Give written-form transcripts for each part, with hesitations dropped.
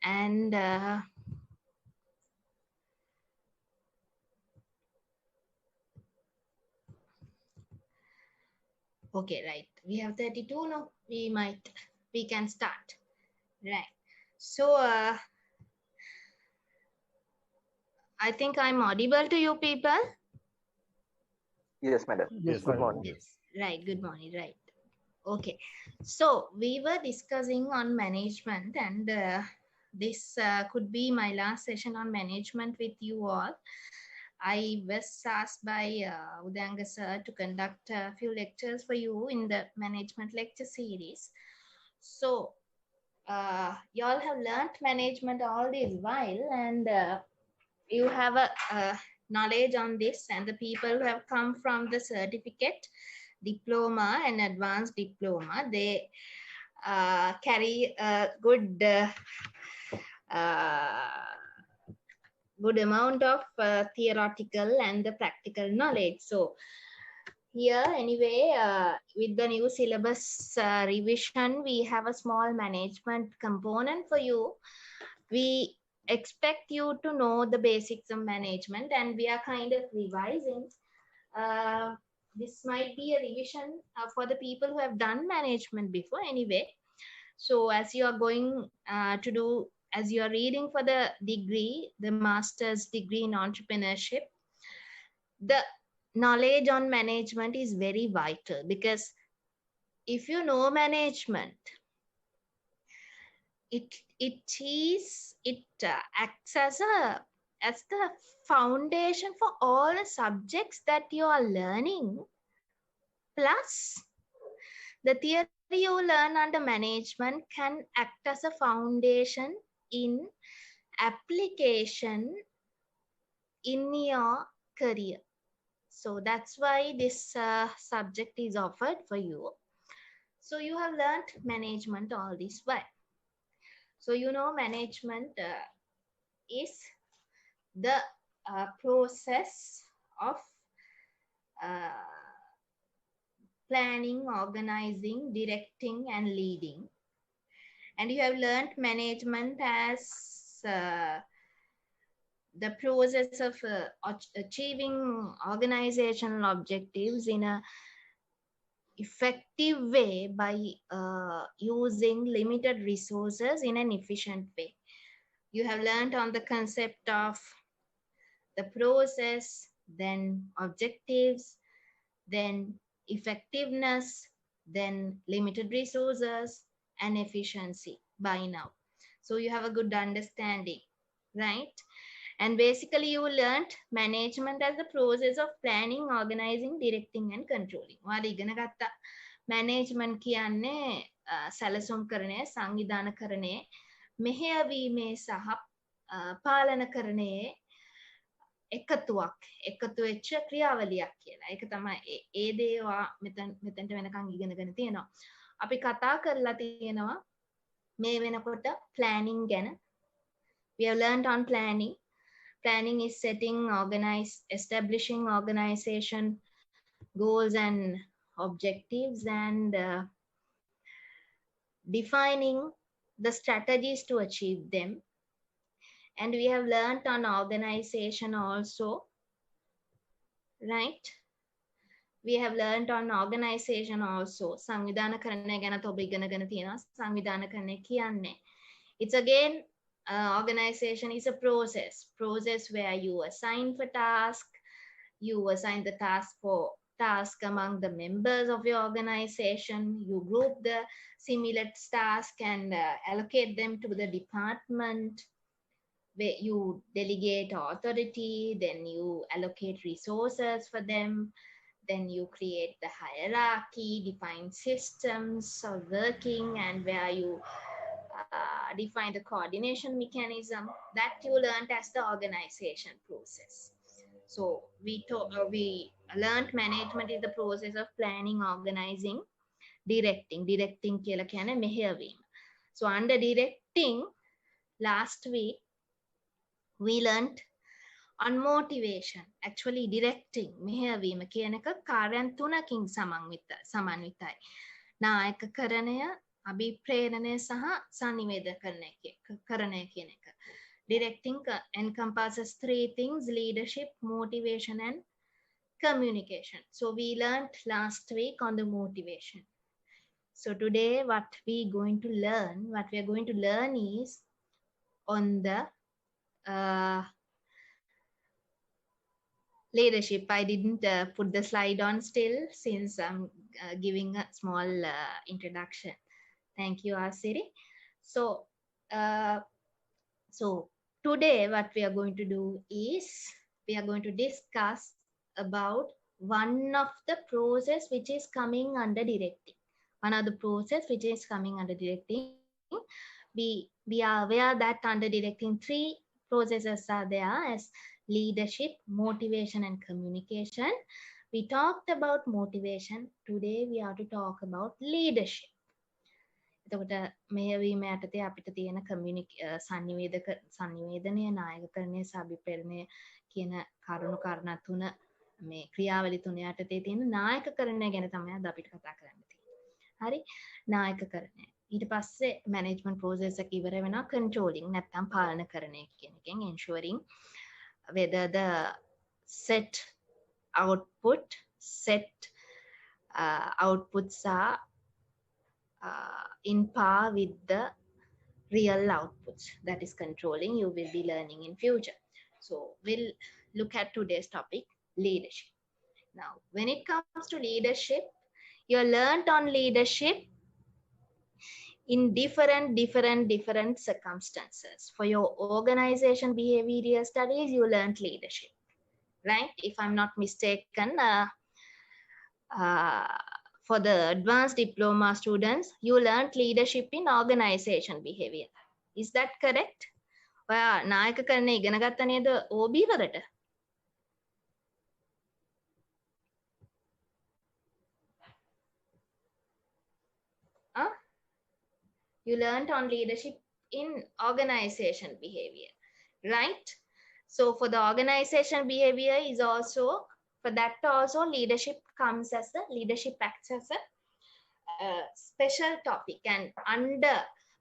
And okay, right. We have 32 now. We can start. Right. So I think I'm audible to you people. Yes, madam. Yes, Good madam. morning. Yes. Right. Good morning. Right. Okay. So we were discussing on management, and this could be my last session on management with you all. I was asked by Udanga sir to conduct a few lectures for you in the management lecture series. So y'all have learnt management all this while, and you have a knowledge on this, and the people who have come from the certificate, diploma and advanced diploma, they carry a uh, good amount of theoretical and the practical knowledge. So here anyway, with the new syllabus revision, we have a small management component for you. We expect you to know the basics of management, and we are kind of revising. This might be a revision for the people who have done management before anyway. So as you are going to do, as you are reading for the degree, the master's degree in entrepreneurship, the knowledge on management is very vital, because if you know management, it acts as the foundation for all the subjects that you are learning. Plus, the theory you learn under management can act as a foundation in application in your career. So that's why this subject is offered for you. So you have learned management all this while. So you know management is the process of uh, planning, organizing, directing, and leading. And you have learned management as the process of achieving organizational objectives in a effective way by using limited resources in an efficient way. You have learned on the concept of the process, then objectives, then effectiveness, then limited resources, and efficiency by now. So you have a good understanding, right? And basically you learned management as the process of planning, organizing, directing, and controlling. ඔයාලා ඉගෙන ගත්ත management කියන්නේ සැලසුම් කරණය, සංවිධානකරණය, මෙහෙයවීමේ සහ පාලනකරණයේ එකතු වෙච්ච ක්‍රියාවලියක් කියලා. ඒක තමයි ඒ දේවා මෙතනට වෙනකන් ඉගෙනගෙන තියෙනවා. අපි කතා කරලා තියෙනවා මේ වෙනකොට planning ගැන. We have learned on planning. Planning is establishing organization goals and objectives, and defining the strategies to achieve them. And we have learned on organization also, right? We have learned on organization also. සංවිධානකරණය ගැන ඔබ ඉගෙනගෙන තියෙනවා. සංවිධානකරණය කියන්නේ it's again organization is a process where you assign for task, you assign the task among the members of your organization, you group the similar tasks and allocate them to the department, where you delegate authority, then you allocate resources for them, then you create the hierarchy, define systems of working, and where you define the coordination mechanism that you learned as the organization process. So we learned management is the process of planning, organizing, directing. Directing කියලා කියන්නේ මෙහෙයවීම. So under directing, last week we learned on motivation. Actually directing මෙහෙයවීම කියන එක කාර්යයන් තුනකින් සමන්විතයි. නායකකරණය, අභිප්‍රේරණය සහ සංනිවේදනය කියන එක. Directing encompasses three things: leadership, motivation, and communication. So we learned last week on the motivation. So today what we are going to learn is on the leadership. I didn't put the slide on still since I'm giving a small introduction. Thank you, Asiri. So today what we are going to do is we are going to discuss about one of the process which is coming under directing. One of the process which is coming under directing. We are aware that under directing three processes are there as leadership, motivation, and communication. We talked about motivation. Today we are to talk about leadership. එතකොට මෙහෙයවීම යටතේ අපිට තියෙන සංනිවේදනය, නායකකරණය, අභිප්‍රේරණය කියන කරුණු කාරණා තුන මේ ක්‍රියාවලි තුන යටතේ තියෙන නායකකරණය ගැන තමයි අද අපිට කතා කරන්න තියෙන්නේ. හරි? නායකකරණය. ඊට පස්සේ මැනේජ්මන්ට් ප්‍රොසෙස් එක ඉවර වෙනවා කන්ට්‍රෝලින් නැත්නම් පාලනකරණය කියන එකෙන් ensuring whether the set outputs are in par with the real outputs. That is controlling. You will be learning in future. So we'll look at today's topic, leadership. Now, when it comes to leadership, you learned on leadership in different circumstances. For your organization behavioral studies, you learned leadership, right? If I'm not mistaken, for the advanced diploma students, you learned leadership in organization behavior. Is that correct? ඔයා නායකකරණය ඉගෙන ගත්ත නේද OB වලට? You learned on leadership in organization behavior, right? So for the organization behavior is also, for that also leadership acts as a special topic, and under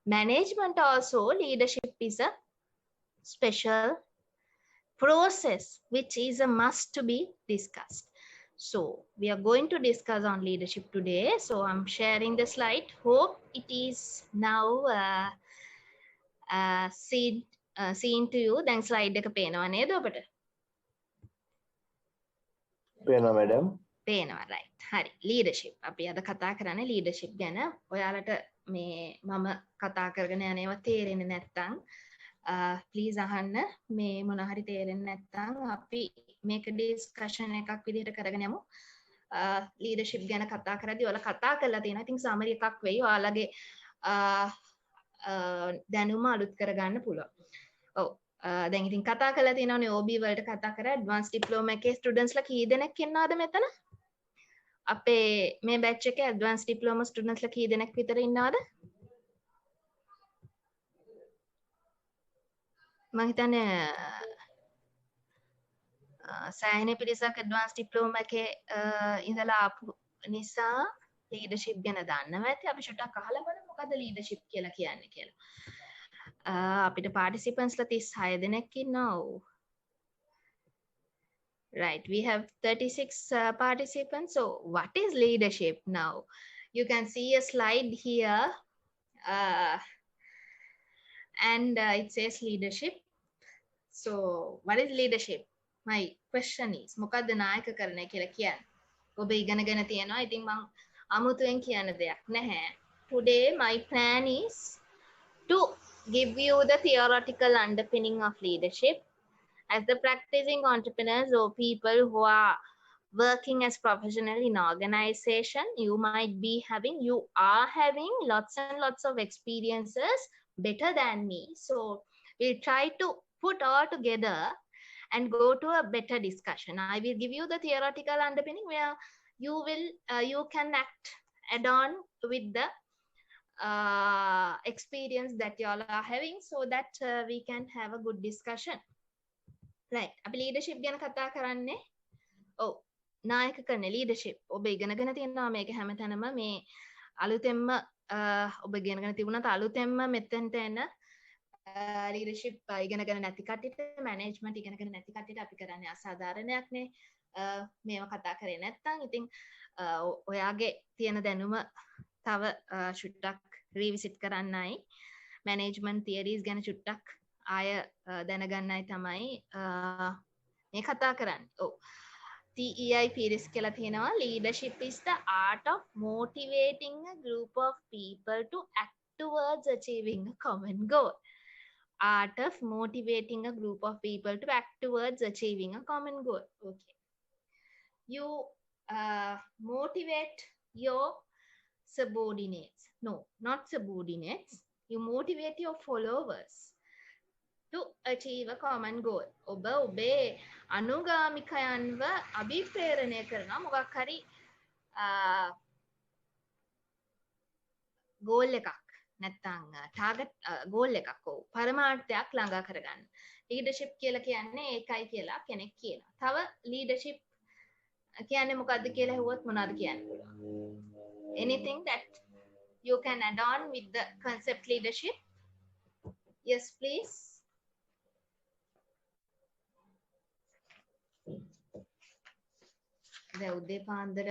management also leadership is a special process which is a must to be discussed. So we are going to discuss on leadership today. So I'm sharing the slide. Hope it is now seen to you. Then slide එක පේනවා නේද ඔබට? පේනවා madam. පේනවා, right. හරි. leadership. අපි අද කතා කරන්නේ leadership ගැන. ඔයාලට මේ මම කතා කරගෙන යනවා තේරෙන්නේ නැත්නම් please අහන්න. මේ මොන හරි තේරෙන්නේ නැත්නම් අපි මේක discussion එකක් විදිහට කරගෙන යමු. leadership ගැන කතා කරද්දී ඔයාලා කතා කරලා තියෙනවා. I think summary එකක් වෙයි. ඔයාලගේ දැනුම අලුත් කරගන්න පුළුවන්. ඔව්. දැන් ඉතින් කතා කරලා තියෙනවානේ OB වලට කතා කරා advanced diploma එකේ students ලා කී දෙනෙක් ඉන්නවද මෙතන? අපේ මේ batch එකේ advanced diploma students ලා කී දෙනෙක් විතර ඉන්නවද? මම හිතන්නේ සෑහෙන පිරිසක් advanced diploma එකේ ඉඳලා ආපු නිසා leadership ගැන දන්නවා ඇති. අපි ෂුටක් අහලා බලමු මොකද්ද leadership කියලා කියන්නේ කියලා. අපිට participants ලා 36 දෙනෙක් ඉන්නවා. Right, we have 36 participants. So what is leadership now? You can see a slide here and it says leadership. So what is leadership? My question is මොකද්ද නායකකරණය කියලා කියන්නේ? ඔබ ඉගෙනගෙන තියෙනවා. ඉතින් මම අමුතුවෙන් කියන්න දෙයක් නැහැ. Today my plan is to give you the theoretical underpinning of leadership. As the practicing entrepreneurs or people who are working as professional in organization, you are having lots and lots of experiences better than me. So we'll try to put all together and go to a better discussion. I will give you the theoretical underpinning where you can add on with the experience that you all are having, so that we can have a good discussion. Right. අපි leadership ගැන කතා කරන්නේ. ඔව්. නායකකරණය leadership. ඔබ ඉගෙනගෙන තියෙනවා මේක හැමතැනම මේ අලුතෙන්ම ඔබ ඉගෙනගෙන තිබුණත් අලුතෙන්ම මෙතෙන්ට එන ලීඩර්ෂිප් ඉගෙනගෙන නැති කට්ටියට මැනේජ්මන්ට් ඉගෙනගෙන නැති කට්ටියට අපි කරන්නේ අසාධාරණයක්නේ මේවා කතා කරේ නැත්නම් ඉතින් ඔයාගේ තියෙන දැනුම තව චුට්ටක් රීවිසිට් කරන්නයි මැනේජ්මන්ට් තියරිස් ගැන චුට්ටක් ආය දැනගන්නයි තමයි මේ කතා කරන්නේ. ඔව්. TEI පිරිස් කියලා තියෙනවා leadership is the art of motivating a group of people to act towards achieving a common goal. Art of motivating a group of people to act towards achieving a common goal. Okay. You motivate your subordinates. No, not subordinates. You motivate your followers to achieve a common goal. ඔබ ඔබේ අනුගාමිකයන්ව අභිප්‍රේරණය කරනවා මොකක් හරි goal එකක් නැත්තම් target goal එකක් ඔව් පරමාර්ථයක් ළඟා කරගන්න. ලීඩර්ෂිප් කියලා කියන්නේ ඒකයි කියලා කෙනෙක් කියනවා. තව ලීඩර්ෂිප් කියන්නේ මොකද්ද කියලා හෙව්වොත් මොනවද කියන්න පුළුවන්? Anything that you can add on with the concept leadership? Yes, please. දැන් උදේ පාන්දර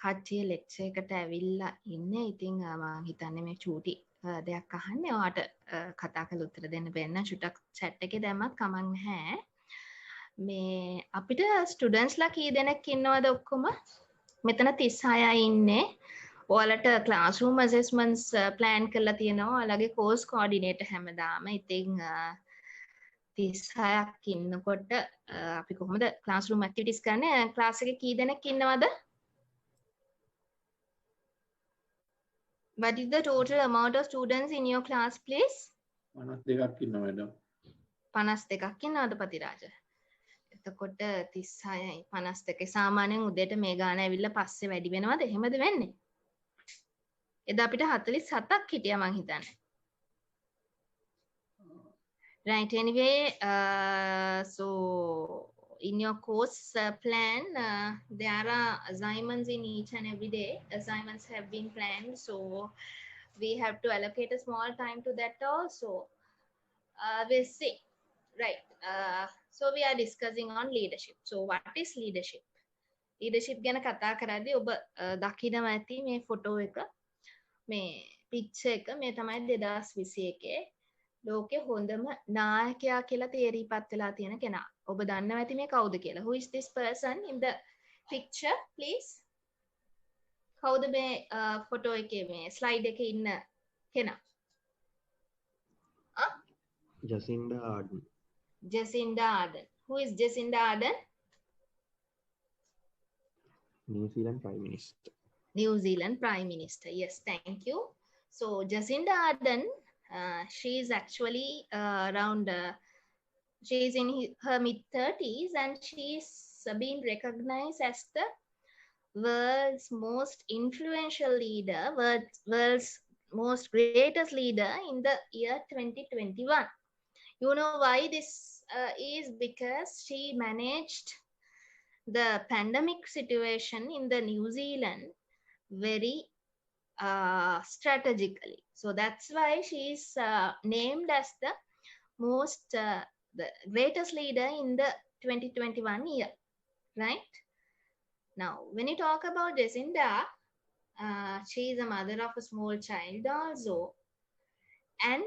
කට්ටිය ලෙක්චර් එකට ඇවිල්ලා ඉන්නේ. ඉතින් මම හිතන්නේ මේ චූටි දෙයක් අහන්නේ. ඔයාට කතා කරලා උත්තර දෙන්න බැන්න චුට්ටක් chat එකේ දැම්මත් කමක් නැහැ. මේ අපිට ස්ටුඩන්ට්ස්ලා කී දෙනෙක් ඉන්නවද ඔක්කොම? මෙතන 36 ඉන්නේ. ඔයාලට ක්ලාස්රූම් ඇසෙස්මන්ට්ස් ප්ලෑන් කරලා තියෙනවා. ඔයාලගේ කෝස් කෝඩිනේටර් හැමදාම. ඉතින් 36ක් ඉන්නකොට අපි කොහොමද ක්ලාස්රූම් ඇක්ටිවිටිස් කරන්නේ? ක්ලාස් එකේ කී දෙනෙක් ඉන්නවද? What is the total amount of students in your class, please? 52ක් ඉන්නවා madam. 52ක් ඉන්නවද පතිරාජ? එතකොට 36යි 52. සාමාන්‍යයෙන් උදේට මේ ගාන ඇවිල්ලා පස්සේ වැඩි වෙනවද? එහෙමද වෙන්නේ? එදා අපිට 47ක් හිටියා මං හිතන්නේ. Right, anyway, so in your course plan, there are assignments in each and every day. Assignments have been planned, so we have to allocate a small time to that also. We'll see. Right. So we are discussing on leadership. So what is leadership? Leadership ගැන කතා කරද්දී ඔබ දකිනවා ඇති මේ photo එක මේ picture එක මේ තමයි 2021 ලෝකේ හොඳම නායකයා කියලා තේරීපත් වෙලා තියෙන කෙනා. ඔබ දන්නවා ඇති මේ කවුද කියලා. Who is this person in the picture, please? කවුද මේ ෆොටෝ එකේ මේ ස්ලයිඩ් එකේ ඉන්න කෙනා? Jacinda Ardern. Jacinda Ardern. Who is Jacinda Ardern? New Zealand Prime Minister. New Zealand Prime Minister. Yes, thank you. So Jacinda Ardern, she is actually around, she is in her mid-30s and she's been recognized as the world's most influential leader, world's most greatest leader in the year 2021. You know why this is? Because she managed the pandemic situation in the New Zealand very strategically. So that's why she is named as the most, the greatest leader in the 2021 year, right? Now, when you talk about Jacinda, she is a mother of a small child also. And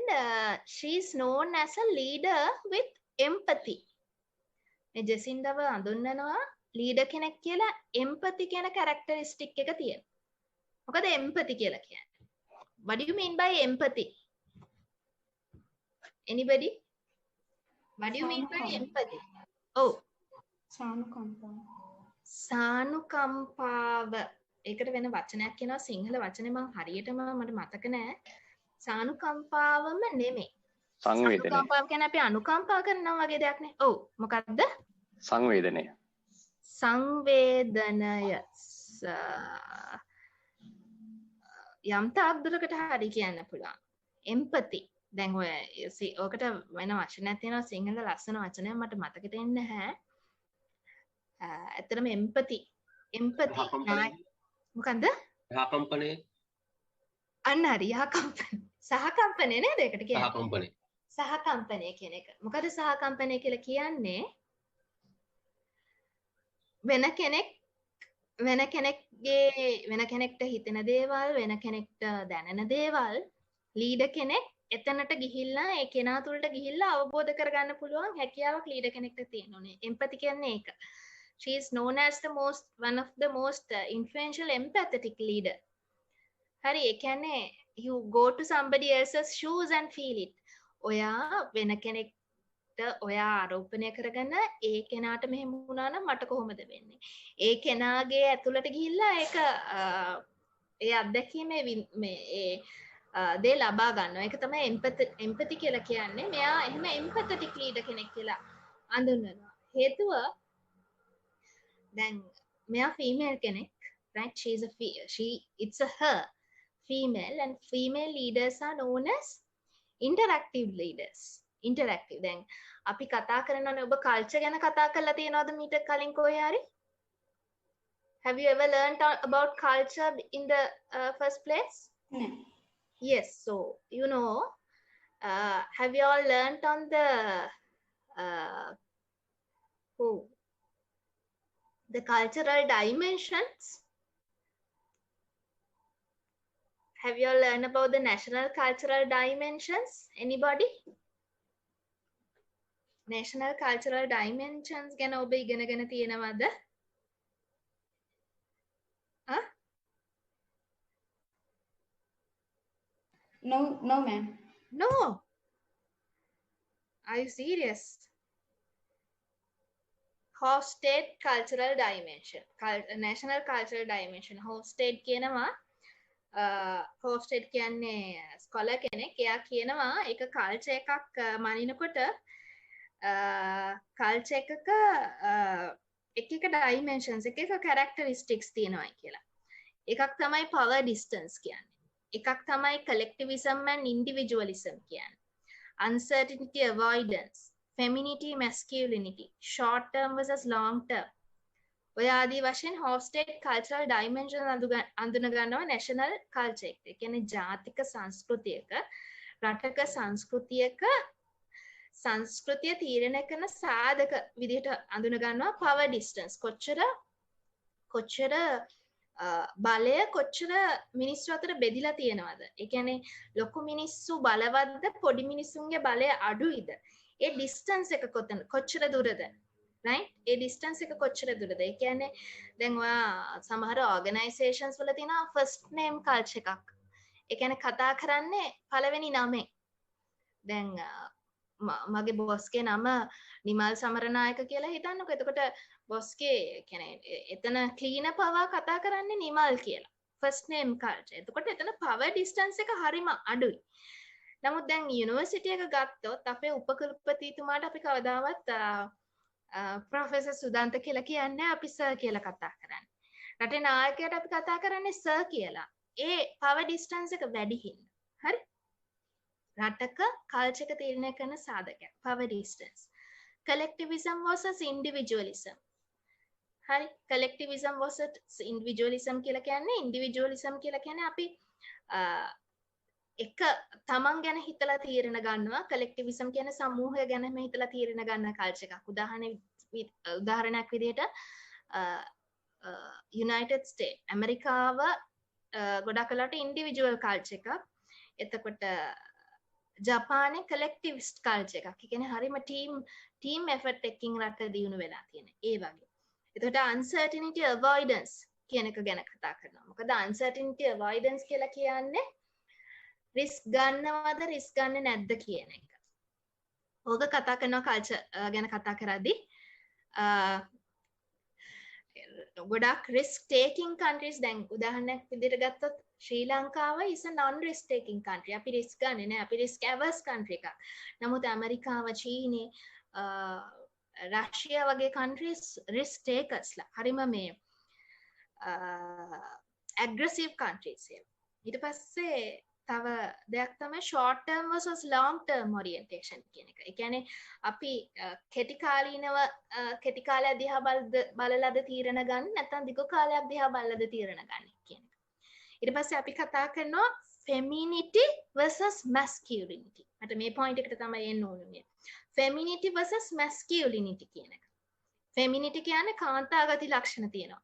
she is known as a leader with empathy. ජෙසින්ඩව අඳුන්වනවා leader කෙනෙක් කියලා empathy කියන characteristic එක තියෙනවා. මොකද empathy කියලා කියන්නේ? What do you mean by empathy? Anybody? What do you mean by empathy? Oh. සානුකම්පාව. ඒකට වෙන වචනයක් කියනවා සිංහල වචනේ මම හරියටම මට මතක නැහැ. සානුකම්පාවම නෙමෙයි. සංවේදනය. සානුකම්පාව කියන්නේ අපි අනුකම්පා කරනවා වගේ දෙයක් නේ. ඔව්. මොකක්ද? සංවේදනය. සංවේදනය. යම් තාක් දුරකට හරි කියන්න පුළුවන්. empathy. දැන් ඔය ඔකට වෙන වචනයක් තියෙනවා සිංහල ලස්සන වචනයක් මට මතකෙට එන්නේ නැහැ. ඇත්තටම empathy මොකන්ද? කම්පණය. අන්න හරි. සහ කම්පණය නේද ඒකට කියන්නේ? කම්පණය. සහ කම්පණය කියන එක. මොකද සහ කම්පණය කියලා කියන්නේ වෙන කෙනෙක්ට හිතෙන දේවල්, වෙන කෙනෙක්ට දැනෙන දේවල් ලීඩර් කෙනෙක් එතනට ගිහිල්ලා ඒ කෙනා තුළට ගිහිල්ලා අවබෝධ කරගන්න පුළුවන් හැකියාවක් ලීඩර් කෙනෙක්ට තියෙනුනේ. එම්පති කියන්නේ ඒක. She is known as one of the most influential empathetic leader. හරි, ඒ කියන්නේ you go to somebody else's shoes and feel it. ඔයා වෙන කෙනෙක්ට ඔයා ආරෝපණය කරගෙන ඒ කෙනාට මෙහෙම වුණා නම් මට කොහොමද වෙන්නේ? ඒ කෙනාගේ ඇතුළට ගිහිල්ලා ඒක ඒ අත්දැකීමේ මේ ඒ දේ ලබා ගන්නවා. ඒක තමයි එම්පති කියලා කියන්නේ. මෙයා එහෙම එම්පැතටික් ලීඩර් කෙනෙක් කියලා අඳුන්වනවා. හේතුව දැන් මෙයා ෆීමේල් කෙනෙක්, right? It's a her, female, and female leaders are known as interactive leaders. Interactive. දැන් අපි කතා කරනවානේ, ඔබ කල්චර් ගැන කතා කරලා තියෙනවද මීට කලින් කොහේ හරි? Have you ever learned about culture in the first place? No. Yes, so you know, have you all learned on the cultural dimensions? Have you all learned about the national cultural dimensions? Anybody? National cultural dimensions ගැන ඔබ ඉගෙනගෙන තියෙනවද? No, ma'am. No. Are you serious? Hofstede cultural dimension. National cultural dimension. Hofstede කියනවා Hofstede කියන්නේ ස්කෝලර් කෙනෙක්. එයා කියනවා ඒක කල්චර් එකක් මනිනකොට කල්චර් එකක එක ඩයිමෙන්ෂන්ස් එක කැරක්ටරිස්ටික්ස් තියෙනවා කියලා. එකක් තමයි power distance කියන්නේ. එකක් තමයි collectivism and individualism කියන්නේ. Uncertainty avoidance, femininity, masculinity, short term versus long term. ඔය ආදී වශයෙන් Hofstede cultural dimension අඳුන ගන්නවා national culture එක. ඒ කියන්නේ ජාතික සංස්කෘතියක, රටක සංස්කෘතිය තීරණය කරන සාධක විදිහට අඳුන ගන්නවා power distance. කොච්චර බලය කොච්චර මිනිස්සු අතර බෙදිලා තියෙනවද? ඒ කියන්නේ ලොකු මිනිස්සු බලවත්ද, පොඩි මිනිස්සුන්ගේ බලය අඩුයිද? ඒ ඩිස්ටන්ස් එක කොච්චර දුරද? right? ඒ ඩිස්ටන්ස් එක කොච්චර දුරද? ඒ කියන්නේ දැන් ඔයා සමහර ඕගනයිසේෂන්ස් වල තියෙනවා ෆස්ට් නේම් කල්චර් එකක්. ඒ කියන්නේ කතා කරන්නේ පළවෙනි නමෙන්. දැන් මගේ බොස්ගේ නම නිමල් සමරනායක කියලා හිතන්නකො. එතකොට බොස්ගේ කියන්නේ එතන ක්ලීනර් පවා කතා කරන්නේ නිමල් කියලා. First name culture. එතකොට එතන පවර් ඩිස්ටන්ස් එක හරිම අඩුයි. නමුත් දැන් යුනිවර්සිටි එක ගත්තොත් අපේ උපකුලපතිතුමාට අපි කවදාවත් ප්‍රොෆෙසර් සුදන්ත කියලා කියන්නේ, අපි සර් කියලා කතා කරන්නේ. රටේ නායකයාට අපි කතා කරන්නේ සර් කියලා. ඒ පවර් ඩිස්ටන්ස් එක වැඩි හින්දා. හරි? රටක කල්චර් එක තීරණය කරන සාධකයක් power distance. Collectivism versus individualism. හරි, collectivism versus individualism කියලා කියන්නේ අපි එක තමන් ගැන හිතලා තීරණ ගන්නවා. collectivism කියන්නේ සමූහය ගැන හිතලා තීරණ ගන්න කල්චර් එකක්. උදාහරණයක් විදිහට United States ඇමරිකාව ගොඩක් වෙලාවට individual culture එකක්. එතකොට ජපානයේ collectivist culture එකක්. ඒ කියන්නේ හරිම team effort එකකින් රට දියුණු වෙලා තියෙන. ඒ වගේ. එතකොට uncertainty avoidance කියන එක ගැන කතා කරනවා. මොකද uncertainty avoidance කියලා කියන්නේ රිස්ක් ගන්නවද රිස්ක් ගන්නේ නැද්ද කියන එක. ඕක කතා කරනවා කල්චර් ගැන කතා කරද්දී ගොඩක් රිස්ක් ටේකින් කන්ට්‍රීස්. දැන් උදාහරණයක් විදිහට ගත්තොත් ශ්‍රී ලංකාව is a non risk taking country. අපි රිස්ක් ගන්නේ නැහැ. අපි රිස්ක් averse country එකක්. නමුත් ඇමරිකාව, චීනය, රෂ්‍යා වගේ countries risk takersලා. හරිම මේ aggressive countries. ඊට පස්සේ තව දෙයක් තමයි short term versus long term orientation කියන එක. ඒ කියන්නේ අපි කෙටි කාලීනව කෙටි කාලයක් දිහා බලලාද තීරණ ගන්න නැත්නම් දිගු කාලයක් දිහා බලලාද තීරණ ගන්න කියන එක. ඊට පස්සේ අපි කතා කරනවා femininity versus masculinity. මට මේ point එකට තමයි එන්න ඕනේ. femininity versus masculinity කියන එක. femininity කියන්නේ කාන්තා ගති ලක්ෂණ තියෙනවා.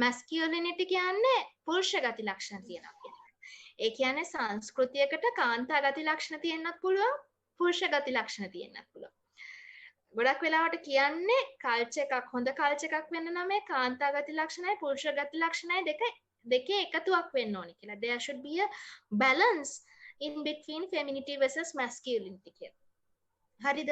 masculinity කියන්නේ පුරුෂ ගති ලක්ෂණ තියෙනවා කියන එක. ඒ කියන්නේ සංස්කෘතියකට කාන්තා ගති ලක්ෂණ තියෙන්නත් පුළුවන් පුරුෂ ගති ලක්ෂණ තියෙන්නත් පුළුවන්. ගොඩක් වෙලාවට කියන්නේ කල්චර් එකක් හොඳ කල්චර් එකක් වෙන්න නම් මේ කාන්තා ගති ලක්ෂණයි පුරුෂ ගති ලක්ෂණයි දෙකේ එකතුවක් වෙන්න ඕනේ කියලා. There should be a balance in between femininity versus masculinity කියලා. හරිද?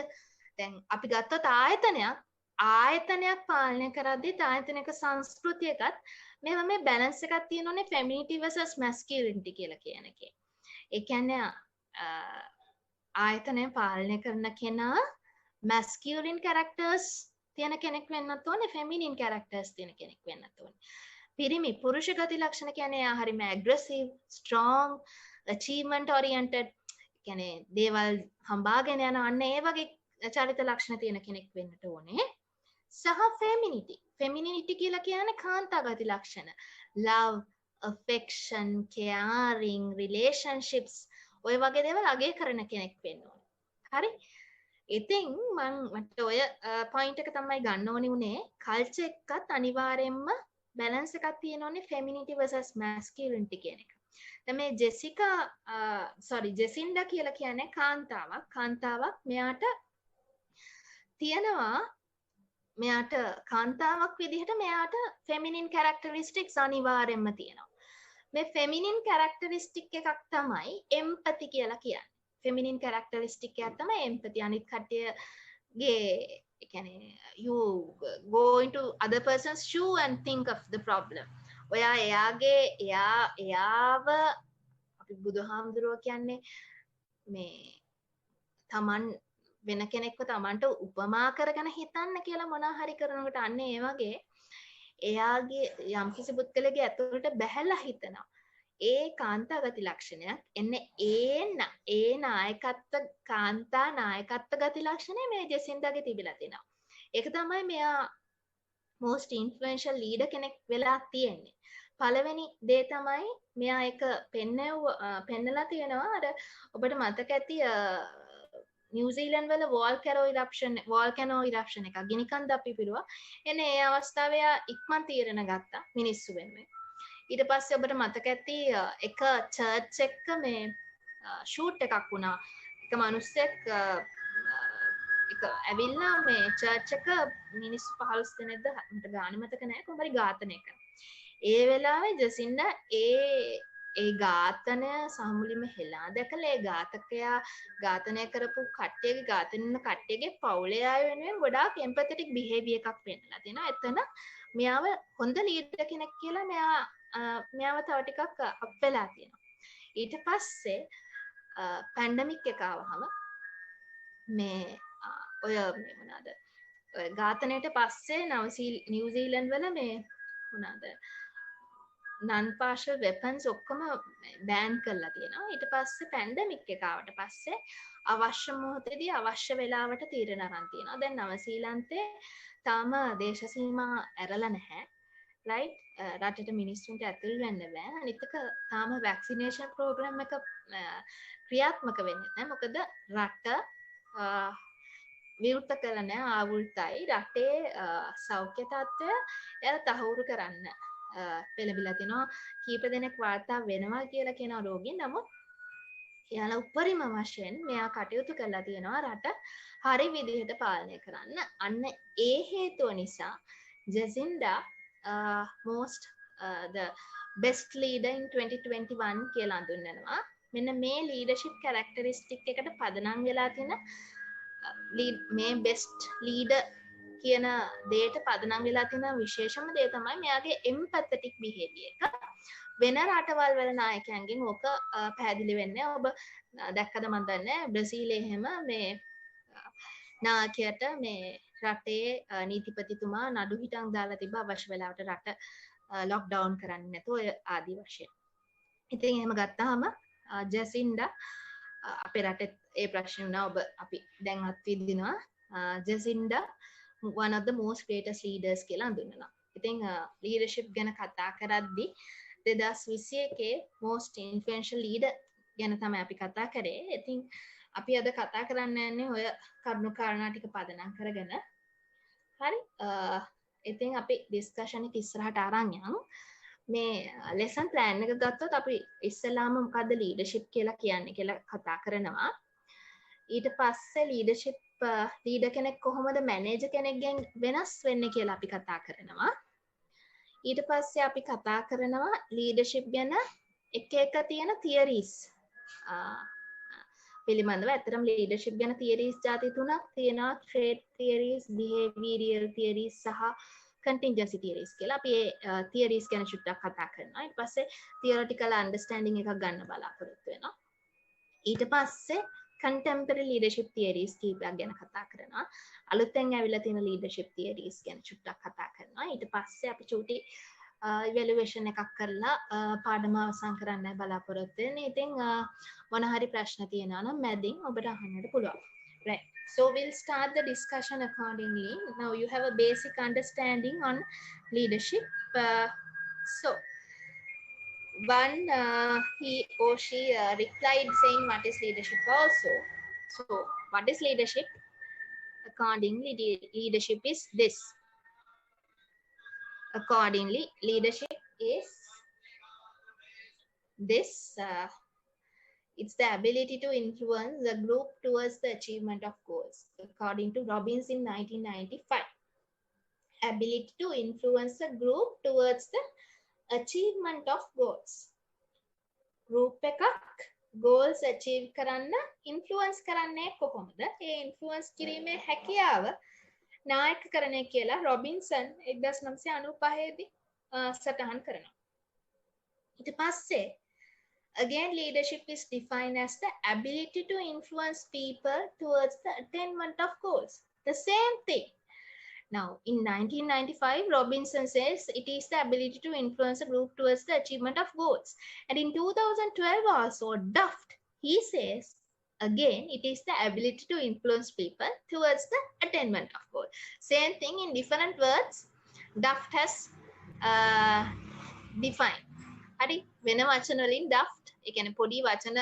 දැන් අපි ගත්තොත් ආයතනයක් පාලනය කරද්දී ආයතනයක සංස්කෘතියකත් මේ බැලන්ස් එකක් තියෙනෝනේ femininity versus masculinity කියලා කියන එකේ. ඒ කියන්නේ ආයතනය පාලනය කරන කෙනා masculine characters තියෙන කෙනෙක් වෙන්නත් ඕනේ, feminine characters තියෙන කෙනෙක් වෙන්නත් ඕනේ. පිරිමි පුරුෂ ගති ලක්ෂණ කියන්නේ එයා හරිම aggressive, strong, achievement oriented කියන්නේ දේවල් හඹාගෙන යන අන්න ඒ වගේ චරිත ලක්ෂණ තියෙන කෙනෙක් වෙන්නට ඕනේ. සහ femininity කියලා කියන්නේ කාන්තා ගති ලක්ෂණ. love, affection, caring, relationships ඔය වගේ දේවල් අගය කරන කෙනෙක් වෙන්න ඕනේ. හරි? ඉතින් මට ඔය point එක තමයි ගන්න ඕනේ උනේ. කල්චර් එකත් අනිවාර්යයෙන්ම balance එකක් තියෙනෝනේ femininity versus masculinity කියන එක. දැන් මේ ජෙසින්ඩා කියලා කියන්නේ කාන්තාවක් මෙයාට තියෙනවා මෙයාට කාන්තාවක් විදිහට මෙයාට feminine characteristics අනිවාර්යයෙන්ම තියෙනවා. මේ feminine characteristic එකක් තමයි empathy කියලා කියන්නේ. feminine characteristic එකක් තමයි empathy. අනිත් කට්ටියගේ ඒ කියන්නේ you go into other person's shoe and think of the problem. ඔයා එයාව අපි බුදුහාමුදුරුවෝ කියන්නේ මේ තමන් වෙන කෙනෙක්ව තමන්ට උපමා කරගෙන හිතන්න කියලා මොනවා හරි කරනකොට අන්න ඒ වගේ එයාගේ යම්කිසි පුද්ගලයෙක්ගේ ඇතුළට බැහැලා හිතනවා. ඒ කාන්තා ගති ලක්ෂණයක් එන්නේ ඒ කාන්තා නායකත්ව ගති ලක්ෂණය මේ ජෙසින්ඩාගේ තිබිලා තිනවා. ඒක තමයි මෙයා most influential leader කෙනෙක් වෙලා තියෙන්නේ. පළවෙනි දේ තමයි මෙයා එක පෙන්නලා තියෙනවා අර ඔබට මතක ඇති නිව්සීලන්ඩ් වල වෝල්කැනෝ ඉරප්ෂන් එකක් ගිනිකන්ද අපි පිරුවා. එනේ ඒ අවස්ථාවේ ඉක්මන් තීරණ ගත්තා මිනිස්සු වෙනුවෙන්. ඊට පස්සේ ඔබට මතක ඇති එක චර්ච් එකක මේ ෂූට් එකක් වුණා. එක මිනිස්සෙක් එක ඇවිල්ලා මේ චර්ච් එක මිනිස්සු 15 දෙනෙක්ද මට ගාන මතක නැහැ කොහොමරි ඝාතනය කරා. ඒ වෙලාවේ ජෙසින්ඩා ඒ ඝාතනය සමුලින්ම හෙලා දැකලා ඒ ඝාතකයා ඝාතනය කරපු කට්ටියගේ ඝාතනන කට්ටියගේ පවුලේ අය වෙනුවෙන් ගොඩාක් එම්පැතටික් බිහේවියර් එකක් පෙන්නලා තිනවා. එතන මෙයාව හොඳ ලීඩර් කෙනෙක් කියලා මෙයාව තව ටිකක් අප් වෙලා තියෙනවා. ඊට පස්සේ පැන්ඩමික් එක ආවහම මේ ඔය මොනවාද ඝාතනයට පස්සේ නිව්සීලන්ඩ් වල මේ මොනවාද non-partial weapons ඔක්කොම බෑන් කරලා තියෙනවා. ඊට පස්සේ පැන්ඩමික් එක ආවට පස්සේ අවශ්‍ය මොහොතේදී අවශ්‍ය වෙලාවට තීරණ අරන් තියෙනවා. දැන් නවසීලන්තේ තාම දේශ සීමා ඇරලා නැහැ. right? රටට මිනිස්සුන්ට ඇතුල් වෙන්න බෑ. අනිත් එක තාම vaccination program එක ක්‍රියාත්මක වෙන්නේ නැහැ. මොකද රට විවෘත කරලා නැහැ ආවෘතයි. රටේ සෞඛ්‍ය තත්ත්වය එයාලා තහවුරු කරන්න පෙළඹිලා තිනවා. කීප දෙනෙක් වාර්තා වෙනවා කියලා කියන රෝගීන්. නමුත් එයාලා උපරිම වශයෙන් මෙයා කටයුතු කරලා තියෙනවා රට හරි විදිහට පාලනය කරන්න. අන්න ඒ හේතුව නිසා ජෙසින්ඩා most the best leader in 2021 කියලා හඳුන්වනවා. මෙන්න මේ leadership characteristic එකට පදනම් වෙලා තියෙන මේ best leader කියන දෙයට පදනම් වෙලා තියෙන විශේෂම දේ තමයි මෙයාගේ empathetic behavior එක. වෙන රටවල් වල නායකයන්ගෙන් ඕක පැහැදිලි වෙන්නේ. ඔබ දැක්කද මන් දන්නේ බ්‍රසීලයේ එහෙම මේ නායකයට මේ රටේ නීතිපතිතුමා නඩු හිටන් දාලා තිබ්බ අවශ්‍ය වෙලාවට රට ලොක්ඩවුන් කරන්නේ නැතුව ඔය ආදි වශයෙන්. ඉතින් එහෙම ගත්තාම ජැසින්ඩා අපේ රටෙත් ඒ ප්‍රශ්න වුණා ඔබ අපි දැන් අත්විඳිනවා ජැසින්ඩා one of the most greatest leaders කියලා හඳුන්වනවා. ඉතින් leadership ගැන කතා කරද්දී 2021 most influential leader ගැන තමයි අපි කතා කරේ. ඉතින් අපි අද කතා කරන්න යන්නේ ඔය කරුණු කාරණා ටික පදනම් කරගෙන. හරි. ඉතින් අපි discussion එක ඉස්සරහට අරන් යමු. මේ lesson plan එක ගත්තොත් අපි ඉස්සෙල්ලාම මොකද්ද leadership කියලා කියන්නේ කියලා කතා කරනවා. ඊට පස්සේ leadership leader කෙනෙක් කොහොමද manager කෙනෙක්ගෙන් වෙනස් වෙන්නේ කියලා අපි කතා කරනවා. ඊට පස්සේ අපි කතා කරනවා leadership ගැන එක තියෙන theories පිළිබඳව. ඇත්තටම leadership ගැන theories ಜಾති තුනක් තියෙනවා. trait theories, behavioral theories සහ contingency theories කියලා. අපි මේ theories ගැන චුට්ටක් කතා කරනවා. ඊට පස්සේ theoretical understanding එකක් ගන්න බලාපොරොත්තු වෙනවා. ඊට පස්සේ contemporary leadership theories කීපයක් ගැන කතා කරනවා. අලුතෙන් ඇවිල්ලා තියෙන leadership theories ගැන චුට්ටක් කතා කරනවා. ඊට පස්සේ අපි චූටි evaluation එකක් කරලා පාඩම අවසන් කරන්න බලාපොරොත්තු වෙන්නේ. ඉතින් මොන හරි ප්‍රශ්න තියෙනවා නම් මැදින් ඔබට අහන්නට පුළුවන්. Right. So we'll start the discussion accordingly. Now you have a basic understanding on leadership. So one he or she replied saying what is leadership also. So what is leadership? Accordingly, leadership is this. Accordingly, leadership is this. It's the ability to influence the group towards the achievement of goals. According to Robbins in 1995. Ability to influence the group towards the achievement of goals. Group එකක් goals achieve කරන්න influence කරන්නේ කොහොමද? ඒ influence කිරීමේ හැකියාව නායකකරණය කියලා Robinson 1995 දී සටහන් කරනවා. ඊට පස්සේ again leadership is defined as the ability to influence people towards the attainment of goals. The same thing. Now, in 1995, Robinson says it is the ability to influence a group towards the achievement of goals. And in 2012 also, Duft, he says, again, it is the ability to influence people towards the attainment of goals. Same thing in different words, Duft has defined. හරි වෙන වචන වලින් Duft, ඒ කියන්නේ පොඩි වචන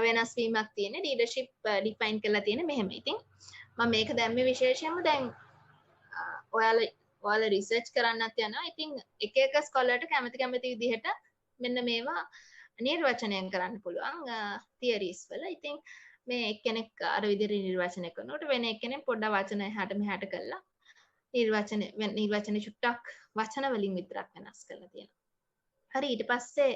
වෙනස් වීමක් තියෙන leadership define කරලා තියෙන මෙහෙම. ඉතින් මම මේක දැම්මේ විශේෂයෙන්ම දැන් ඔයාලා රිසර්ච් කරන්නත් යනවා. ඉතින් එක එක ස්කෝලර්ට කැමති විදිහට මෙන්න මේවා නිර්වචනය කරන්න පුළුවන් තියරිස් වල. ඉතින් මේ එක්කෙනෙක් අර විදිහට නිර්වචනය කරනකොට වෙන එක්කෙනෙක් පොඩ්ඩක් වචන එහාට මෙහාට කරලා නිර්වචන චුට්ටක් වචන වලින් විතරක් වෙනස් කරලා තියෙනවා. හරි ඊට පස්සේ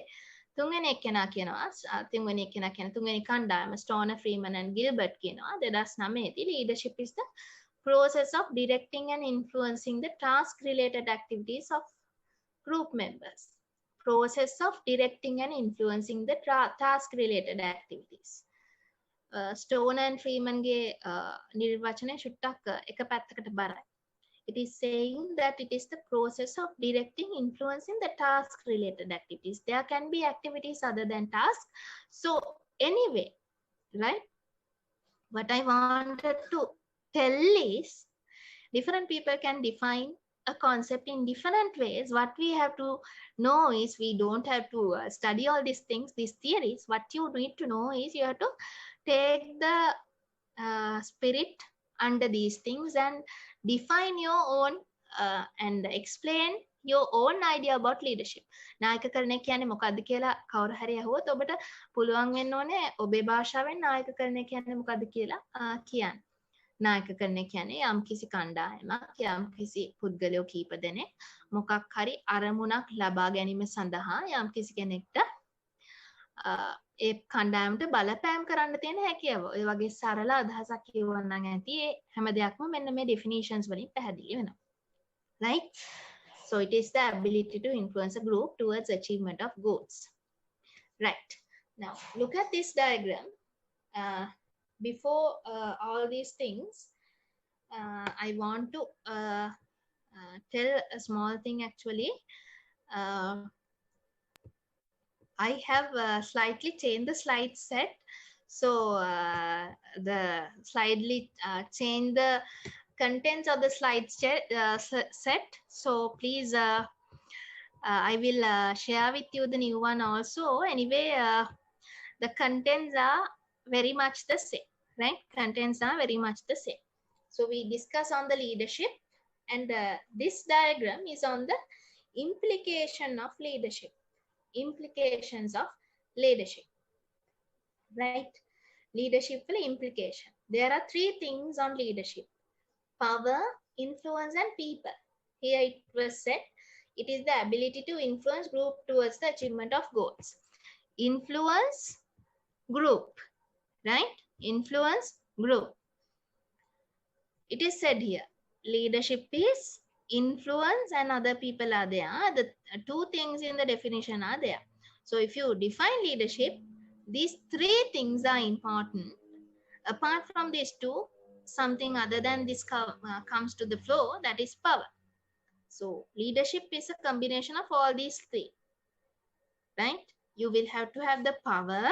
තුන්වෙනි එක්කෙනා කියනවා තුන්වෙනි කණ්ඩායම ස්ටෝනර් ෆ්‍රීමන් and ගිල්බර්ට් කියනවා 2009 දී leadership is the process of directing and influencing the task-related activities of group members. Process of directing and influencing the task-related activities. Stone and Freeman ge nirvachane chuttak එක පැත්තකට බරයි. It is saying that it is the process of directing, influencing the task-related activities. There can be activities other than tasks. So anyway, right? What I wanted to tell is different people can define a concept in different ways. What we have to know is we don't have to study all these things, these theories. What you need to know is you have to take the spirit under these things and define your own and explain your own idea about leadership. නායකකරණය කියන්නේ මොකක්ද කියලා කවුරු හරි අහුවොත් ඔබට පුළුවන් වෙන්න ඕනේ ඔබේ භාෂාවෙන් නායකකරණය කියන්නේ මොකක්ද කියලා කියන්න. නායකකරණය කියන්නේ යම්කිසි කණ්ඩායමක් යම්කිසි පුද්ගලයෝ කීප දෙනෙක් මොකක් හරි අරමුණක් ලබා ගැනීම සඳහා යම්කිසි කෙනෙක්ට ඒ කණ්ඩායමට බලපෑම් කරන්න තියෙන හැකියාව. ඒ වගේ සරල අදහසක් කියවන්නම් ඇති. ඒ හැම දෙයක්ම මෙන්න මේ definitions වලින් පැහැදිලි වෙනවා. Right? So it is the ability to influence a group towards achievement of goals. Right. Now look at this diagram. Before all these things, I want to tell a small thing actually. I have slightly changed the slide set. So the slightly change the contents of the slide set. So please, I will share with you the new one also. Anyway, the contents are very much the same, right? Contents are very much the same. So we discuss on the leadership, and this diagram is on the implication of leadership. Implications of leadership, right? Leadership implication. There are three things on leadership: power, influence, and people. Here it was said, it is the ability to influence group towards the achievement of goals. Influence group, right? Influence group. It is said here, leadership is influence and other people are there. The two things in the definition are there. So if you define leadership, these three things are important. Apart from these two, something other than this comes to the floor, that is power. So leadership is a combination of all these three, right? You will have to have the power.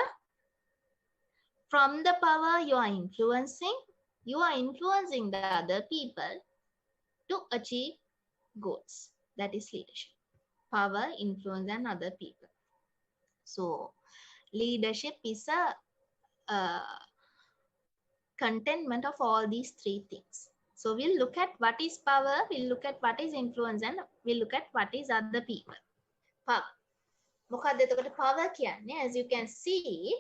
From the power you are influencing the other people to achieve goals. That is leadership. Power, influence, and other people. So leadership is a contentment of all these three things. So we'll look at what is power, we'll look at what is influence, and we'll look at what is other people. Power. මොකක්ද එතකොට power කියන්නේ? As you can see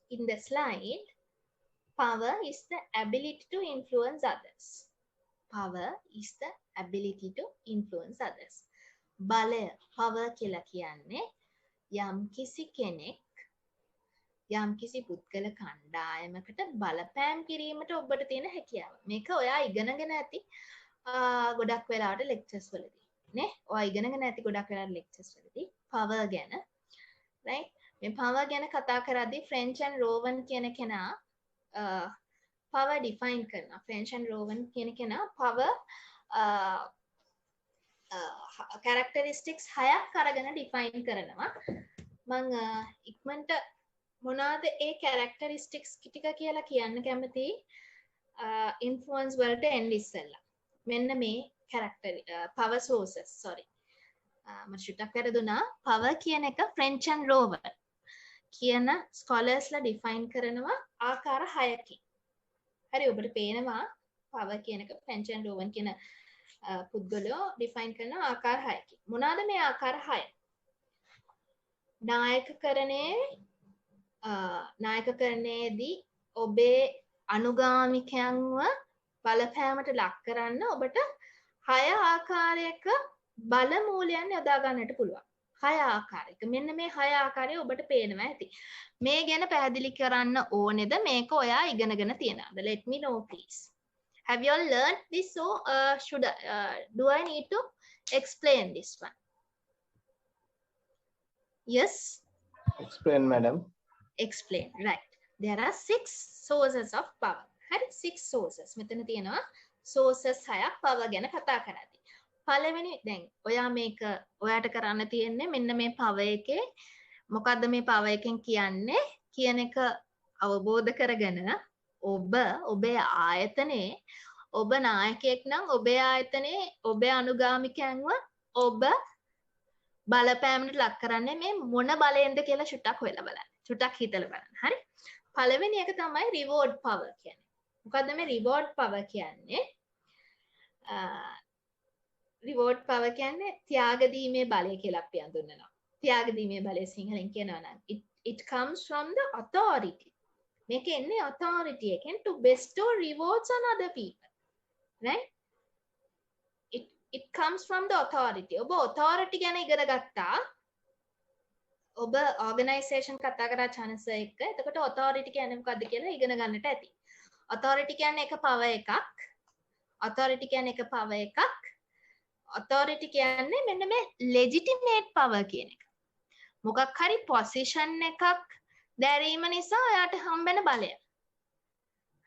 in the slide, power is the ability to influence others. Power is the ability to influence others. බලය, power කියලා කියන්නේ යම්කිසි කෙනෙක් යම්කිසි පුද්ගල කණ්ඩායමකට බලපෑම් කිරීමට ඔබට තියෙන හැකියාව. මේක ඔයා ඉගෙනගෙන ඇති ගොඩක් වෙලාවට ලෙක්චර්ස් වලදී නේ. ඔයා ඉගෙනගෙන ඇති ගොඩක් වෙලාවට ලෙක්චර්ස් වලදී power ගැන, right? මේ power ගැන කතා කරද්දී ෆ්‍රෙන්ච් and රෝවන් කියන කෙනා power define කරනවා. ෆ්‍රෙන්ච් and රෝවන් කියන කෙනා power characteristics 6ක් අරගෙන define කරනවා. මම ඉක්මනට මොනවාද ඒ characteristics ටික කියලා කියන්න කැමතියි. influence වලට එන්න ඉස්සෙල්ලා. මෙන්න මේ character power sources, sorry. මට ෂුටක් වැරදුනා. power කියන එක French and Rover කියන scholars ලා define කරනවා ආකාර 6කින්. හරි, ඔබට පේනවා power කියන එක French and Rover කියන පුද්ගලයෝ define කරන ආකාර 6කින්. මොනවාද මේ ආකාර 6? නායකකරණයේදී ඔබේ අනුගාමිකයන්ව බලපෑමට ලක් කරන්න ඔබට 6 ආකාරයක බල මූලයන් යොදා ගන්නට පුළුවන්. 6 ආකාරයක. මෙන්න මේ 6 ආකාරය ඔබට පේනවා ඇති. මේ ගැන පැහැදිලි කරන්න ඕනේද? මේක ඔයා ඉගෙනගෙන තියනවාද? Let me know please. Have you all learned this, or do I need to explain this one? Yes? Explain, madam. Explain, right. There are 6 sources of power. Hari 6 sources. මෙතන තියෙනවා sources 6ක් power ගැන කතා කරද්දී. පළවෙනි දැන් ඔයා මේක ඔයාට කරන්න තියෙන්නේ මෙන්න මේ power එකේ මොකද්ද මේ power එකෙන් කියන්නේ කියන එක අවබෝධ කරගෙන ඔබේ ආයතනයේ ඔබ නායකයෙක් නම් ඔබේ ආයතනයේ ඔබේ අනුගාමිකයන්ව ඔබ බලපෑමකට ලක් කරන්නේ මේ මොන බලයෙන්ද කියලා ෂුටක් හොයලා බලන්න. ෂුටක් හිතලා බලන්න. හරි? පළවෙනි එක තමයි reward power කියන්නේ. මොකද්ද මේ reward power කියන්නේ? reward power කියන්නේ ත්‍යාග දීමේ බලය කියලා අපි හඳුන්වනවා. ත්‍යාග දීමේ බලය සිංහලෙන් කියනවා නම් it comes from the authority. මේක එන්නේ authority එකෙන් to bestow rewards on other people. Right? It comes from the authority. ඔබ authority ගැන ඉගෙන ගත්තා. ඔබ organization කතා කරා chance එක. එතකොට authority කියන්නේ මොකද්ද කියලා ඉගෙන ගන්නට ඇති. authority කියන්නේ එක power එකක්. authority කියන්නේ එක power එකක්. authority කියන්නේ මෙන්න මේ legitimate power කියන එක. මොකක් හරි position එකක් දැරීම නිසා ඔයාට හම්බෙන බලය.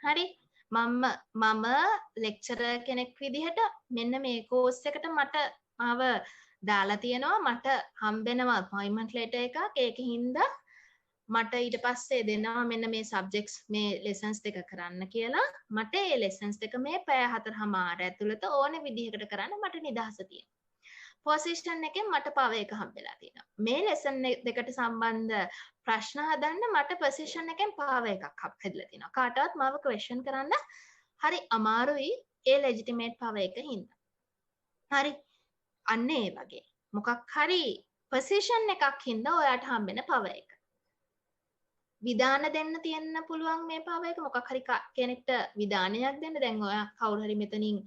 හරි? මම lecturer කෙනෙක් විදිහට මෙන්න මේ course එකට මට මාව දාලා තියෙනවා මට හම්බෙනවා appointment letter එකක් ඒකින්ද මට ඊට පස්සේ දෙනවා මෙන්න මේ subjects මේ lessons දෙක කරන්න කියලා මට ඒ lessons දෙක මේ පැය 4:00 ඇතුළත ඕනේ විදිහකට කරන්න මට නිදහස තියෙනවා position එකෙන් මට power එක හම්බෙලා තියෙනවා මේ lesson දෙකට සම්බන්ධ ප්‍රශ්න හදන්න මට position එකෙන් power එකක් හම්බෙලා තියෙනවා කාටවත් මාව question කරන්න හරි අමාරුයි ඒ legitimate power එක හින්දා හරි අන්න ඒ වගේ මොකක් හරි position එකක් හින්දා ඔයාට හම්බෙන power එක විධාන දෙන්න තියෙන්න පුළුවන් මේ power එක මොකක් හරි කෙනෙක්ට විධානයක් දෙන්න දැන් ඔයා කවුරු හරි මෙතනින්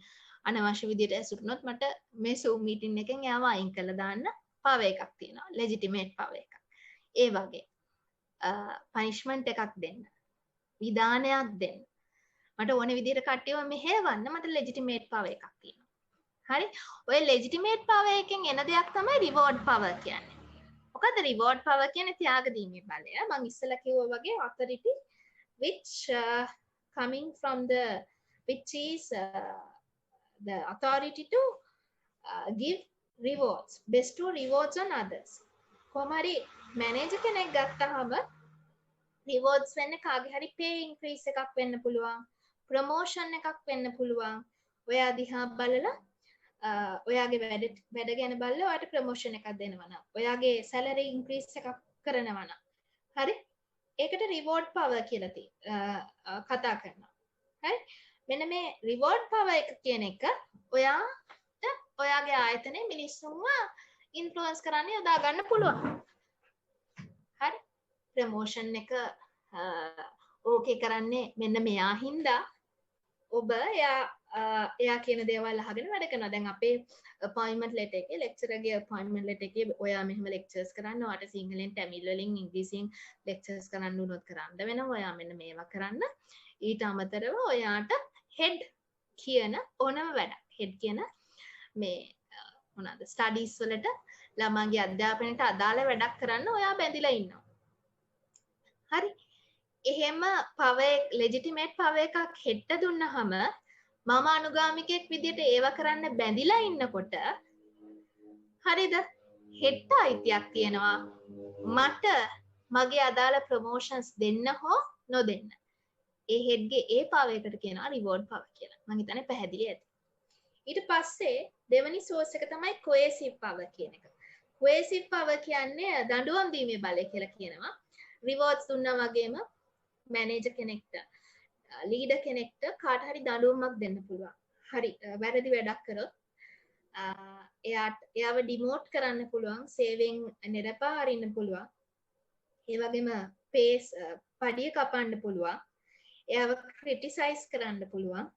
අනවශ්‍ය විදියට ඇසුරුනොත් මට මේ Zoom meeting එකෙන් එයාව අයින් කරලා දාන්න power එකක් තියෙනවා legitimate power එකක් ඒ වගේ punishment එකක් දෙන්න විධානයක් දෙන්න මට ඕන විදියට කට්ටියව මෙහෙවන්න මට legitimate power එකක් තියෙනවා හරි ඔය legitimate power එකෙන් එන දෙයක් තමයි reward power කියන්නේ මොකද reward power කියන්නේ ත්‍යාග දීමේ බලය මම ඉස්සෙල්ලා කිව්වා වගේ authority which coming from the which is the authority to give rewards bestow rewards on others කොහමරි manager කෙනෙක් ගත්තාම rewards වෙන්නේ කාගේ හරි pay increase එකක් වෙන්න පුළුවන් promotion එකක් වෙන්න පුළුවන් ඔයා දිහා බලලා ඔයාගේ වැඩ ගැන බලලා ඔයාට ප්‍රොමෝෂන් එකක් දෙනවා නම් ඔයාගේ සැලරි ඉන්ක්‍රීස් එකක් කරනවා නම් හරි ඒකට රිවෝඩ් පවර් කියලා කතා කරනවා හරි මෙන්න මේ රිවෝඩ් පවර් එක කියන එක ඔයාට ඔයාගේ ආයතනයේ මිනිස්සුන්ව ඉන්ෆ්ලුවන්ස් කරන්න යොදා ගන්න පුළුවන් හරි ප්‍රොමෝෂන් එක ඕකේ කරන්නේ මෙන්න මෙයා හින්දා ඔබ එයා කියන දේවල් අහගෙන වැඩ කරනවා. දැන් අපේ appointment letter එකේ lecturer ගේ appointment letter එකේ ඔයා මෙහෙම lectures කරන්න ඔයාට සිංහලෙන් තමිල් වලින් ඉංග්‍රීසියෙන් lectures කරන්න උනොත් කරන්න වෙනවා. ඔයා මෙන්න මේවා කරන්න. ඊට අමතරව ඔයාට head කියන ඕනම වැඩක්. head කියන මේ මොනවාද studies වලට ළමයිගේ අධ්‍යාපනයට අදාළ වැඩක් කරන්න ඔයා බැඳිලා ඉන්නවා. හරි. එහෙම power legitimate power එකක් හෙට දුන්නහම මම අනුගාමිකයෙක් විදිහට ඒව කරන්න බැඳිලා ඉන්නකොට හරිද හෙට අයිතියක් තියෙනවා මට මගේ අදාළ ප්‍රොමෝෂන්ස් දෙන්න හෝ නොදෙන්න ඒ හෙඩ්ගේ ඒ power එකට කියනවා reward power කියලා මම හිතන්නේ පැහැදිලි ඇති ඊට පස්සේ දෙවෙනි source එක තමයි coercive power කියන එක coercive power කියන්නේ දඬුවම් දීමේ බලය කියලා කියනවා rewards දුන්නා වගේම මැනේජර් කෙනෙක්ට ලීඩර් කෙනෙක්ට කාට හරි දඬුවමක් දෙන්න පුළුවන්. හරි වැරදි වැඩක් කරොත් එයාව ඩිමෝට් කරන්න පුළුවන්, සේවයෙන් නිරපා හරින්න පුළුවන්. ඒ වගේම පේස් පඩිය කපන්න පුළුවන්. එයාව ක්‍රිටිසයිස් කරන්න පුළුවන්.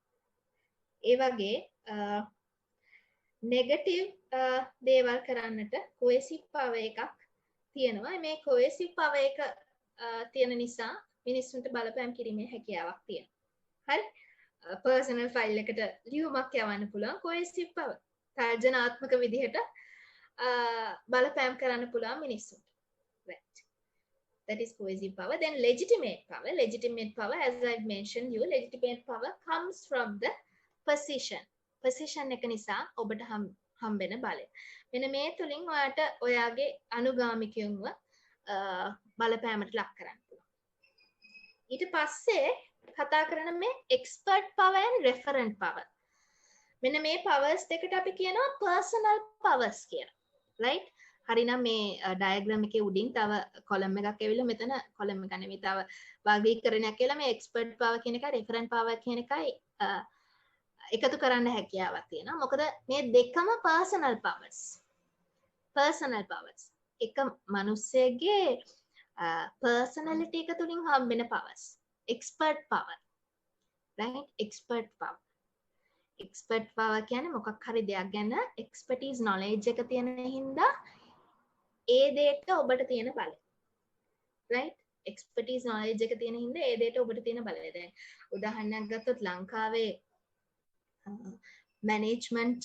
ඒ වගේ නෙගටිව් දේවල් කරන්නට coercive power එකක් තියෙනවා. මේ coercive power එක තියෙන නිසා මිනිස්සුන්ට බලපෑම් කිරීමේ හැකියාවක් තියෙනවා. හරි? පර්සනල් ෆයිල් එකට ලියුමක් යවන්න පුළුවන් coercive power. තර්ජනාත්මක විදිහට බලපෑම් කරන්න පුළුවන් මිනිස්සුන්ට. Right. That is coercive power. Then legitimate power. Legitimate power, as I've mentioned you, legitimate power comes from the position. Position එක නිසා ඔබට හම්බෙන බලය. මෙන්න මේ තුලින් ඔයාට ඔයාගේ අනුගාමිකයන්ව බලපෑමට ලක් කරන්න. ඊට පස්සේ කතා කරන මේ expert power and referent power. මෙන්න මේ powers දෙකට අපි කියනවා personal powers කියලා. right? හරිනම් මේ diagram එකේ උඩින් තව column එකක් ඇවිල්ලා මෙතන column එක නෙමෙයි තව වර්ගීකරණයක් කියලා මේ expert power කියන එකයි referent power කියන එකයි එකතු කරන්න හැකියාවක් තියෙනවා. මොකද මේ දෙකම personal powers. personal powers. එක මිනිස්සෙගේ personality එක තුලින් හම්බෙන powers expert power right expert power කියන්නේ මොකක් හරි දෙයක් ගැන expertise knowledge එක තියෙන හින්දා ඒ දෙයට ඔබට තියෙන බලය right expertise knowledge එක තියෙන හින්දා ඒ දෙයට ඔබට තියෙන බලය දැන් උදාහරණයක් ගත්තොත් ලංකාවේ management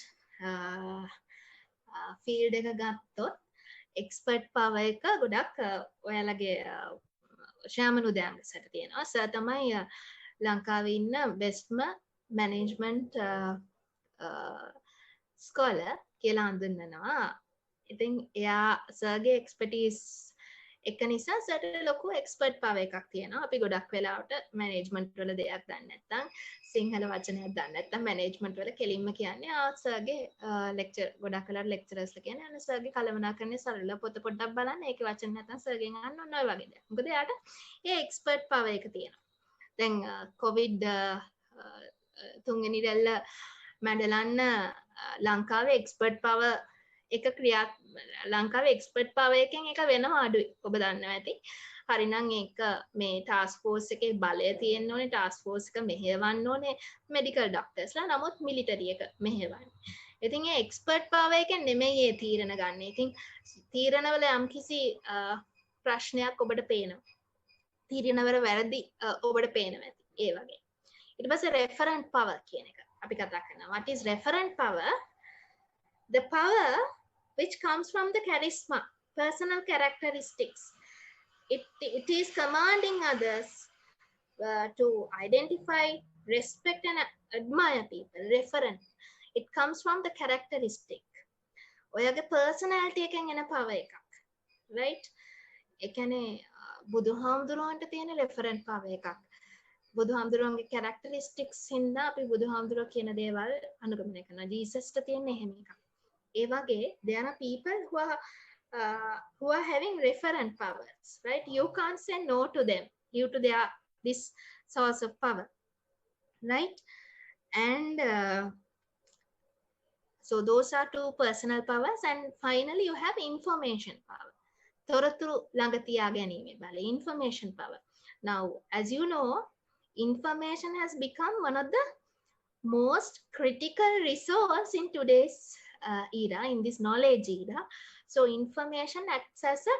field එක ගත්තොත් expert power එක ගොඩක් ඔයාලගේ ශාමනු දෑංගසට තියෙනවා. සර් තමයි ලංකාවේ ඉන්න bestම management scholar කියලා හඳුන්වනවා ඉතින් එයා සර්ගේ එක්ස්පර්ටීස් එක නිසා සර්ට ලොකු එක්ස්පර්ට් පව එකක් තියෙනවා. අපි ගොඩක් වෙලාවට මැනේජ්මන්ට් වල දෙයක් දන්නේ නැත්නම් සිංහල වචනයක් දන්නේ නැත්නම් මැනේජ්මන්ට් වල කෙලින්ම කියන්නේ සර්ගේ ලෙක්චර් ගොඩක් වෙලාවට ලෙක්චරර්ස්ලා කියන්නේ අන්න සර්ගේ කළමනාකරණය සරල පොත පොඩ්ඩක් බලන්න ඒකේ වචන නැත්නම් සර්ගෙන් අහන්න ඔන්න ඔය වගේ දේවල්. මොකද එයාට ඒ එක්ස්පර්ට් පව එක තියෙනවා. දැන් කොවිඩ් තුන්වෙනි රැල්ල මැඩලන්න ලංකාවේ එක්ස්පර්ට් පව එක ක්‍රියා ලංකාවේ එක්ස්පර්ට් පව එකෙන් එක වෙනවා අඩුයි. ඔබ දන්නවා ඇති. හරිනම් ඒක මේ ටාස්ක් ෆෝස් එකේ බලය තියෙන්න ඕනේ. ටාස්ක් ෆෝස් එක මෙහෙවන්න ඕනේ මෙඩිකල් ඩොක්ටර්ස්ලා. නමුත් මිලිටරි එක මෙහෙවන්නේ. ඉතින් ඒ එක්ස්පර්ට් පව එකෙන් නෙමෙයි ඒ තීරණ ගන්න. ඉතින් තීරණවල යම්කිසි ප්‍රශ්නයක් ඔබට පේනවා. තීරණවල වැරදි ඔබට පේනවා ඇති. ඒ වගේ. ඊට පස්සේ රෙෆරන්ට් පවර් කියන එක අපි කතා කරනවා. What is referent power? The power which comes from the charisma, personal characteristics. It is commanding others to identify, respect and admire people. Referent. It comes from the characteristic. ඔයගේ personality එකෙන් එන power එකක්. Right? ඒ කියන්නේ බුදුහාමුදුරුවන්ට තියෙන referent power එකක්. බුදුහාමුදුරුවන්ගේ characteristics හින්දා අපි බුදුහාමුදුරුවෝ කියන දේවල් අනුගමනය කරනවා. ජීසස්ට තියෙන එහෙම එකක්. ඒ වගේ there are people who are having referent powers, right? You can't say no to them due to their this source of power, right? And so those are two personal powers. And finally you have information power. තොරතුරු ළඟ තියා ගැනීමේ බලය, information power. Now as you know, information has become one of the most critical resource in today's era, in this knowledge era. So information acts as a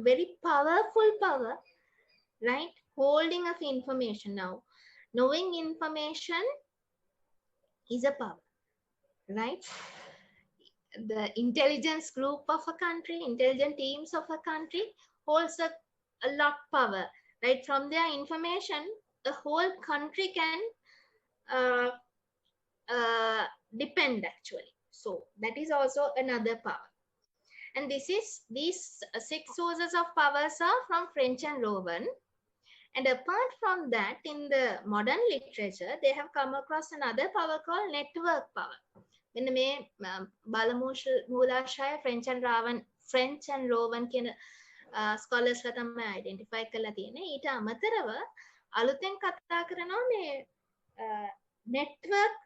very powerful power, right? Holding of information. Now knowing information is a power, right? The intelligence group of a country, intelligent teams of a country holds a lot power, right? From their information the whole country can depend actually. So that is also another power. And these 6 sources of powers are from French and Roman. And apart from that, in the modern literature, they have come across another power called network power. When the Balamoolashay French and Roman කියන scholars ලා තමයි identify කරලා තියෙන්නේ. ඊට අමතරව අලුතෙන් කතා කරනවා මේ network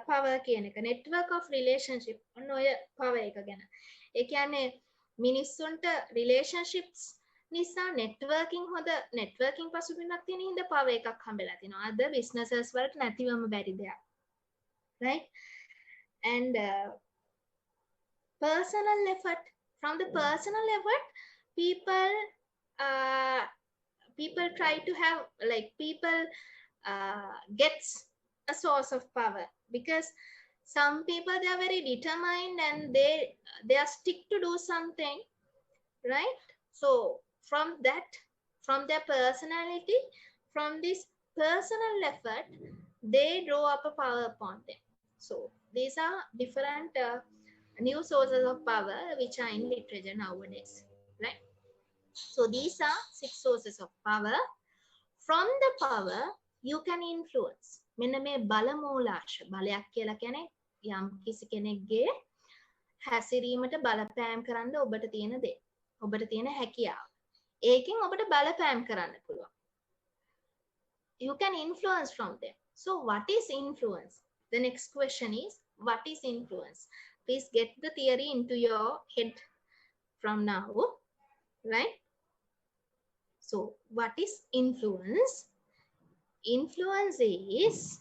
power කියන එක. network of relationship. ඔන්න ඔය power එක ගැන. ඒ කියන්නේ මිනිස්සුන්ට relationships නිසා networking හොඳ networking පසුබිමක් තියෙන හින්දා power එකක් හම්බෙලා තිනවා. අද businesses වලට නැතිවම බැරි දෙයක්. Right? And personal effort. From the personal effort, people try to have, like, people gets a source of power, because some people, they are very determined and they are stick to do something, right? So from that, from their personality, from this personal effort, they draw up a power upon them. So these are different new sources of power which are in literature nowadays, right? So these are 6 sources of power. From the power you can influence. මෙන්න මේ බලමූලාශ බලයක් කියලා කියන්නේ යම් කිසි කෙනෙක්ගේ හැසිරීමට බලපෑම් කරන්න ඔබට තියෙන දේ. ඔබට තියෙන හැකියාව. ඒකෙන් ඔබට බලපෑම් කරන්න පුළුවන්. You can influence from them. So what is influence? The next question is, what is influence? Please get the theory into your head from now, right? So what is influence? Influence is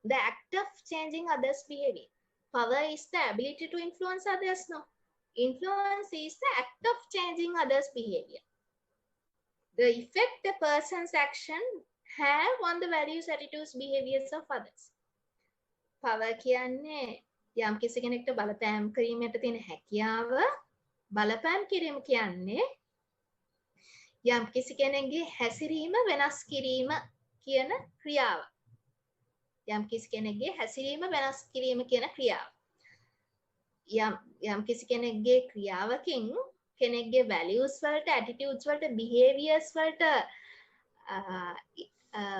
the act of changing others' behavior. Power is the ability to influence others. No, influence is the act of changing others' behavior. The effect a person's action have on the values, attitudes, behaviors of others. Power කියන්නේ යම් කිසි කෙනෙක්ට බලපෑම් කිරීමට තියෙන හැකියාව. බලපෑම් කිරීම කියන්නේ යම් කිසි කෙනෙක්ගේ හැසිරීම වෙනස් කිරීම කියන ක්‍රියාව. යම් කිසි කෙනෙක්ගේ හැසිරීම වෙනස් කිරීම කියන ක්‍රියාව. යම් කිසි කෙනෙක්ගේ ක්‍රියාවකින් කෙනෙක්ගේ values වලට attitudes වලට behaviors වලට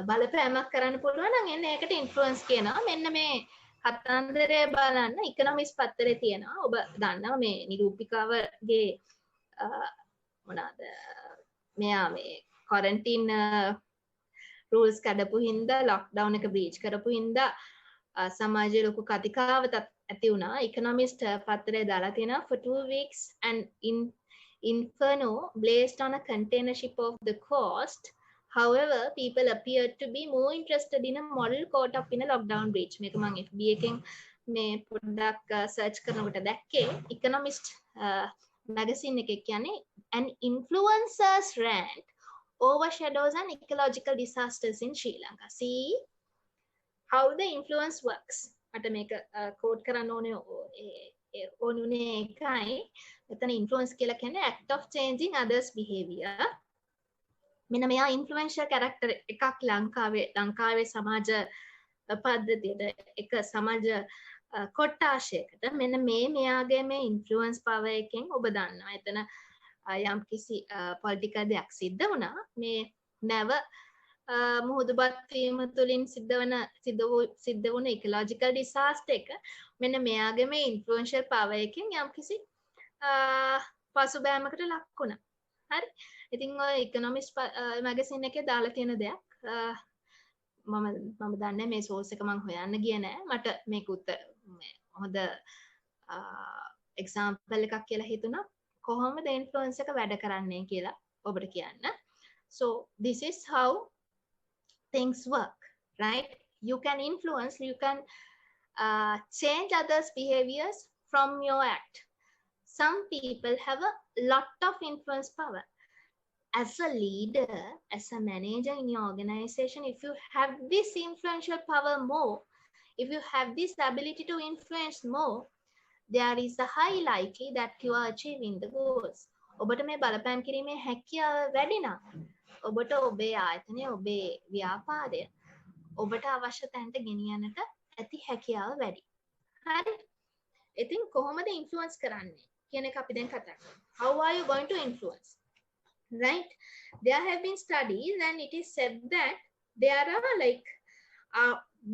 බලපෑමක් කරන්න පුළුවන් නම් එන්න ඒකට influence කියනවා. මෙන්න මේ කතන්දරය බලන්න economics පත්තරේ තියෙනවා. ඔබ දන්නවා මේ නිරූපිකාවගේ මොනවාද මෙයා මේ quarantine rules කඩපු හින්දා lockdown එක breach කරපු හින්දා සමාජයේ ලොකු කතිකාවතක් ඇති වුණා. economist පත්තරේ දාලා තියෙනවා for 2 weeks and Inferno blazed on a container ship of the coast. However, people appeared to be more interested in a model caught up in a lockdown breach. මේක මම FB එකෙන් මේ පොඩ්ඩක් search කරනකොට දැක්කේ economist magazine එකේ කියන්නේ an influencer's rant overshadows an ecological disasters in Sri Lanka. See how the influence works. මට මේක quote කරන්න ඕනුනේ එකයි. මෙතන influence කියලා කියන්නේ act of changing others behavior. මෙන්න මෙයා influential character එකක් ලංකාවේ සමාජ පද්ධතියට එක සමාජ කොට්ටාශයකට මෙන්න මෙයාගේ මේ influence power එකෙන් ඔබ දන්නවා එතන යම් කිසි political දෙයක් සිද්ධ වුණා මේ නැව මුහුදුබත් වීම තුළින් සිද්ධ වුණ ecological disaster එක මෙන්න මෙයාගේ මේ influential power එකෙන් යම් කිසි පසුබෑමකට ලක් වුණා. හරි. ඉතින් ඔය economics magazine එකේ දාලා තියෙන දෙයක් මම දන්නේ මේ source එක මම හොයන්න ගියේ නෑ. මට මේක හොඳ example එකක් කියලා හිතුණා. කොහොමද influence එක වැඩ කරන්නේ කියලා ඔබට කියන්න. So this is how things work, right? You can influence, you can change others' behaviors from your act. Some people have a lot of influence power. As a leader, as a manager in your organization, if you have this influential power more, if you have this ability to influence more, there is a high likely that you are achieving the goals. ඔබට මේ බලපෑම් කිරීමේ හැකියාව වැඩි නම් ඔබට ඔබේ ආයතනය ඔබේ ව්‍යාපාරය ඔබට අවශ්‍ය තැනට ගෙනියන්නට ඇති හැකියාව වැඩි. හරි. ඉතින් කොහොමද ඉන්ෆ්ලුවන්ස් කරන්නේ කියන එක අපි දැන් කතා කරමු. How are you going to influence? Right? There have been studies and it is said that there are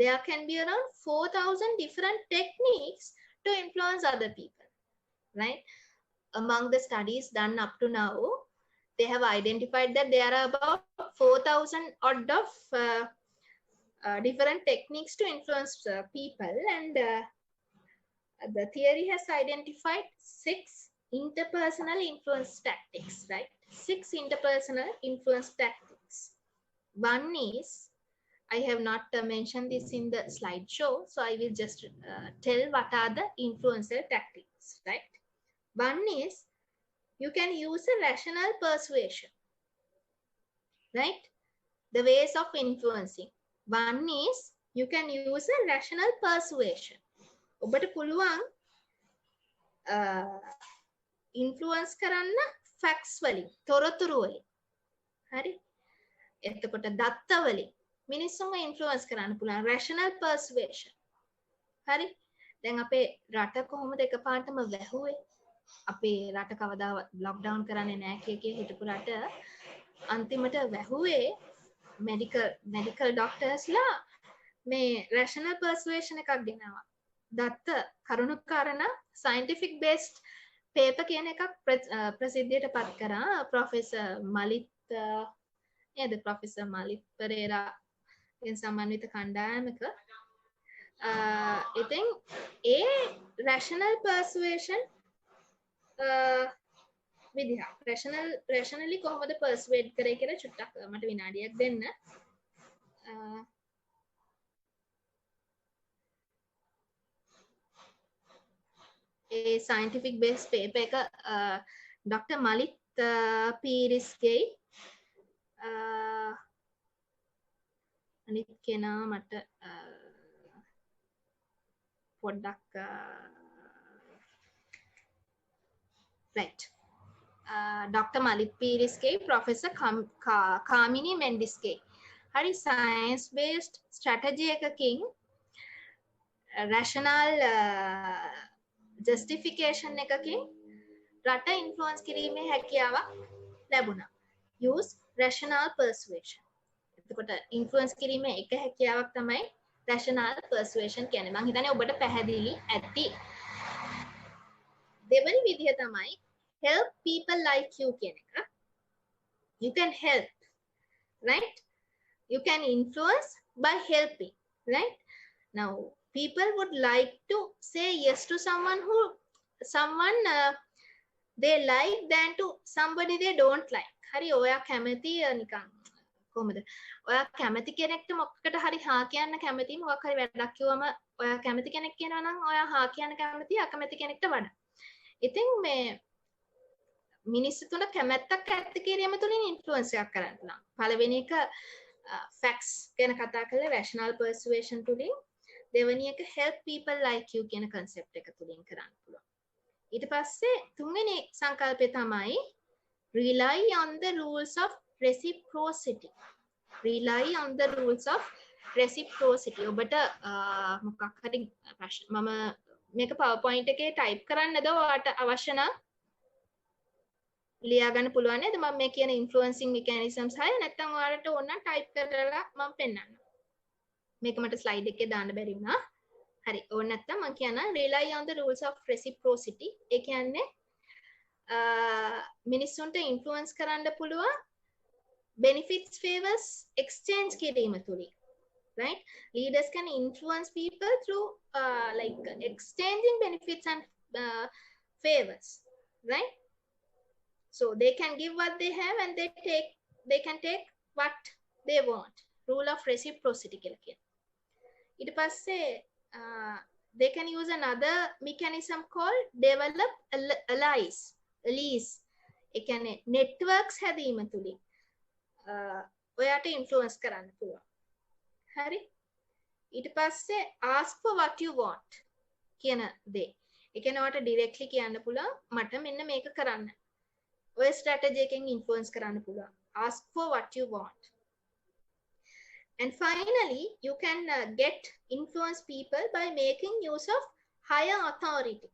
there can be around 4,000 different techniques to influence other people. Right? Among the studies done up to now, they have identified that there are about 4,000 odd of different techniques to influence people, and the theory has identified 6 interpersonal influence tactics, right? 6 interpersonal influence tactics. One is, I have not mentioned this in the slideshow, so I will just tell what are the influencer tactics, right? One is, you can use a rational persuasion, right? The ways of influencing. One is, you can use a rational persuasion. ඔබට පුළුවන් influence කරන්න facts වලින්, තොරතුරු වලින්. හරි? එතකොට දත්ත වලින් මිනිස්සුන්ව influence කරන්න පුළුවන් rational persuasion. හරි? දැන් අපේ රට කොහොමද එකපාරටම වැහුවේ? අපේ රට කවදාවත් lockdown කරන්නේ නැහැ කිය හිටපු රට අන්තිමට වැහුවේ medical doctorsලා මේ rational persuasion එකක් ගෙනාවා. දත්ත කරුණු කාරණා scientific based paper කියන එකක් ප්‍රසිද්ධියට පත් කරා ප්‍රොෆෙසර් මලිත් නේද ප්‍රොෆෙසර් මලිත් පෙරේරා ගෙන් සම්මානිත කණ්ඩායමක ඉතින් ඒ rational persuasion විදිහ rationally කොහොමද persuade කරේ කියලා චුට්ටක් මට විනාඩියක් දෙන්න. A scientific based paper එක Dr. Malit Pirisගේ අනිත් කෙනා මට පොඩ්ඩක් right. Dr. Malit Pirisගේ Professor Kamini Mendisගේ hari science based strategy එකකින් rational justification එකකින් රට influence කිරීමේ හැකියාවක් ලැබුණා. use rational persuasion. එතකොට influence කිරීමේ එක හැකියාවක් තමයි rational persuasion කියන්නේ. මම හිතන්නේ ඔබට පැහැදිලි ඇති. දෙවැනි විදිය තමයි help people like you කියන එක. You can help, right? You can influence by helping, right? Now people would like to say yes to someone they like than to somebody they don't like. hari oya කැමති නිකන් කොහොමද? ඔයා කැමති කෙනෙක්ට මොකකට හරි හා කියන්න කැමති මොකක් හරි වැඩක් කිව්වම ඔයා කැමති කෙනෙක් කියනවා නම් ඔයා හා කියන්න කැමති අකමැති කෙනෙක්ට වඩා. ඉතින් මේ මිනිස්සු තුන කැමැත්තක් ඇති කිරීම තුලින් ඉන්ෆ්ලුවන්ස් එකක් කරන්න පුළුවන්. පළවෙනි එක facts ගැන කතා කරලා rational persuasion තුලින්, දෙවෙනි එක help people like you කියන concept එක තුලින් කරන්න පුළුවන්. ඊට පස්සේ තුන්වෙනි සංකල්පය තමයි rely on the rules of reciprocity. Rely on the rules of reciprocity. ඔබට මොකක් හරි ප්‍රශ්න මම මේක PowerPoint එකේ type කරන්නද ඔයාලට අවශ්‍ය නම් ලියා ගන්න පුළුවන් නේද? මම මේ කියන influencing mechanisms හය නැත්නම් ඔයාලට ඕන නම් type කරලා මම පෙන්නන්නම්. මේක මට slide එකේ දාන්න බැරි වුණා. හරි. ඕන නැත්නම් මම කියනවා rely on the rules of reciprocity. ඒ කියන්නේ මිනිස්සුන්ට influence කරන්න පුළුවන් benefits favors exchange කිරීම තුලින්. Right? Leaders can influence people through like exchanging benefits and favors. Right? So they can give what they have and they can take what they want. Rule of reciprocity කියලා කියනවා. ඊට පස්සේ they can use another mechanism called develop allies. ඒ කියන්නේ networks හැදීම තුලින් ඔයාට influence කරන්න පුළුවන්. හරි? ඊට පස්සේ ask for what you want කියන දේ. ඒ කියන්නේ ඔයාට directly කියන්න පුළුවන් මට මෙන්න මේක කරන්න. ඔය strategy එකෙන් influence කරන්න පුළුවන්. Ask for what you want. And finally, you can get influence people by making use of higher authority.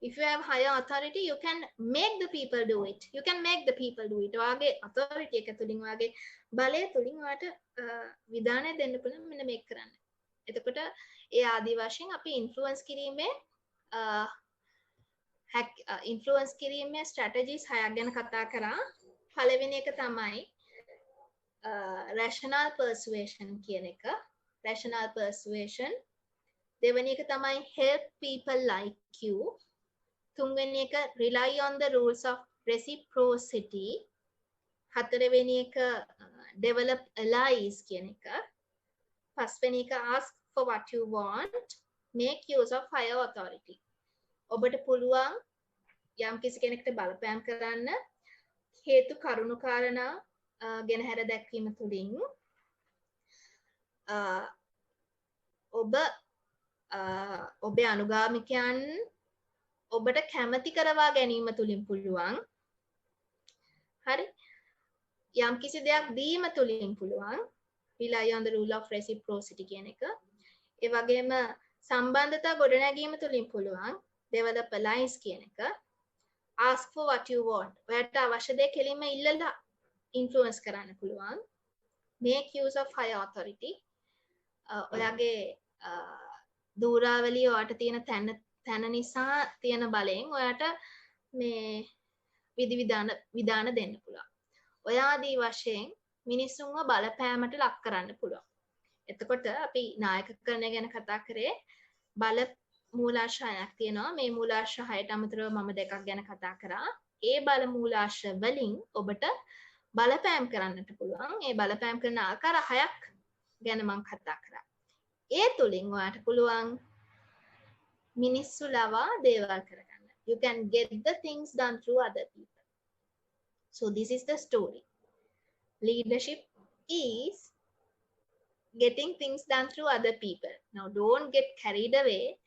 If you have higher authority, you can make the people do it. You can make the people do it. ඔයාගේ authority එක තුලින් ඔයාගේ බලය තුලින් ඔයාට විධානය දෙන්න පුළුවන් මෙන්න මේක කරන්න. එතකොට ඒ ආදි වශයෙන් අපි influence කිරීමේ influence කිරීමේ strategies හයක් ගැන කතා කරා. පළවෙනි එක තමයි rational persuasion කියන එක. rational persuasion. දෙවෙනි එක තමයි help people like you. තුන්වෙනි එක rely on the rules of reciprocity. හතරවෙනි එක develop allies කියන එක. පස්වෙනි එක ask for what you want. make use of higher authority. ඔබට පුළුවන් යම් කිසි කෙනෙක්ට බලපෑම් කරන්න හේතු කරුණු කාරණා ගැන හැර දැක්වීම තුලින් ඔබේ අනුගාමිකයන් ඔබට කැමති කරවා ගැනීම තුලින් පුළුවන්. හරි? යම් කිසි දෙයක් දීම තුලින් පුළුවන්. rely on the rule of reciprocity කියන එක. ඒ වගේම සම්බන්ධතා ගොඩනැගීම තුලින් පුළුවන්. develop alliance කියන එක. ask for what you want. ඔයාලට අවශ්‍ය දේ කෙලින්ම ඉල්ලලා influence කරන්න පුළුවන්. make use of high authority. ඔයාගේ දූරාවලිය ඔයාට තියෙන තැන නිසා තියෙන බලයෙන් ඔයාට මේ විධාන දෙන්න පුළුවන්. ඔය ආදී වශයෙන් මිනිස්සුන්ව බලපෑමට ලක් කරන්න පුළුවන්. එතකොට අපි නායකකරණය ගැන කතා කරේ බල මූලාශ්‍ර 6ක් තියෙනවා. මේ මූලාශ්‍ර 6ට අමතරව මම දෙකක් ගැන කතා කරා. ඒ බල මූලාශ්‍ර වලින් ඔබට බලපෑම් කරන්නට පුළුවන්. ඒ බලපෑම් කරන ආකාර 6ක් ගැන මම කතා කරා. ඒ තුලින් ඔයාට පුළුවන් මිනිස්සු ලවා දේවල් කරගන්න. You can get the things done through other people. So this is the story. Leadership is getting things done through other people. Now don't get carried away.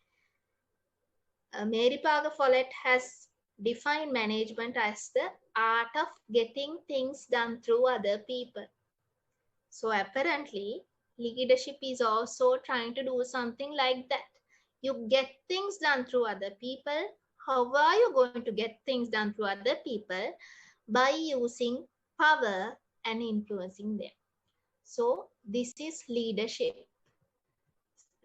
Mary Parker Follett has defined management as the art of getting things done through other people. So apparently, leadership is also trying to do something like that. You get things done through other people. How are you going to get things done through other people? By using power and influencing them. So this is leadership,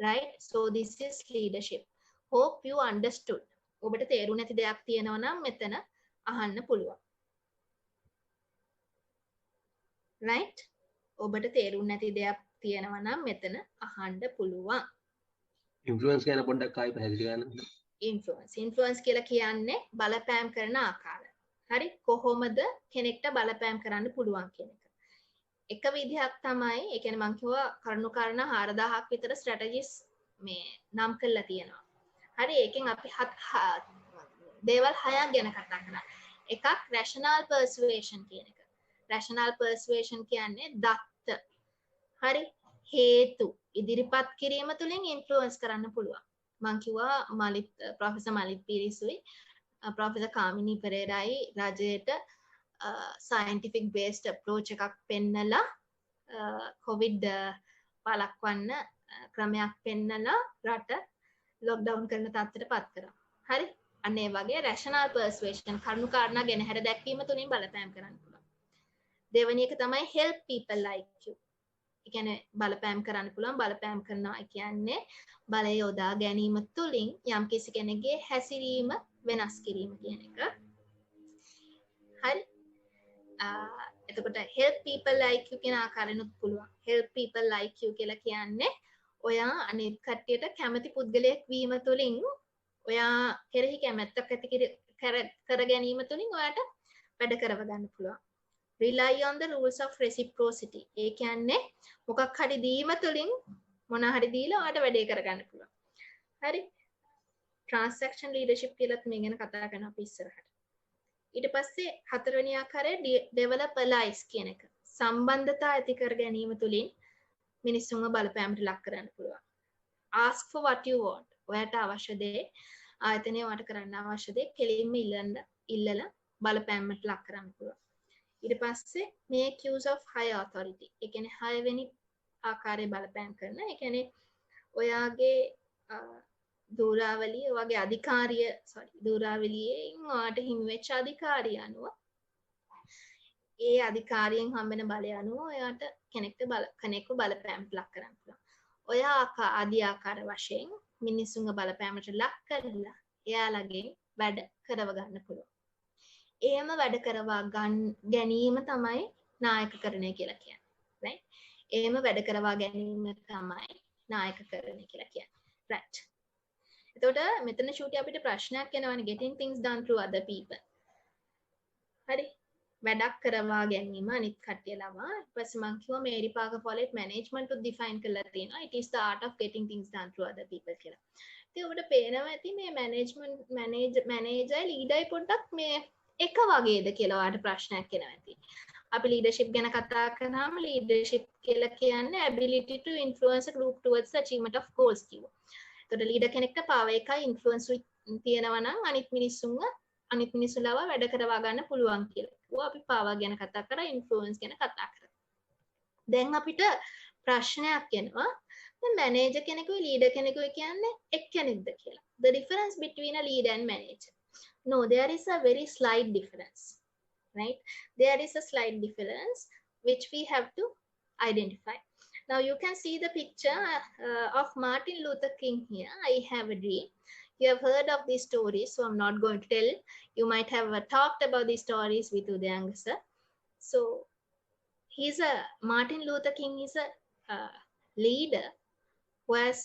right? So this is leadership. Hope you understood. ඔබට තේරුම් නැති දෙයක් තියෙනවා නම් මෙතන අහන්න පුළුවන්. Right? ඔබට තේරුම් නැති දෙයක් තියෙනවා නම් මෙතන අහන්න පුළුවන්. ඉන්ෆ්ලුවන්ස් ගැන පොඩ්ඩක් ආයෙ පැහැදිලි කරන්න. ඉන්ෆ්ලුවන්ස් කියලා කියන්නේ බලපෑම් කරන ආකාරය. හරි? කොහොමද කෙනෙක්ට බලපෑම් කරන්න පුළුවන් කියන එක. එක විදිහක් තමයි, ඒ කියන්නේ මම කිව්වා කරුණු කාරණා 4000ක් විතර ස්ට්‍රැටජිස් මේ නම් කරලා තියෙනවා. හරි? ඒකෙන් අපි දේවල් 6ක් ගැන කතා කරා. එකක් රැෂනල් පර්සුවේෂන් කියන එක. රැෂනල් පර්සුවේෂන් කියන්නේ දත්ත. හරි? හේතු ඉදිරිපත් කිරීම තුළින් ඉන්ෆ්ලුවන්ස් කරන්න පුළුවන්. මම කිව්වා ප්‍රොෆෙසර් මලිත් පීරිසුයි ප්‍රොෆෙසර් කාමිනී පෙරේරායි රජයට scientific based approach එකක් පෙන්නලා COVID වළක්වන්න ක්‍රමයක් පෙන්නලා රට lockdown කරන තත්ත්වයට පත් කරා. හරි? අන්න ඒ වගේ rational persuasion කරුණු කාරණා ගැන හැර දැක්වීම තුලින් බලපෑම් කරන්න පුළුවන්. දෙවෙනි එක තමයි help people like you. ඒ කියන්නේ බලපෑම් කරන්න පුළුවන්. බලපෑම් කරනවා කියන්නේ බලය යොදා ගැනීම තුලින් යම්කිසි කෙනෙකුගේ හැසිරීම වෙනස් කිරීම කියන එක. හරි? එතකොට help people like you කියන ආකාරයෙන්ුත් පුළුවන්. help people like you කියලා කියන්නේ ඔයා අනිත් කට්ටියට කැමති පුද්ගලයෙක් වීම තුළින් ඔයා කෙරෙහි කැමැත්තක් ඇති කර ගැනීම තුළින් ඔයාට වැඩ කරව ගන්න පුළුවන්. rely on the rules of reciprocity. ඒ කියන්නේ මොකක් හරි දීම තුළින් මොන හරි දීලා ඔයාට වැඩේ කරගන්න පුළුවන්. හරි? transaction leadership කියලාත් මේ ගැන කතා කරනවා අපි ඉස්සරහට. ඊට පස්සේ හතරවෙනි ආකාරය develop allies කියන එක. සම්බන්ධතා ඇති කර ගැනීම තුළින් මිනිස්සුන්ව බලපෑමට ලක් කරන්න පුළුවන්. ask for what you want. ඔයාට අවශ්‍ය දේ ආයතනය වට කරන්න අවශ්‍ය දේ කෙලින්ම ඉල්ලලා බලපෑමට ලක් කරන්න පුළුවන්. ඊට පස්සේ make use of high authority. ඒ කියන්නේ 6 වෙනි ආකාරයේ බලපෑම් කරන. ඒ කියන්නේ ඔයාගේ දූරාවලිය ඔයාගේ අධිකාරිය දූරාවලියෙන් ඔයාට හිමි වෙච්ච අධිකාරිය අනුව ඒ අධිකාරියෙන් හම්බෙන බලය අනුව ඔයාට කෙනෙක්ව බලපෑමට ලක් කරන්න පුළුවන්. ඔයා ආදී ආකාර වශයෙන් මිනිසුන්ව බලපෑමට ලක් කරලා එයාලගෙන් වැඩ කරව ගන්න පුළුවන්. එහෙම වැඩ කරවා ගැනීම තමයි නායකකරණය කියලා කියන්නේ. right? එහෙම වැඩ කරවා ගැනීම තමයි නායකකරණය කියලා කියන්නේ. right? එතකොට මෙතන ෂූටි අපිට ප්‍රශ්නයක් එනවනේ getting things done through other people. හරි? වැඩක් කරවා ගැනීම අනිත් කට්ටිය ලවා. ඊපස්සේ මම කිව්වා මේරි පාකර් ෆොලට් මැනේජ්මන්ට් උත් ඩිෆයින් කරලා තියෙනවා. it is the art of getting things done through other people කියලා. ඉතින් ඔබට පේනවා ඇති මේ මැනේජර් ලීඩර්යි පොඩ්ඩක් මේ එක වගේද කියලා ඔයාලට ප්‍රශ්නයක් එනවා ඇති. අපි leadership ගැන කතා කරාම leadership කියලා කියන්නේ ability to influence a group towards the achievement of goals කිව්වා. එතකොට ලීඩර් කෙනෙක්ට පාව එකයි ඉන්ෆ්ලුවන්ස් තියෙනවා නම් අනිත් මිනිස්සු ලව වැඩ කරවා ගන්න පුළුවන් කියලා. අපි පාව ගැන කතා කරා ඉන්ෆ්ලුවන්ස් ගැන කතා කරා. දැන් අපිට ප්‍රශ්නයක් එනවා දැන් මැනේජර් කෙනෙකුයි ලීඩර් කෙනෙකුයි කියන්නේ එක්කෙනෙක්ද කියලා. The difference between a leader and manager. No, there is a very slight difference. Right? There is a slight difference which we have to identify. Now you can see the picture of Martin Luther King here. I have a dream. You have heard of these stories, so I'm not going to tell. You might have talked about these stories with Udayanga sir. So Martin Luther King is a leader who has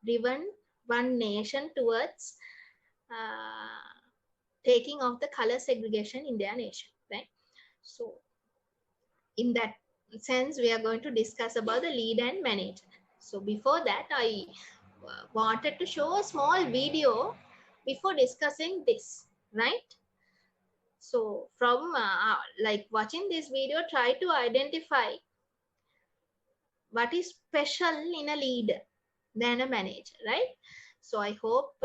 driven one nation towards taking off the color segregation in their nation, right? So in that sense, we are going to discuss about the leader and manager. So before that, I wanted to show a small video before discussing this, right? So from like watching this video, try to identify what is special in a leader than a manager, right? So I hope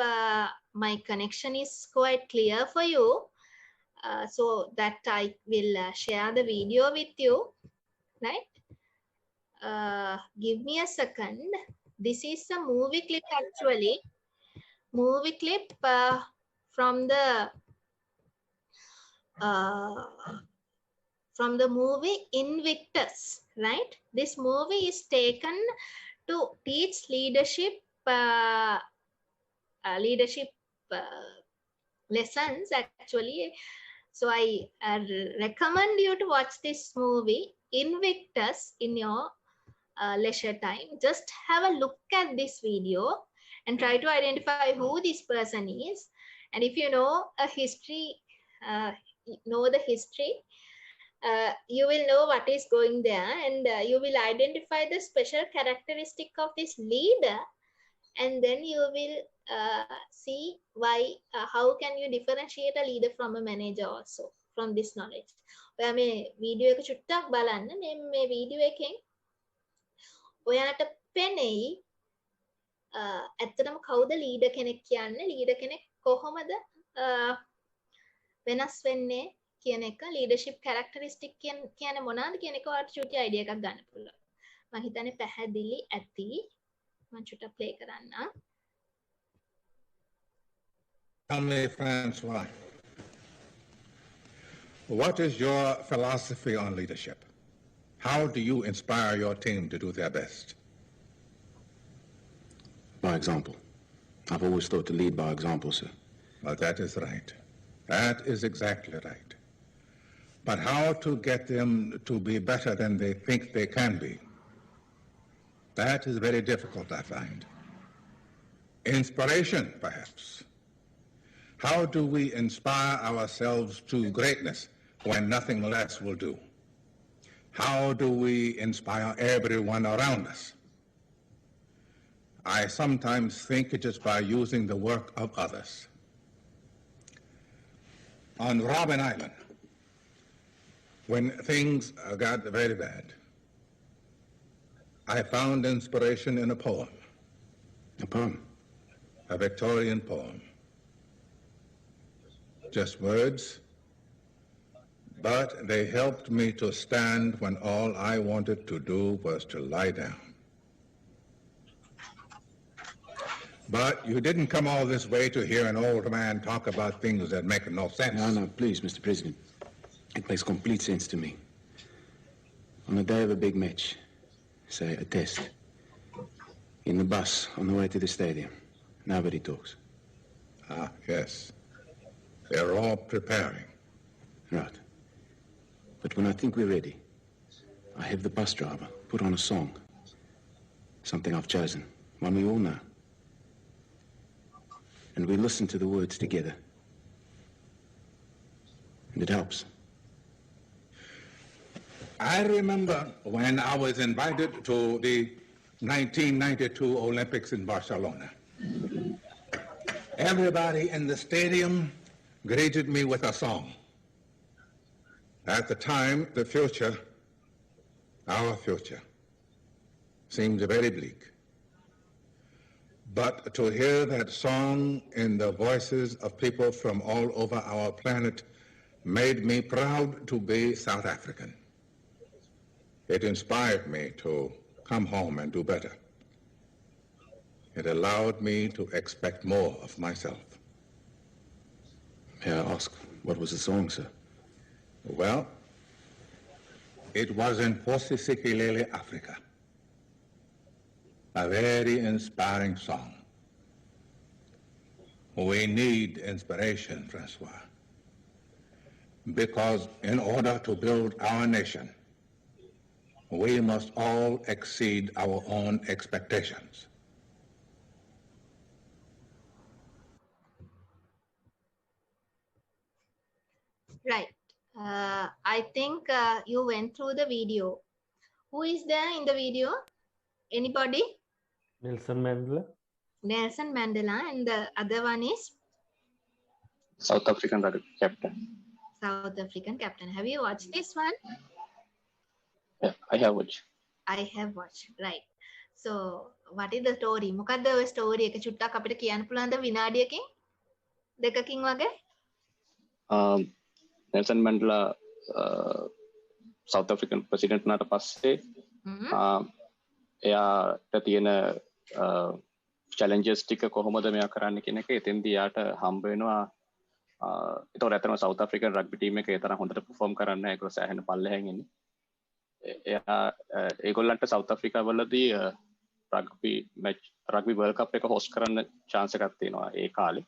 my connection is quite clear for you, so that I will share the video with you, right? Give me a second. This is a movie clip actually. Movie clip from the movie Invictus, right? This movie is taken to teach leadership lessons actually. So I recommend you to watch this movie Invictus in your leisure time. Just have a look at this video and try to identify who this person is. And if you know a history, know the history, you will know what is going there, and you will identify the special characteristic of this leader, and then you will see why, how can you differentiate a leader from a manager also from this knowledge. ඔයා මේ video එක චුට්ටක් බලන්න. මේ video එකෙන් ඔයාට පෙනෙයි ඇත්තටම කවුද ලීඩර් කෙනෙක් කියන්නේ, ලීඩර් කෙනෙක් කොහොමද වෙනස් වෙන්නේ කියන එක, ලීඩර්ෂිප් කැරක්ටරිස්ටික් කියන්නේ මොනවාද කියන එක ඔයාලට චුටි අයිඩියා එකක් ගන්න පුළුවන්. මම හිතන්නේ පැහැදිලි ඇති. මම චුට්ටක් ප්ලේ කරන්න. Tell me, Francois, what is your philosophy on leadership? How do you inspire your team to do their best? By example. I've always thought to lead by example, sir. Well, that is right. That is exactly right. But how to get them to be better than they think they can be? That is very difficult, I find. Inspiration, perhaps. How do we inspire ourselves to greatness when nothing less will do? How do we inspire everyone around us? I sometimes think it is by using the work of others. On Robben Island, when things got very bad, I found inspiration in a poem. A poem? A Victorian poem. Just words, but they helped me to stand when all I wanted to do was to lie down. But you didn't come all this way to hear an old man talk about things that make no sense. No, please, Mr. President. It makes complete sense to me. On the day of a big match, say a test, in the bus on the way to the stadium, nobody talks. Ah, yes. They're all preparing. Right. But when I think we're ready, I have the bus driver put on a song. Something I've chosen, one we all know. And we listen to the words together. And it helps. I remember when I was invited to the 1992 Olympics in Barcelona. Everybody in the stadium greeted me with a song. At the time, the future, our future, seemed very bleak. But to hear that song in the voices of people from all over our planet made me proud to be South African. It inspired me to come home and do better. It allowed me to expect more of myself. May I ask, what was the song, sir? Well, it was in Posisikilele, Africa. A very inspiring song. We need inspiration, Francois, because in order to build our nation, we must all exceed our own expectations. Right. I think you went through the video. Who is there in the video? Anybody? Nelson Mandela. Nelson Mandela, and the other one is South African captain. South African captain. Have you watched this one? Yeah, I have watched. I have watched. Right. So what is the story? මොකද්ද ඔය story එක චුට්ටක් අපිට කියන්න පුළුවන්ද විනාඩියකින් දෙකකින් වගේ? Nelson Mandela South African president වුණාට පස්සේ එයාට තියෙන චැලෙන්ජස් ටික කොහොමද මෙයා කරන්න කියන එක එතෙන්දී යාට හම්බ වෙනවා. ඒතකොට ඇත්තටම සවුත් ඇෆ්‍රිකන් රග්බි ටීම් එක ඒ තරම් හොඳට පර්ෆෝම් කරන්න නැහැ. ඒගොල්ලෝ සෑහෙන පල්ලෙහැන් ඉන්නේ. ඒගොල්ලන්ට සවුත් ඇෆ්‍රිකා වලදී රග්බි වර්ල්ඩ් කප් එක හොස්ට් කරන්න chance එකක් තියෙනවා ඒ කාලේ.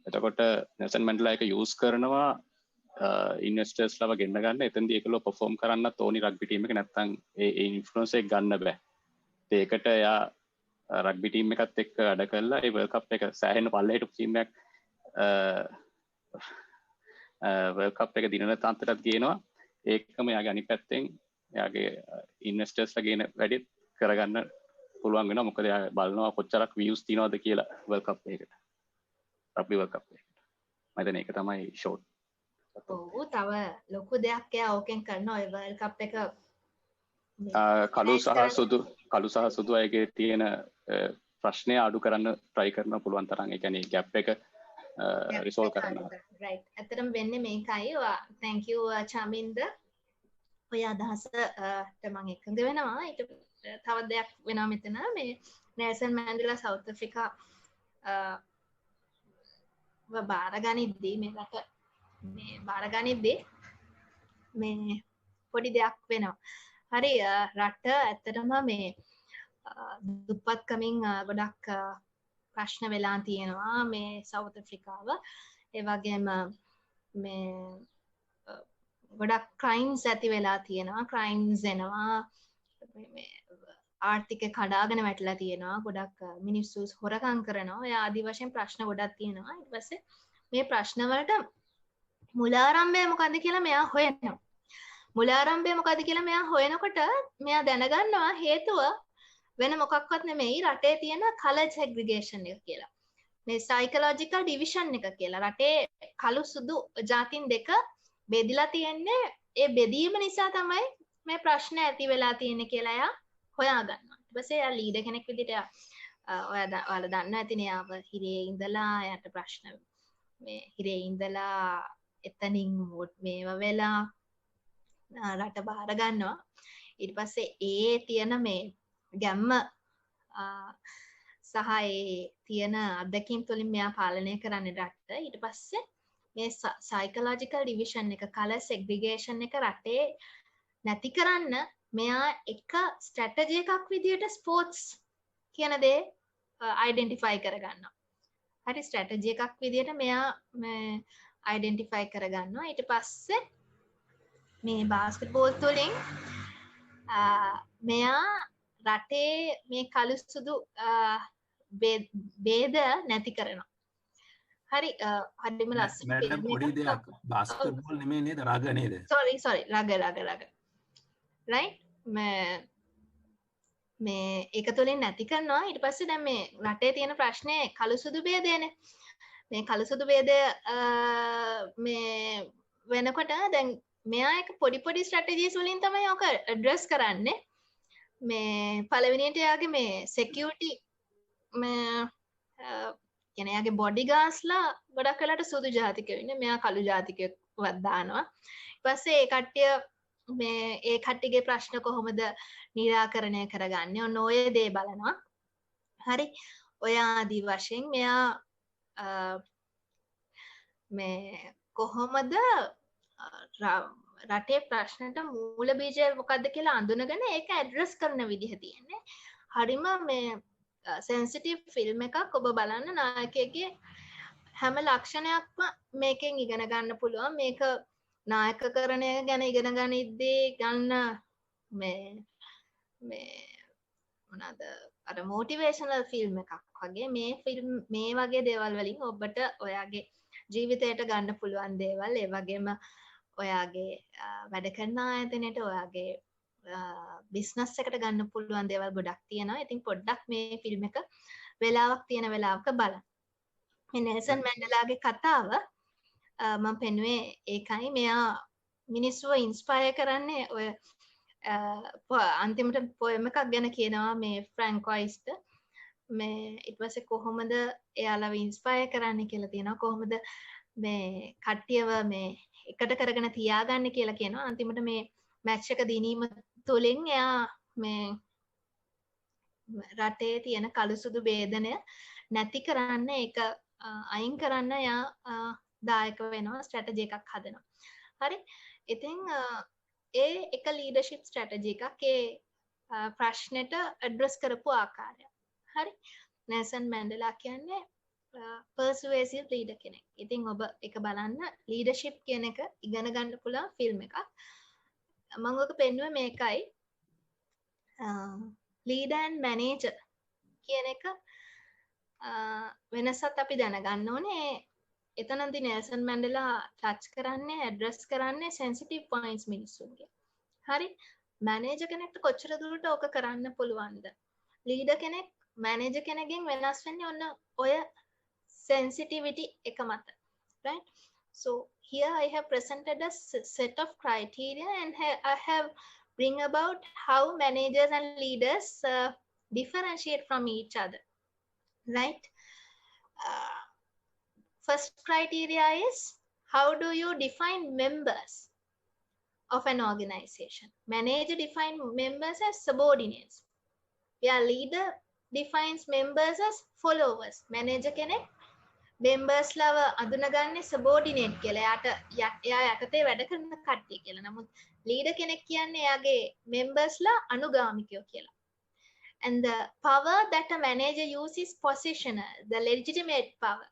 එතකොට නෙල්සන් මැන්ඩෙලා එක යූස් කරනවා ඉන්වෙස්ටර්ස් ලව ගෙන්න ගන්න. එතෙන්දී ඒගොල්ලෝ පර්ෆෝම් කරන්නත් ඕනි රග්බි ටීම් එක නැත්තම් ඒ ඉන්ෆ්ලුවන්ස් එක ගන්න බෑ. ඒකට එයා රග්බි ටීම් එකත් එක්ක වැඩ කරලා ඒ වර්ල්ඩ් කප් එක සෑහෙන පල්ලෙහාට ටීම් එකක් වර්ල්ඩ් කප් එක දිනන තන්තරත් ගේනවා. ඒකම එයාගේ අනිත් පැත්තෙන් එයාගේ ඉන්වෙස්ටර්ස්ලා ගේන වැඩි කරගන්න පුළුවන් වෙනවා. මොකද එයා බලනවා කොච්චරක් views තියනවද කියලා වර්ල්ඩ් කප් එකකට. රග්බි වර්ල්ඩ් කප් එකකට. මම හිතන්නේ ඒක තමයි ෂෝට්. ඔව් තව ලොකු දෙයක් එයා ඕකෙන් කරනවා ඒ වර්ල්ඩ් කප් එක. කළු සහ සුදු අයගේ තියෙන ප්‍රශ්නය අඩු කරන්න try කරන්න පුළුවන් තරම්. ඒ කියන්නේ gap එක රිසෝල්ව් කරන්න. right. ඇත්තටම වෙන්නේ මේකයි. thank you Chaminda. ඔය අදහසට මම එකඟ වෙනවා. ඊට තව දෙයක් වෙනවා මෙතන මේ නෙල්සන් මැන්ඩෙලා සවුත් ඇෆ්‍රිකා බාරගනිද්දී මේ රට මේ බාරගනිද්දී මේ පොඩි දෙයක් වෙනවා. හරි රට ඇත්තටම මේ දුප්පත්කමින් ගොඩක් ප්‍රශ්න වෙලා තියෙනවා මේ සවුත් ඇෆ්‍රිකාව. ඒ වගේම මේ ගොඩක් ක්‍රයිම්ස් ඇති වෙලා තියෙනවා. ක්‍රයිම්ස් එනවා මේ ආර්ථිකය කඩාගෙන වැටලා තියෙනවා. ගොඩක් මිනිස්සු හොරකම් කරනවා. ඒ ආදි වශයෙන් ප්‍රශ්න ගොඩක් තියෙනවා. ඊට පස්සේ මේ ප්‍රශ්න වලට මුලාරම්භය මොකද්ද කියලා මෙයා හොයනවා. මුලාරම්භය මොකද්ද කියලා මෙයා හොයනකොට මෙයා දැනගන්නවා හේතුව වෙන මොකක්වත් නෙමෙයි රටේ තියෙන කලර් සෙග්‍රිගේෂන් එක කියලා. මේ සයිකොලොජිකල් ඩිවිෂන් එක කියලා. රටේ කළු සුදු ජාතින් දෙක බෙදිලා තියෙන්නේ. ඒ බෙදීම නිසා තමයි මේ ප්‍රශ්න ඇති වෙලා තියෙන්නේ කියලා එයා හොයාගන්නවා. ඊට පස්සේ එයා ලීඩර් කෙනෙක් විදිහට ඔයාලා දන්නවා ඇතිනේ යාව හිරේ ඉඳලා එයාට ප්‍රශ්න මේ හිරේ ඉඳලා එතනින් මේව වෙලා රට බාර ගන්නවා. ඊට පස්සේ ඒ තියෙන මේ ගැම්ම සහ ඒ තියෙන අත්දැකීම් තුළින් මෙයා පාලනය කරන්නේ රට. ඊට පස්සේ මේ සයිකොලොජිකල් ඩිවිෂන් එක කලර් සෙග්‍රිගේෂන් එක රටේ නැති කරන්න මෙයා එක ස්ට්‍රැටජි එකක් විදිහට ස්පෝර්ට්ස් කියන දේ අයිඩෙන්ටිෆයි කරගන්නවා. හරි ස්ට්‍රැටජි එකක් විදිහට මෙයා අයිඩෙන්ටිෆයි කරගන්නවා. ඊට පස්සේ මේ බාස්කට්බෝල් තුලින් මෙයා රටේ මේ කළු සුදු ભેද නැති කරනවා. හරි හරිම ලස්සන මෑඩම් පොඩි දෙයක් බාස්කට්බෝල් නෙමෙයි නේද රග නේද? sorry රග right මේ ඒක තුලින් නැති කරනවා. ඊට පස්සේ දැන් මේ රටේ තියෙන ප්‍රශ්නේ කළු සුදු ભેදයනේ. මේ කළු සුදු ભેදය මේ වෙනකොට දැන් මෙයා එක පොඩි ස්ට්‍රැටජිස් වලින් තමයි ඔක ඇඩ්‍රස් කරන්නේ. මේ පළවෙනියට එයාගේ මේ security මේ කියන්නේ එයාගේ බොඩිගාර්ඩ්ස්ලා ගොඩක් වෙලාට සුදු ජාතිකයෝ ඉන්නේ. මෙයා කළු ජාතිකයෙක්වත් දානවා. ඊට පස්සේ ඒ කට්ටිය මේ ඒ කට්ටියගේ ප්‍රශ්න කොහොමද निराකරණය කරගන්නේ? ඔන්න ඔය දේ බලනවා. හරි. ඔය ආදි වශයෙන් මෙයා මේ කොහොමද රටේ ප්‍රශ්නට මූල බීජය මොකද්ද කියලා අඳුනගෙන ඒක ඇඩ්‍රස් කරන විදිහ තියෙන්නේ. හරිම මේ සෙන්සිටිව් ෆිල්ම් එකක්. ඔබ බලන්න නායකයෙක්ගේ හැම ලක්ෂණයක්ම මේකෙන් ඉගෙන ගන්න පුළුවන්. මේක නායකකරණය ගැන ඉගෙන ගනිද්දී ගන්න මේ මොනවාද අර මොටිවේෂනල් ෆිල්ම් එකක් වගේ මේ ෆිල්ම් මේ වගේ දේවල් වලින් ඔබට ඔයාගේ ජීවිතයට ගන්න පුළුවන් දේවල් ඒ වගේම ඔයාගේ වැඩ කරන ආයතනයට ඔයාගේ බිස්නස් එකට ගන්න පුළුවන් දේවල් ගොඩක් තියෙනවා. ඉතින් පොඩ්ඩක් මේ ෆිල්ම් එක වෙලාවක් තියෙන වෙලාවක බලන්න. මේ නෙල්සන් මැන්ඩෙලාගේ කතාව මම පෙන්වුවේ ඒකයි. මෙයා මිනිස්සුව ඉන්ස්පයර් කරන්නේ ඔය අන්තිමට පොයම් එකක් ගැන කියනවා මේ ෆ්‍රැන්කොයිස්ට. මේ ඊට පස්සේ කොහොමද එයාලව ඉන්ස්පයර් කරන්නේ කියලා තියෙනවා. කොහොමද මේ කට්ටියව මේ එකට කරගෙන තියාගන්න කියලා කියනවා. අන්තිමට මේ මැච් එක දිනීම තුලින් එයා මේ රටේ තියෙන කළු සුදු ભેදනය නැති කරන්න ඒක අයින් කරන්න යා දායක වෙනවා ස්ට්‍රැටජි එකක් හදනවා. හරි. ඉතින් ඒ එක ලීඩර්ෂිප් ස්ට්‍රැටජි එකක් ඒ ප්‍රශ්නෙට ඇඩ්‍රස් කරපු ආකාරය. හරි. නෙල්සන් මැන්ඩෙලා කියන්නේ persuasive leader කෙනෙක්. ඉතින් ඔබ එක බලන්න leadership කියන එක ඉගෙන ගන්න පුළුවන් ෆිල්ම් එකක්. මම ඔක පෙන්නුවේ මේකයි. leader and manager කියන එක වෙනසත් අපි දැනගන්න ඕනේ. එතනදී නෙල්සන් මැන්ඩෙලා ටච් කරන්නේ ඇඩ්‍රස් කරන්නේ sensitive points මිනිස්සුන්ගේ. හරි. මැනේජර් කෙනෙක්ට කොච්චර දුරට ඕක කරන්න පුළුවන්ද? ලීඩර් කෙනෙක් මැනේජර් කෙනෙක්ගෙන් වෙනස් වෙන්නේ ඔන්න ඔය sensitivity එක මත. Right? So here I have presented a set of criteria and I have bring about how managers and leaders differentiate from each other. Right? First criteria is how do you define members of an organization? Manager defines members as subordinates. Yeah, leader defines members as followers. Manager කෙනෙක් members ලව අඳුනගන්නේ subordinate කියලා. එයා යටතේ වැඩ කරන කට්ටිය කියලා. නමුත් leader කෙනෙක් කියන්නේ එයාගේ members ලා අනුගාමිකයෝ කියලා. And the power that a manager uses is positional, the legitimate power.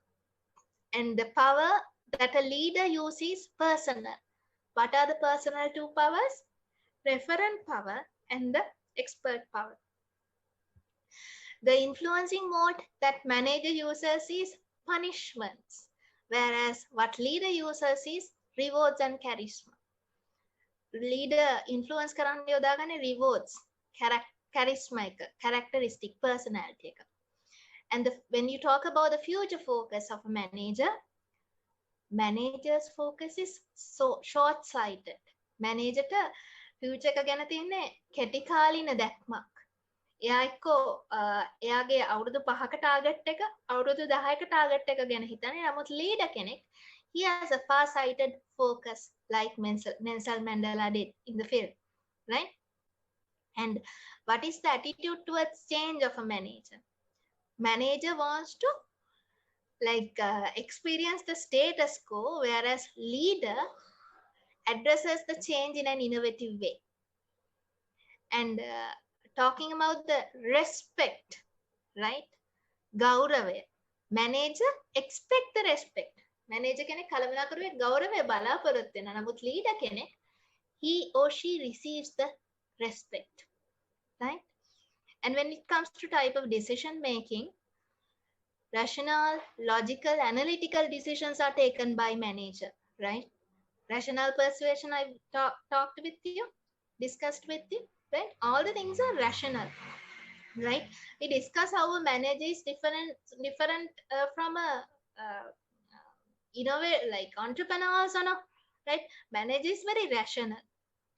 And the power that a leader uses is personal. What are the personal two powers? Referent power and the expert power. The influencing mode that manager uses is punishments, whereas what leader uses is rewards and charisma. Leader influence කරන්න යොදාගන්නේ rewards, charisma එක, characteristic, personality එක. And when you talk about the future focus of a manager's focus is so short-sighted. Manager ට future එක ගැන තියෙන්නේ කෙටි කාලින දැක්මක්. එයා එක්කෝ එයාගේ අවුරුදු 5ක ටාගට් එක අවුරුදු 10ක ටාගට් එක ගැන හිතන්නේ. නමුත් leader කෙනෙක් he has a far-sighted focus like Nelson Mandela did in the film, right? And what is the attitude towards change of a manager? Manager wants to experience the status quo, whereas leader addresses the change in an innovative way. And talking about the respect, right? Gauravaya. Manager expect the respect. Manager කෙනෙක් කලමනාකරුවේ ගෞරවය බලාපොරොත්තු වෙනවා. නමුත් leader කෙනෙක් he or she receives the respect, right? And when it comes to type of decision making, rational, logical, analytical decisions are taken by manager, right? Rational persuasion I talked with you, discussed with you, right? All the things are rational, right? We discuss how a manager is different from a like entrepreneurs or not, right? Manager is very rational,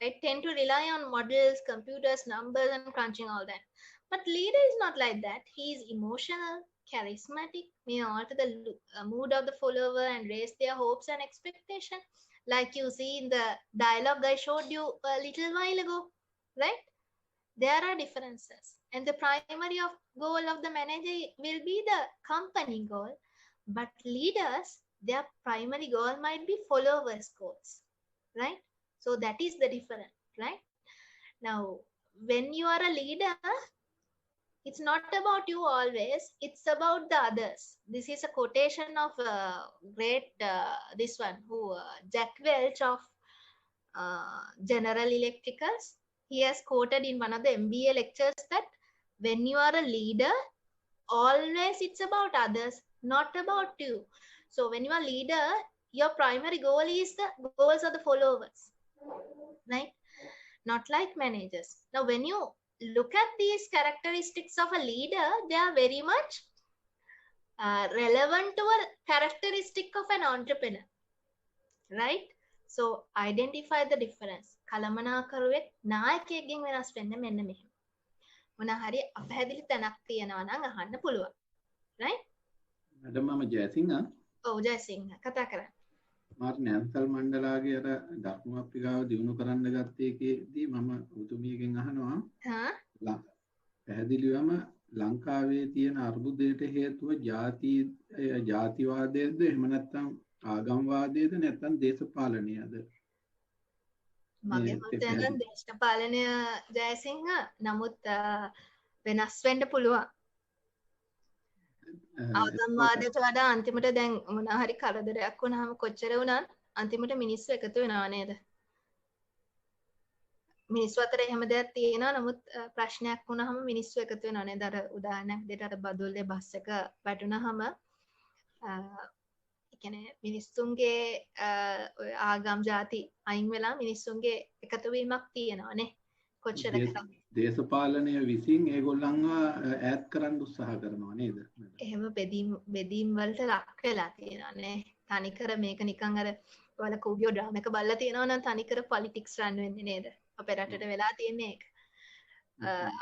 right? Tend to rely on models, computers, numbers, and crunching all that. But leader is not like that. He is emotional, charismatic, may alter the mood of the follower and raise their hopes and expectation, like you see in the dialogue I showed you a little while ago, right? There are differences, and the primary goal of the manager will be the company goal, but leaders, their primary goal might be followers' goals, right? So that is the difference, right? Now, when you are a leader, it's not about you always, it's about the others. This is a quotation of great this one who Jack Welch of General Electricals. He has quoted in one of the MBA lectures that when you are a leader, always it's about others, not about you. So when you are a leader, your primary goal is the goals of the followers, right? Not like managers. Now when you look at these characteristics of a leader, they are very much relevant to a characteristic of an entrepreneur, right? So identify the difference. කළමනාකරුවෙක් නායකයෙක්ගෙන් වෙනස් වෙන්න මෙන්න මෙහෙම. මොනවා හරි අපහැදිලි තැනක් තියෙනවා නම් අහන්න පුළුවන්, right? මැඩම් මම ජයසිංහ. ඔව් ජයසිංහ කතා කරන්න. මාත් නැන්සල් මණ්ඩලාගේ අර දකුණු අප්‍රිකාව දිනු කරන්න ගත්ත එකේදී මම උතුමියගෙන් අහනවා පැහැදිලිවම ලංකාවේ තියෙන අර්බුදයට හේතුව ජාතිවාදයේද එහෙම නැත්නම් ආගම්වාදයේද නැත්නම් දේශපාලනයද? මගේ මතය නම් දේශපාලනය ජයසිංහ. නමුත් වෙනස් වෙන්න පුළුවන්. ආගම්වාදයට වඩා අන්තිමට දැන් මොනවා හරි කරදරයක් වුණාම කොච්චර වුණත් අන්තිමට මිනිස්සු එකතු වෙනවා නේද? මිනිස්සු අතර එහෙම දෙයක් තියෙනවා. නමුත් ප්‍රශ්නයක් වුණාම මිනිස්සු එකතු වෙනවා නේද? අර උදාහරණයක් දෙකට අර බදුල්ලේ බස් එක වැටුණාම කියන්නේ මිනිස්සුන්ගේ ආගම් ಜಾති අයින් වෙලා මිනිස්සුන්ගේ එකතු වීමක් තියෙනවානේ. කොච්චර දේශපාලනය විසින් ඒගොල්ලන්ව ඈත් කරන්න උත්සාහ කරනවා නේද? එහෙම බෙදීම් වලට ලක් වෙලා තියෙනවානේ. තනිකර මේක නිකන් අර ඔයාලා කූබියෝ ඩ්‍රාමා එක බලලා තියෙනවා නම් තනිකර පොලිටික්ස් රන් වෙන්නේ නේද? අපේ රටට වෙලා තියෙන්නේ ඒක.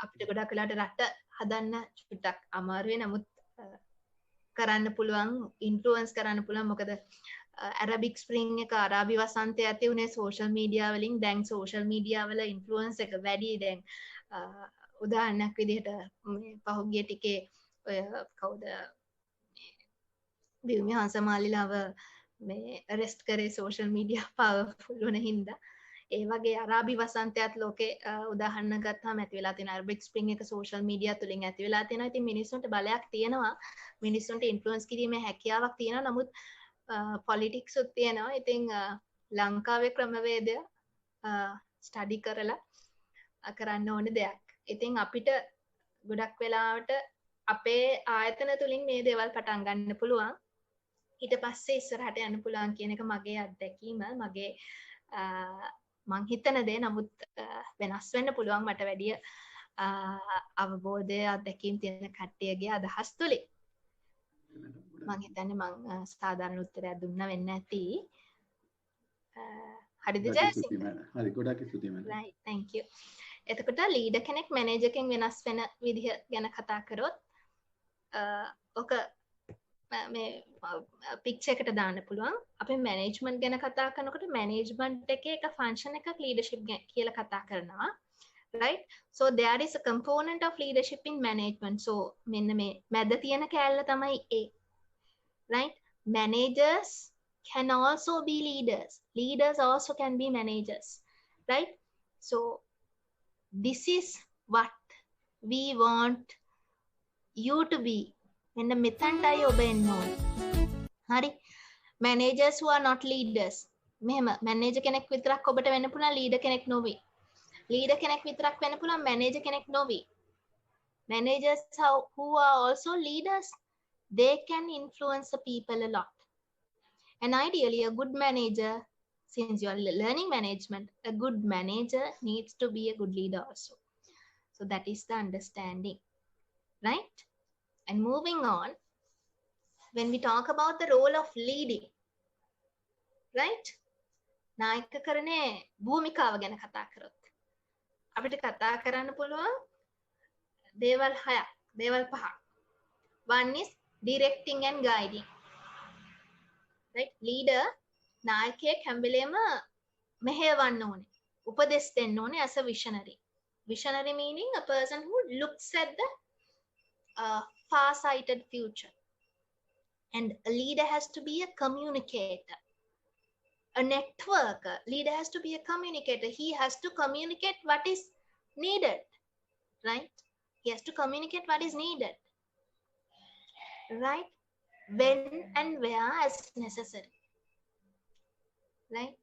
අපිට ගොඩක් වෙලාට රට හදන්න චුට්ටක් අමාරුයි. නමුත් කරන්න පුළුවන්, ඉන්ෆ්ලුවන්ස් කරන්න පුළුවන්. මොකද ඇරබික් ස්ප්‍රින්ග් එක අරාබි වසන්තය ඇති උනේ සෝෂල් මීඩියා වලින්. දැන් සෝෂල් මීඩියා වල ඉන්ෆ්ලුවන්ස් එක වැඩි. දැන් උදාහරණයක් විදිහට මේ පහුගිය ටිකේ ඔය කවුද බියුමි හංසමාලිලාව මේ අරෙස්ට් කරේ සෝෂල් මීඩියා පවර්ෆුල් වුණ හින්දා. ඒ වගේ අරාබි වසන්තයත් ලෝකේ උදාහරණ ගත්තාම ඇති වෙලා තියෙන අරබික් ස්ප්‍රින්ග් එක සෝෂල් මීඩියා තුලින් ඇති වෙලා තියෙනවා. ඉතින් මිනිස්සුන්ට බලයක් තියෙනවා. මිනිස්සුන්ට ඉන්ෆ්ලුවන්ස් කිරීමේ හැකියාවක් තියෙනවා. නමුත් පොලිටික්ස් උත් තියෙනවා. ඉතින් ලංකාවේ ක්‍රමවේදය ස්ටඩි කරලා කරන්න ඕන දෙයක්. ඉතින් අපිට ගොඩක් වෙලාවට අපේ ආයතන තුලින් මේ දේවල් පටන් ගන්න පුළුවන්. ඊට පස්සේ ඉස්සරහට යන්න පුළුවන් කියන එක මගේ අත්දැකීම. මගේ මං හිතන දේ. නමුත් වෙනස් වෙන්න පුළුවන් මට වැඩිය අවබෝධය අත්දැකීම් තියෙන කට්ටියගේ අදහස් තුලින්. මං හිතන්නේ මං සාධාරණ උත්තරයක් දුන්නා වෙන්න ඇති. හරිද ජයසිංහ? හරි, ගොඩක් ස්තුතියි මම. right, thank you. එතකොට ලීඩර් කෙනෙක් මැනේජර් කෙනෙක් වෙනස් වෙන විදිහ ගැන කතා කරොත් ඔක මේ පික්චර් එකට දාන්න පුළුවන්. අපි මැනේජ්මන්ට් ගැන කතා කරනකොට මැනේජ්මන්ට් එකේ එක ෆන්ක්ෂන් එකක් ලීඩර්ෂිප් කියලා කතා කරනවා. right? So there is a component of leadership in management. So මෙන්න මේ මැද තියෙන කෑල්ල තමයි ඒ. right? Managers can also be leaders. Leaders also can be managers. right? So this is what we want you to be. මෙන්න මෙතනටයි ඔබ එන්න ඕනේ. හරි? Managers who are not leaders. මෙහෙම මැනේජර් කෙනෙක් විතරක් ඔබට වෙන්න පුළුවන්, ලීඩර් කෙනෙක් නොවේ. ලීඩර් කෙනෙක් විතරක් වෙන්න පුළුවන්, මැනේජර් කෙනෙක් නොවේ. Managers who are also leaders, they can influence the people a lot. And ideally, a good manager, since you are learning management, a good manager needs to be a good leader also. So that is the understanding, right? And moving on, when we talk about the role of leading, right? නායකකරණයේ භූමිකාව ගැන කතා කරොත් අපිට කතා කරන්න පුළුවන් දේවල් 6ක්, දේවල් 5ක්. One is directing and guiding. right? Leader නායකයෙක් හැම වෙලේම මෙහෙවන්න ඕනේ. උපදෙස් දෙන්න ඕනේ as a visionary. Visionary meaning a person who looks at the far-sighted future. And a leader has to be a communicator. A networker. Leader has to be a communicator. He has to communicate what is needed. Right? He has to communicate what is needed. Right? When and where as necessary. Right?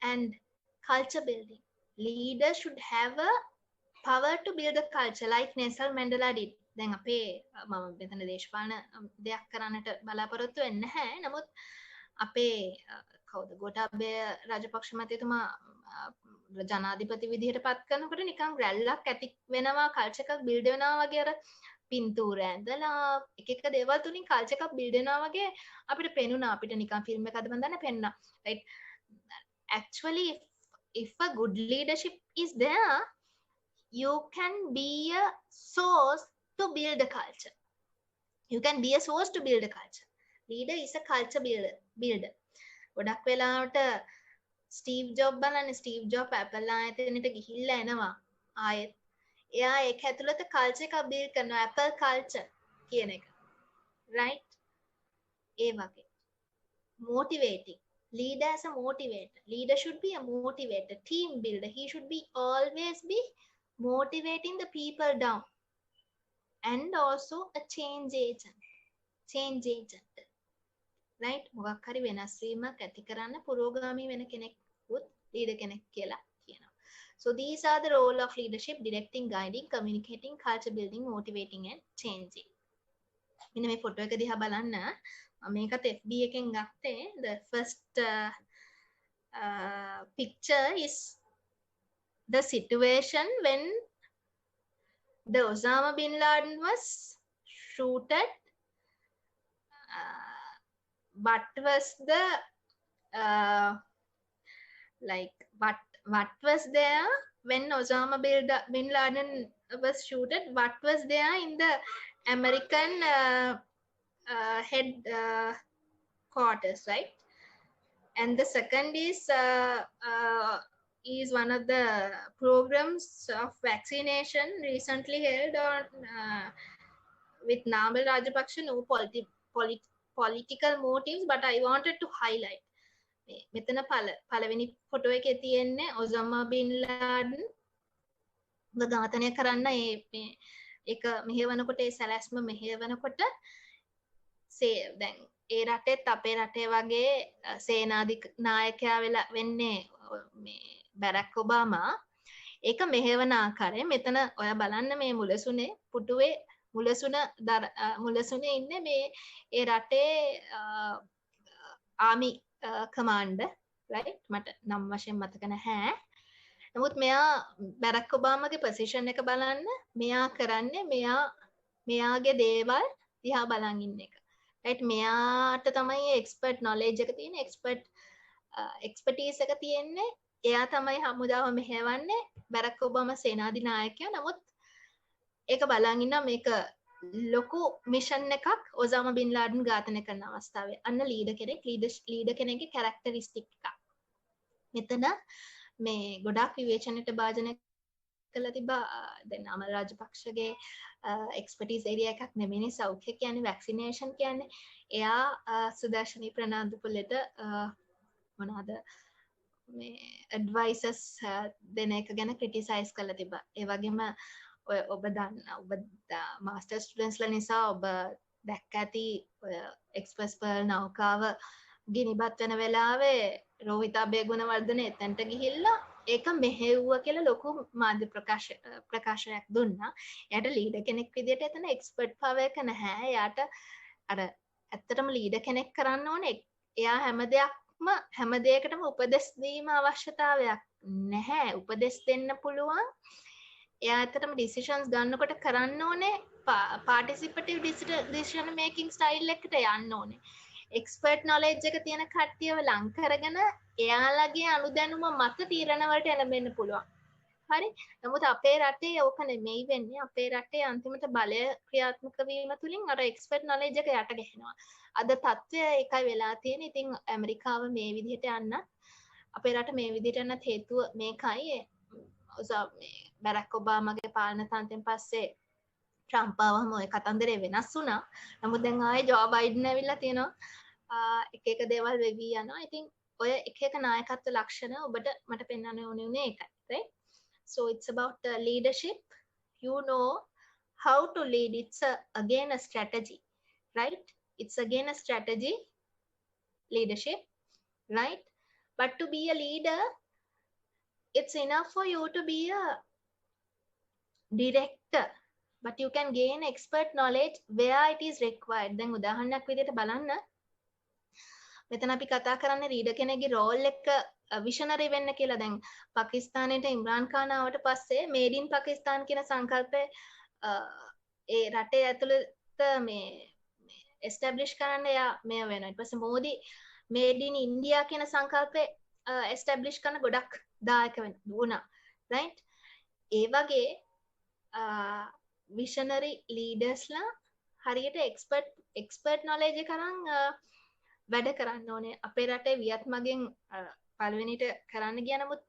And culture building. Leaders should have a power to build a culture like Nelson Mandela did. දැන් අපේ මම මෙතන දේශපාලන දෙයක් කරන්නට බලාපොරොත්තු වෙන්නේ නැහැ. නමුත් අපේ කවුද ගෝඨාභය රාජපක්ෂ මහත්මයා ජනාධිපති විදිහට පත් කරනකොට නිකන් රැල්ලක් ඇති වෙනවා, කල්චර් එකක් බිල්ඩ් වෙනවා වගේ. අර පින්තූර ඇඳලා එක එක දේවල් තුලින් කල්චර් එකක් බිල්ඩ් වෙනවා වගේ අපිට පේනුණා. අපිට නිකන් ෆිල්ම් එකක් හදන්න පේනවා. right? Actually if a good leadership is there, you can be a source to build a culture. You can be a source to build a culture. Leader is a culture builder. builder. ගොඩක් වෙලාවට Steve job බලන්න Steve job Apple ආයතනෙට ගිහිල්ලා එනවා ආයෙත්. එයා ඒක ඇතුළත culture එකක් බිල්ඩ් කරනවා Apple culture කියන එක. right? ඒ වගේ. Motivating. Leader as a motivator. Leader should be a motivator, team builder. He should be always be motivating the people down. And also a change agent. Change agent. Right? මොකක් හරි වෙනස් වීමක් ඇති කරන්න පුරෝගාමී වෙන කෙනෙක් උත් leader කෙනෙක් කියලා කියනවා. So these are the role of leadership: directing, guiding, communicating, culture building, motivating and changing. මෙන්න මේ ෆොටෝ එක දිහා බලන්න. මේකත් FB එකෙන් ගත්තේ. The first picture is the situation when the Osama bin Laden was shooted. What was the what was there when Osama bin Laden was shooted? What was there in the American head quarters, right? And the second is one of the programs of vaccination recently held on with Namal Rajapaksa. No political motives, but I wanted to highlight. මෙතන පළවෙනි photo එකේ තියෙන්නේ Osama බින් Laden ඝාතනය කරන්න ඒක මෙහෙවනකොට ඒ සැලැස්ම මෙහෙවනකොට දැන් ඒ රටෙත් අපේ රටේ වගේ සේනාධිනායකයා වෙලා වෙන්නේ මේ බැරක් ඔබාමා. ඒක මෙහෙවන ආකාරය මෙතන ඔයා බලන්න මේ මුලසුනේ පුටුවේ මුලසුනේ ඉන්නේ මේ ඒ රටේ ආමි කමාන්ඩර්, right? මට නම් වශයෙන් මතක නැහැ. නමුත් මෙයා බැරක් ඔබාමාගේ පොසිෂන් එක බලන්න මෙයා කරන්නේ මෙයාගේ දේවල් දිහා බලන් ඉන්න එක. right? මෙයාට තමයි එක්ස්පර්ට් නොලෙජ් එක තියෙන්නේ, එක්ස්පර්ටීස් එක තියෙන්නේ. එයා තමයි හමුදාව මෙහෙවන්නේ බැරක් ඔබාමා සේනාධිනායකයා. නමුත් ඒක බලන් ඉන්නවා මේක ලොකු මිෂන් එකක් ඔසාමා බින් ලාඩන් ඝාතනය කරන අවස්ථාවේ. අන්න ලීඩර් කෙනෙක්ගේ කැරක්ටරිස්ටික් එකක්. මෙතන මේ ගොඩාක් විවේචනයට භාජනය කළා තිබා. දැන් අමර රාජපක්ෂගේ එක්ස්පර්ටීස් ඒරියා එකක් නෙමෙයි සෞඛ්‍ය කියන්නේ, වැක්සිනේෂන් කියන්නේ. එයා සුදර්ශනී ප්‍රනාන්දුපුලට මොනවාද මේ ඇඩ්වයිසස් දෙන එක ගැන ක්‍රිටිසයිස් කළා තිබා. ඒ වගේම ඔබ මාස්ටර් ස්ටුඩන්ට්ස්ලා නිසා ඔබ දැක්ක ඇති එක්ස්ප්‍රස් පර්ල් නෞකාව ගිනිබත් වෙන වෙලාවේ රෝහිත අබේගුණවර්ධන එතනට ගිහිල්ලා ඒක මෙහෙව්වා කියලා ලොකු මාධ්‍ය ප්‍රකාශයක් දුන්නා. එයාට ලීඩර් කෙනෙක් විදිහට එතන එක්ස්පර්ට් පවර් එක නැහැ. එයාට අර ඇත්තටම ලීඩර් කෙනෙක් කරන්න ඕනේ. එයා හැම දෙයකටම උපදෙස් දීම අවශ්‍යතාවයක් නැහැ. උපදෙස් දෙන්න පුළුවන්. එයා ඇත්තටම ඩිසිෂන්ස් ගන්නකොට කරන්න ඕනේ පාටිසිපටිව් ඩිසිෂන් මේකින් ස්ටයිල් එකට යන්න ඕනේ. එක්ස්පර්ට් නොලෙජ් එක තියෙන කට්ටියව ලං කරගෙන එයාලගේ අනුදැනුම මත තීරණ වලට එළඹෙන්න පුළුවන්. හරි? නමුත් අපේ රටේ ඕක නෙමෙයි වෙන්නේ. අපේ රටේ අන්තිමට බලය ක්‍රියාත්මක වීම තුලින් අර එක්ස්පර්ට් නොලෙජ් එක යට ගහනවා. අද තත්ත්වය ඒකයි වෙලා තියෙන්නේ. ඉතින් ඇමරිකාව මේ විදිහට යන්න අපේ රට මේ විදිහට යන්නත් හේතුව මේකයි. බැරක් ඔබාමාගේ පාලන තන්ත්‍රයෙන් පස්සේ ට්‍රම්ප් ආවම ඔය කතන්දරේ වෙනස් වුණා. නමුත් දැන් ආයේ ජෝ බයිඩන් ඇවිල්ලා තියෙනවා. එක දේවල් වෙවි යනවා. ඉතින් ඔය එක නායකත්ව ලක්ෂණ ඔබට මට පෙන්වන්න ඕනේ ඒකයි. right? So it's about leadership. You know how to lead. It's again a strategy. Right? It's again a strategy. Leadership. Right? But to be a leader, it's enough for you to be a director, but you can gain expert knowledge where it is required. දැන් උදාහරණයක් විදිහට බලන්න මෙතන අපි කතා කරන්නේ leader කෙනෙක්ගේ roll එක විෂනරි වෙන්න කියලා. දැන් පාකිස්තානයේ ඉම්රාන් ખાન ආවට පස්සේ මේඩ් ඉන් පාකිස්තාන් කියන සංකල්පය ඒ රටේ ඇතුළත මේ එස්ටැබ්ලිෂ් කරන්න එයා මේ වෙනවා. ඊට පස්සේ මෝදි මේඩ් ඉන් ඉන්දියා කියන සංකල්පය එස්ටැබ්ලිෂ් කරන ගොඩක් දායක වුණා. right? ඒ වගේ විෂනරි ලීඩර්ස්ලා හරියට එක්ස්පර්ට් නොලෙජ් එක අරන් වැඩ කරන්න ඕනේ. අපේ රටේ වියත් මගෙන් පළවෙනිට කරන්න ගියා නමුත්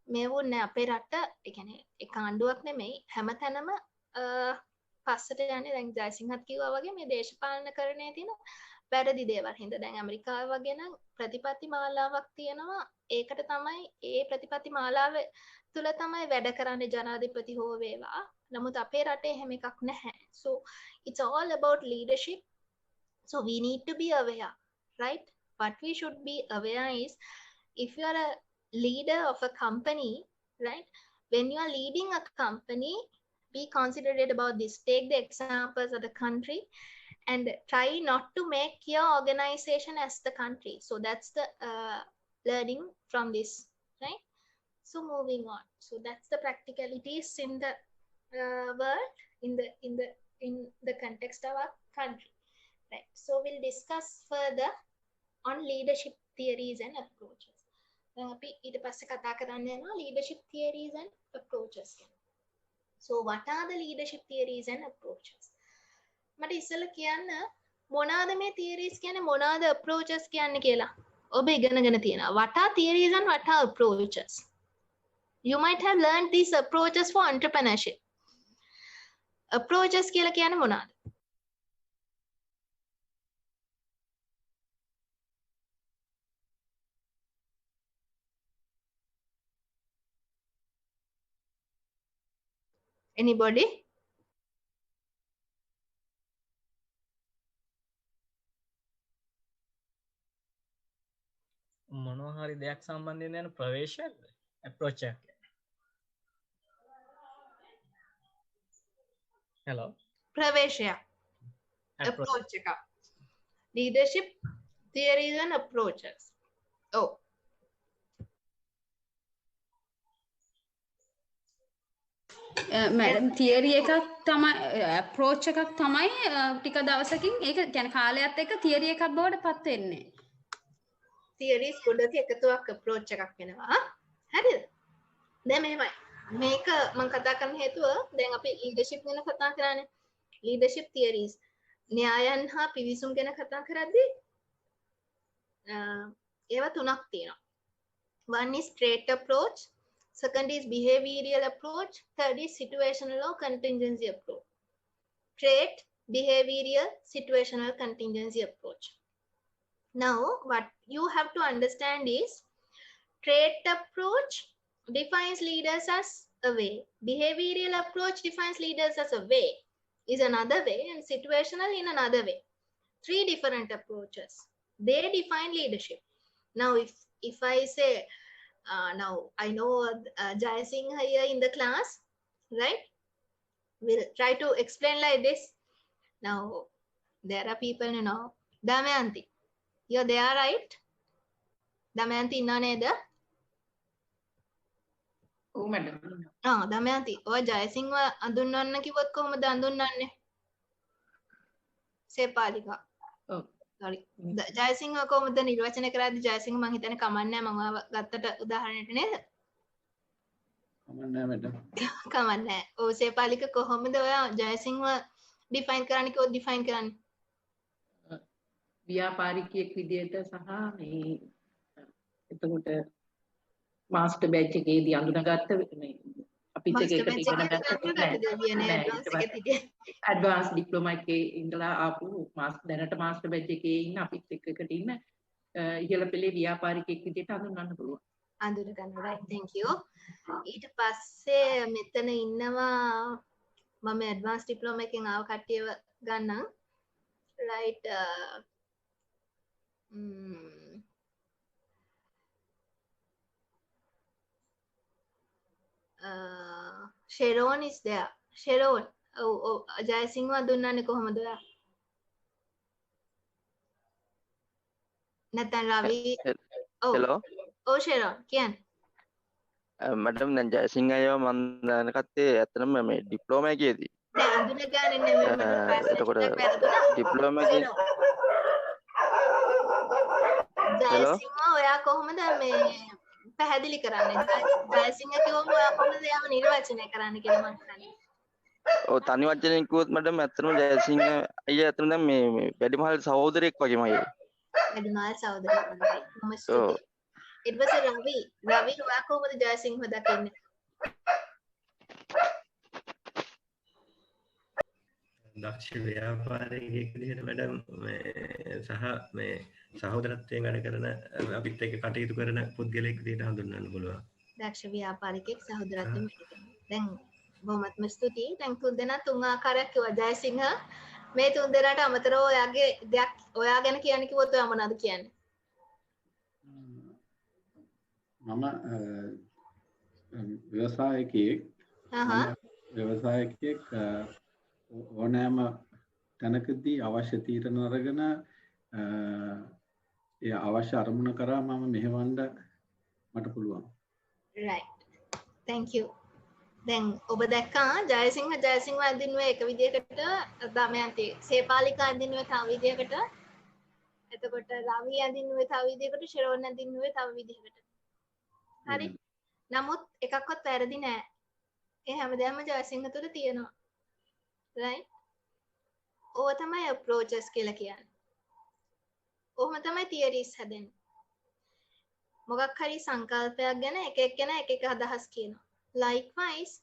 මේ වුණේ අපේ රට ඒ කියන්නේ ඒ කාණ්ඩුවක් නෙමෙයි හැමතැනම පස්සට යන්නේ. දැන් ජයසිංහත් කිව්වා වගේ මේ දේශපාලනකරණයේ තියෙන වැරදි දේවල් හින්දා දැන් ඇමරිකාව වගේ නම් ප්‍රතිපත්ති මාලාවක් තියෙනවා. ඒකට තමයි ඒ ප්‍රතිපත්ති මාලාව තුල තමයි වැඩ කරන්නේ ජනාධිපති හෝ වේවා. නමුත් අපේ රටේ එහෙම එකක් නැහැ. So it's all about leadership. So we need to be aware, right? What we should be aware is if you are a leader of a company, right? When you are leading a company, be considerate about this. Take the examples of the country and try not to make your organization as the country. So that's the learning from this, right? So moving on. So that's the practicalities in the world, in the context of our country, right? So we'll discuss further on leadership theories and approaches. අපි ඊට පස්සේ කතා කරන්න යනවා leadership theories and approaches ගැන. So what are the leadership theories and approaches? මට ඉස්සෙල්ලා කියන්න මොනවාද මේ theories කියන්නේ මොනවාද approaches කියන්නේ කියලා. ඔබ ඉගෙනගෙන තියෙනවා. What are theories and what are approaches? You might have learned these approaches for entrepreneurship. Approaches කියලා කියන්නේ මොනවාද? Anybody? මොනවා හරි දෙයක් සම්බන්ධයෙන් යන ප්‍රවේශයක් approach එකක්. Hello. ප්‍රවේශයක්. Approach එකක්. Leadership theories and approaches. Oh. Madam theory එකක් තමයි අප්‍රෝච් එකක් තමයි ටික දවසකින් ඒක කියන්නේ කාලයත් එක්ක තියරි එකක් බවට පත් වෙන්නේ. theories ගොඩක එකතුවක් approach එකක් වෙනවා. හරිද? දැන් මෙහෙමයි. මේක මම කතා කරන්න හේතුව දැන් අපි leadership ගැන කතා කරන්නේ. leadership theories න්‍යායන් හා පිවිසුම් ගැන කතා කරද්දී ඒවා තුනක් තියෙනවා. One is trait approach, second is behavioral approach, third is situational or contingency approach. Trait, behavioral, situational, contingency approach. Now, what you have to understand is trait approach defines leaders as a way. Behavioral approach defines leaders as a way, is another way, and situational in another way. Three different approaches. They define leadership. Now, if I say, now I know Jayasingh here in the class, right? We'll try to explain like this. Now, there are people, you know, Damayanti. You're there, right? Damayanti inna neda? Oh, madam. Damayanti. ඔය ජයසිංහ අඳුන්වන්න කිව්වොත් කොහොමද අඳුන්වන්නේ? සේපාලිකා. ඔව්. sorry. Jayasinghe කොහොමද නිර්වචනය කරද්දී ජයසිංහ මං හිතන්නේ කමන්නේ නැහැ මම ගත්තට උදාහරණයක් නේද? කමන්නේ මැඩම්. කමන්නේ. ඔව් සේපාලික කොහොමද ඔය ජයසිංහ ඩිෆයින් කරන්න කිව්වොත් ඩිෆයින් කරන්නේ? ව්‍යාපාරිකයෙක් විදිහට සහ මේ එතකොට මාස්ටර් බැච් එකේදී අඳුනගත්ත මේ අපිත් එක්ක ඉගෙන ගත්ත ඇඩ්වාන්ස් ඩිප්ලෝමා එකේ ඉඳලා ආපු දැනට මාස්ටර් බැච් එකේ ඉන්න අපිත් එක්ක ඉන්න ඉහළ පෙළේ ව්‍යාපාරිකයෙක් විදිහට අඳුනගන්න පුළුවන්. අඳුන ගන්න right thank you. ඊට පස්සේ මෙතන ඉන්නවා මම ඇඩ්වාන්ස් ඩිප්ලෝමා එකෙන් ආව කට්ටියව ගන්නම් right Sharon is there. Sharon. Oh, Jayasingh අඳුන්වන්නේ කොහොමද ඔයා? නැත්නම් රවි. Hello. Oh Sharon, කියන්නේ. මැඩම් දැන් ජයසිංහ අයව මම දැනගත්තේ ඇත්තටම මේ ඩිප්ලෝමා එකේදී. දැන් අඳුන ගන්නේ නෙමෙයි එතකොට ඩිප්ලෝමා එකේ ජයසිංහ ඔයා කොහොමද මේ පැහැදිලි කරන්නේ? ජයසිංහ කිව්වම ඔයා කොහොමද යාම නිර්වචනය කරන්න කියලා මම හිතන්නේ. ඔව් තනි වචනෙන් කිව්වොත් මැඩම් ඇත්තටම ජයසිංහ අයියා ඇත්තටම දැන් මේ වැඩිමහල් සහෝදරයෙක් වගේමයි. Admal Saudara. So, It was a Ravi. Ravi Wako with Jaising Hodakin. දක්ෂ ව්‍යාපාරිකයෙක් විදිහට මැඩම් සහ මේ සහෝදරත්වයෙන් වැඩ කරන අපිත් එක්ක කටයුතු කරන පුද්ගලයෙක් විදිහට හඳුන්වන්න පුළුවන්. දක්ෂ ව්‍යාපාරිකයෙක් සහෝදරත්වයෙන් වැඩ කරන. දැන් බොහොමත්ම ස්තුතියි. දැන් තුන්දෙනා තුන් ආකාරයක් කිව්වා. ජයසිංහ මේ තුන්දෙනාට අමතරව ඔයාගේ දෙයක් ඔයා ගැන කියන්න කිව්වොත් ඔයා මොනවද කියන්නේ? මම ව්‍යවසායකයෙක් ඕනෑම තැනකදී අවශ්‍ය තීරණ අරගෙන ඒ අවශ්‍ය අරමුණ කරා මම මෙහෙවන්න මට පුළුවන්. Right. Thank you. දැන් ඔබ දැක්කා ජයසිංහ අඳිනුවේ එක විදියකට දමයන්ති සේපාලිකා අඳිනුවේ තව විදියකට එතකොට රවි අඳිනුවේ තව විදියකට ශිරෝන් අඳිනුවේ තව විදියකට. හරි. නමුත් එකක්වත් වැරදි නෑ. ඒ හැමදාම ජයසිංහ තුල තියෙනවා. right? ඕව තමයි approaches කියලා කියන්නේ. ඔහොම තමයි theories හැදෙන්නේ. මොකක් හරි සංකල්පයක් ගැන එක එක්කෙනා එක එක අදහස් කියනවා. Likewise,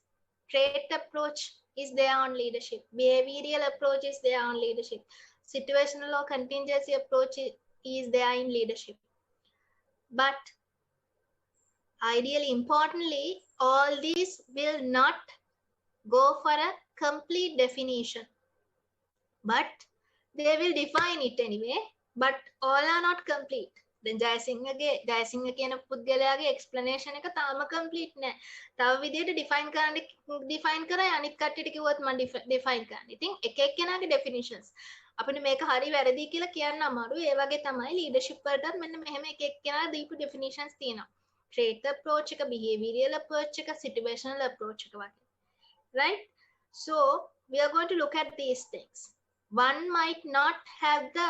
trait approach is their own leadership. Behavioral approach is their own leadership. Situational or contingency approach is their own leadership. But ideally, importantly, all these will not go for a complete definition. But they will define it anyway. But all are not complete. Then Jayasinghe කියන පුද්ගලයාගේ explanation එක තාම complete නෑ. තව විදිහට define කරා අනිත් කට්ටියට කිව්වොත් මම define කරන්න. ඉතින් එක එක්කෙනාගේ definitions. අපිට මේක හරි වැරදි කියලා කියන්න අමාරුයි. ඒ වගේ තමයි leadership වලටත් මෙන්න මෙහෙම එක එක්කෙනා දීපු definitions තියෙනවා. Trait approach එක, behavioral approach එක, situational approach එක වගේ. Right? So we are going to look at these things. One might not have the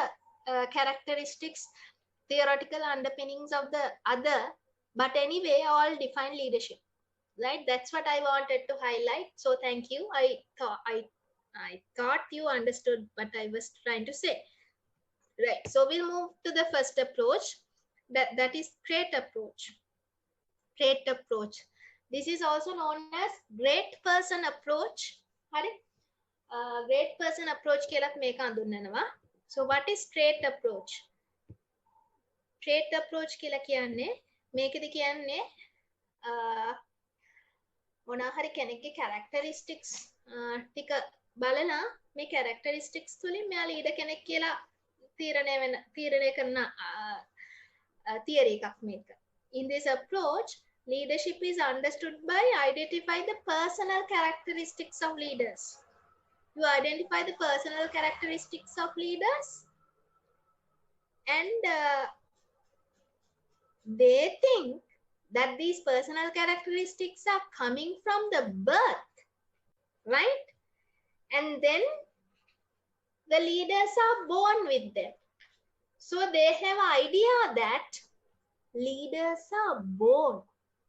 characteristics, theoretical underpinnings of the other, but anyway, all define leadership. Right? That's what I wanted to highlight. So thank you. I thought you understood what I was trying to say. Right. So we'll move to the first approach. That is trait approach. Trait approach. This is also known as great person approach. Great person approach කියලත් මේක හඳුන්වනවා. So what is trait approach? Trait approach කියලා කියන්නේ මේකද කියන්නේ මොනවා හරි කෙනෙක්ගේ characteristics ටික බලලා මේ characteristics තුලින් මෙයා leader කෙනෙක් කියලා තීරණය කරන theory එකක් මේක. In this approach, leadership is understood by identify the personal characteristics of leaders. You identify the personal characteristics of leaders and they think that these personal characteristics are coming from the birth, right? And then the leaders are born with them. So they have an idea that leaders are born,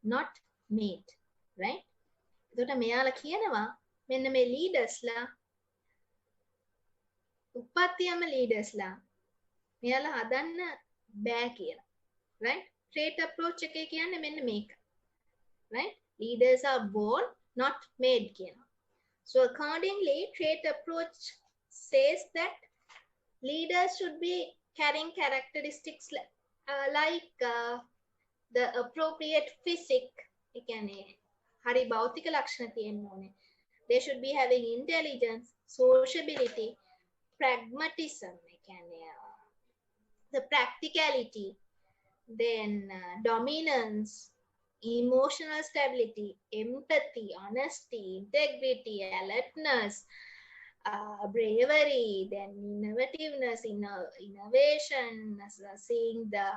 not made, right? එතකොට මෙයාලා කියනවා මෙන්න මේ leadersලා උපත්තියම leadersලා මෙයාලා හදන්න බෑ කියලා. Right? Trait approach එකේ කියන්නේ මෙන්න මේක. Right? Leaders are born, not made කියනවා. So accordingly, trait approach says that leaders should be carrying characteristics like the appropriate physique. ඒ කියන්නේ හරි භෞතික ලක්ෂණ තියෙන්න ඕනේ. They should be having intelligence, sociability, pragmatism, ඒ කියන්නේ the practicality, then dominance, emotional stability, empathy, honesty, integrity, alertness, bravery, then innovativeness, innovation, seeing the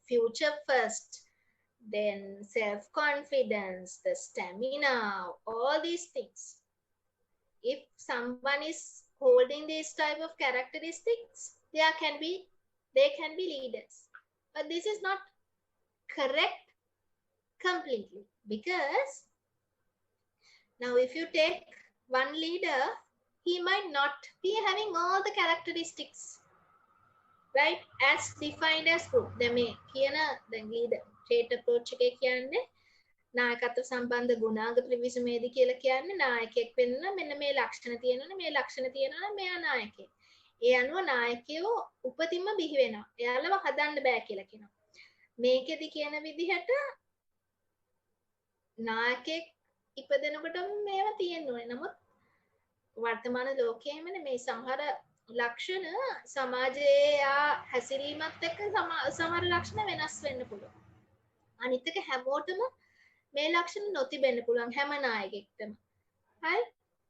future first, then self-confidence, the stamina, all these things. If someone is holding these type of characteristics, they can be leaders. But this is not correct completely, because now if you take one leader, he might not be having all the characteristics, right, as defined as group. දැන් මේ කියන දැන් leader trait approach එකේ කියන්නේ නායකත්ව සම්බන්ධ ගුණාංග ත්‍රිවිධමේදී කියලා කියන්නේ නායකයෙක් වෙන්න මෙන්න මේ ලක්ෂණ තියෙනවනේ, මේ ලක්ෂණ තියෙනවනේ මෙයා නායකයෙක්. ඒ අනුව නායකයෝ උපතින්ම බිහි වෙනවා. එයාලව හදන්න බෑ කියලා කියනවා. මේකෙදි කියන විදිහට නායකයෙක් ඉපදෙනකොටම මේවා තියෙන්න ඕනේ. නමුත් වර්තමාන ලෝකයේමනේ මේ සමහර ලක්ෂණ සමාජයේ හැසිරීමත් එක්ක සමහර ලක්ෂණ වෙනස් වෙන්න පුළුවන්. අනිත් එක හැමෝටම මේ ලක්ෂණ නොතිබෙන්න පුළුවන් හැම නායකයෙක්ටම. හරි?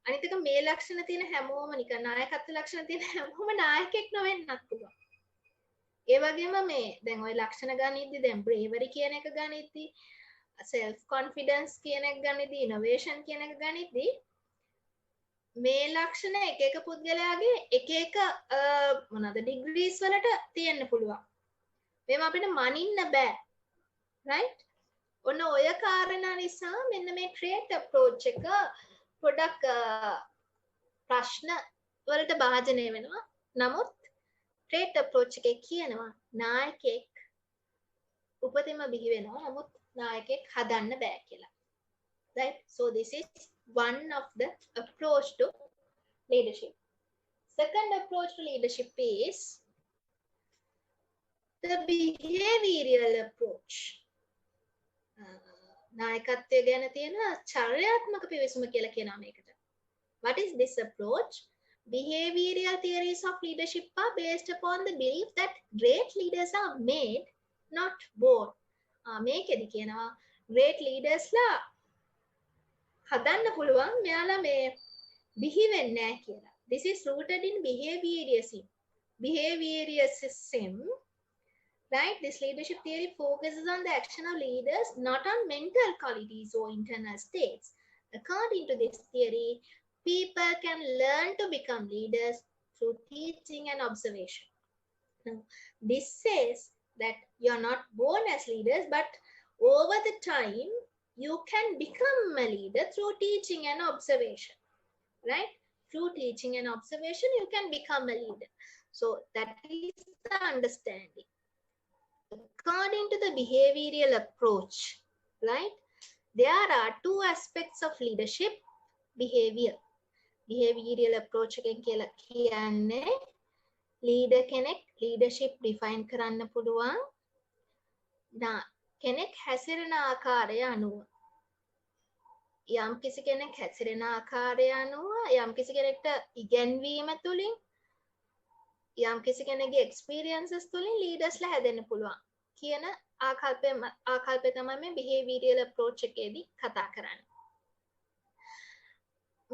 අනිත් එක මේ ලක්ෂණ තියෙන හැමෝම නිකන් නායකත්ව ලක්ෂණ තියෙන හැමෝම නායකයෙක් නොවෙන්නත් පුළුවන්. ඒ වගේම මේ දැන් ওই ලක්ෂණ ගනිද්දි දැන් bravery කියන එක ගනිද්දි self confidence කියන එක ගනිද්දි innovation කියන එක ගනිද්දි මේ ලක්ෂණ එක එක පුද්ගලයාගේ එක එක මොනවාද degrees වලට තියෙන්න පුළුවන්. මේව අපිට මනින්න බෑ. right? ඔන්න ඔය කාරණා නිසා මෙන්න මේ trait approach එක පොඩක් ප්‍රශ්න වලට භාජනය වෙනවා. නමුත් trait approach එකේ කියනවා නායකයෙක් උපතින්ම බිහි වෙනවා. නමුත් නායකයෙක් හදන්න බෑ කියලා. right? So this is one of the approach to leadership. Second approach to leadership is the behavioral approach. නායකත්වය ගැන තියෙන චර්යාත්මක පිවිසුම කියලා කියනවා මේකට. What is this approach? Behavioral theories of leadership are based upon the belief that great leaders are made, not born. මේකෙදි කියනවා great leaders ලා හදන්න පුළුවන්, මෙයාලා මේ බිහි වෙන්නේ නැහැ කියලා. This is rooted in behaviorism. Right? This leadership theory focuses on the action of leaders, not on mental qualities or internal states. According to this theory, people can learn to become leaders through teaching and observation. Now, this says that you are not born as leaders, but over the time, you can become a leader through teaching and observation. Right? Through teaching and observation, you can become a leader. So that is the understanding. According to the behavioral approach, right, there are two aspects of leadership: behavior. Behavioral approach එකෙන් කියලා කියන්නේ leader කෙනෙක් leadership define කරන්න පුළුවන් කෙනෙක් හැසිරෙන ආකාරය අනුව. යම් කිසි කෙනෙක් හැසිරෙන ආකාරය අනුව යම් කිසි කෙනෙක්ට ඉගැන්වීම තුලින් යම් කිසි කෙනෙක්ගේ experiences තුලින් leaders ලා හැදෙන්න පුළුවන් කියන ආකල්පය තමයි මේ behavioral approach එකේදී කතා කරන්නේ.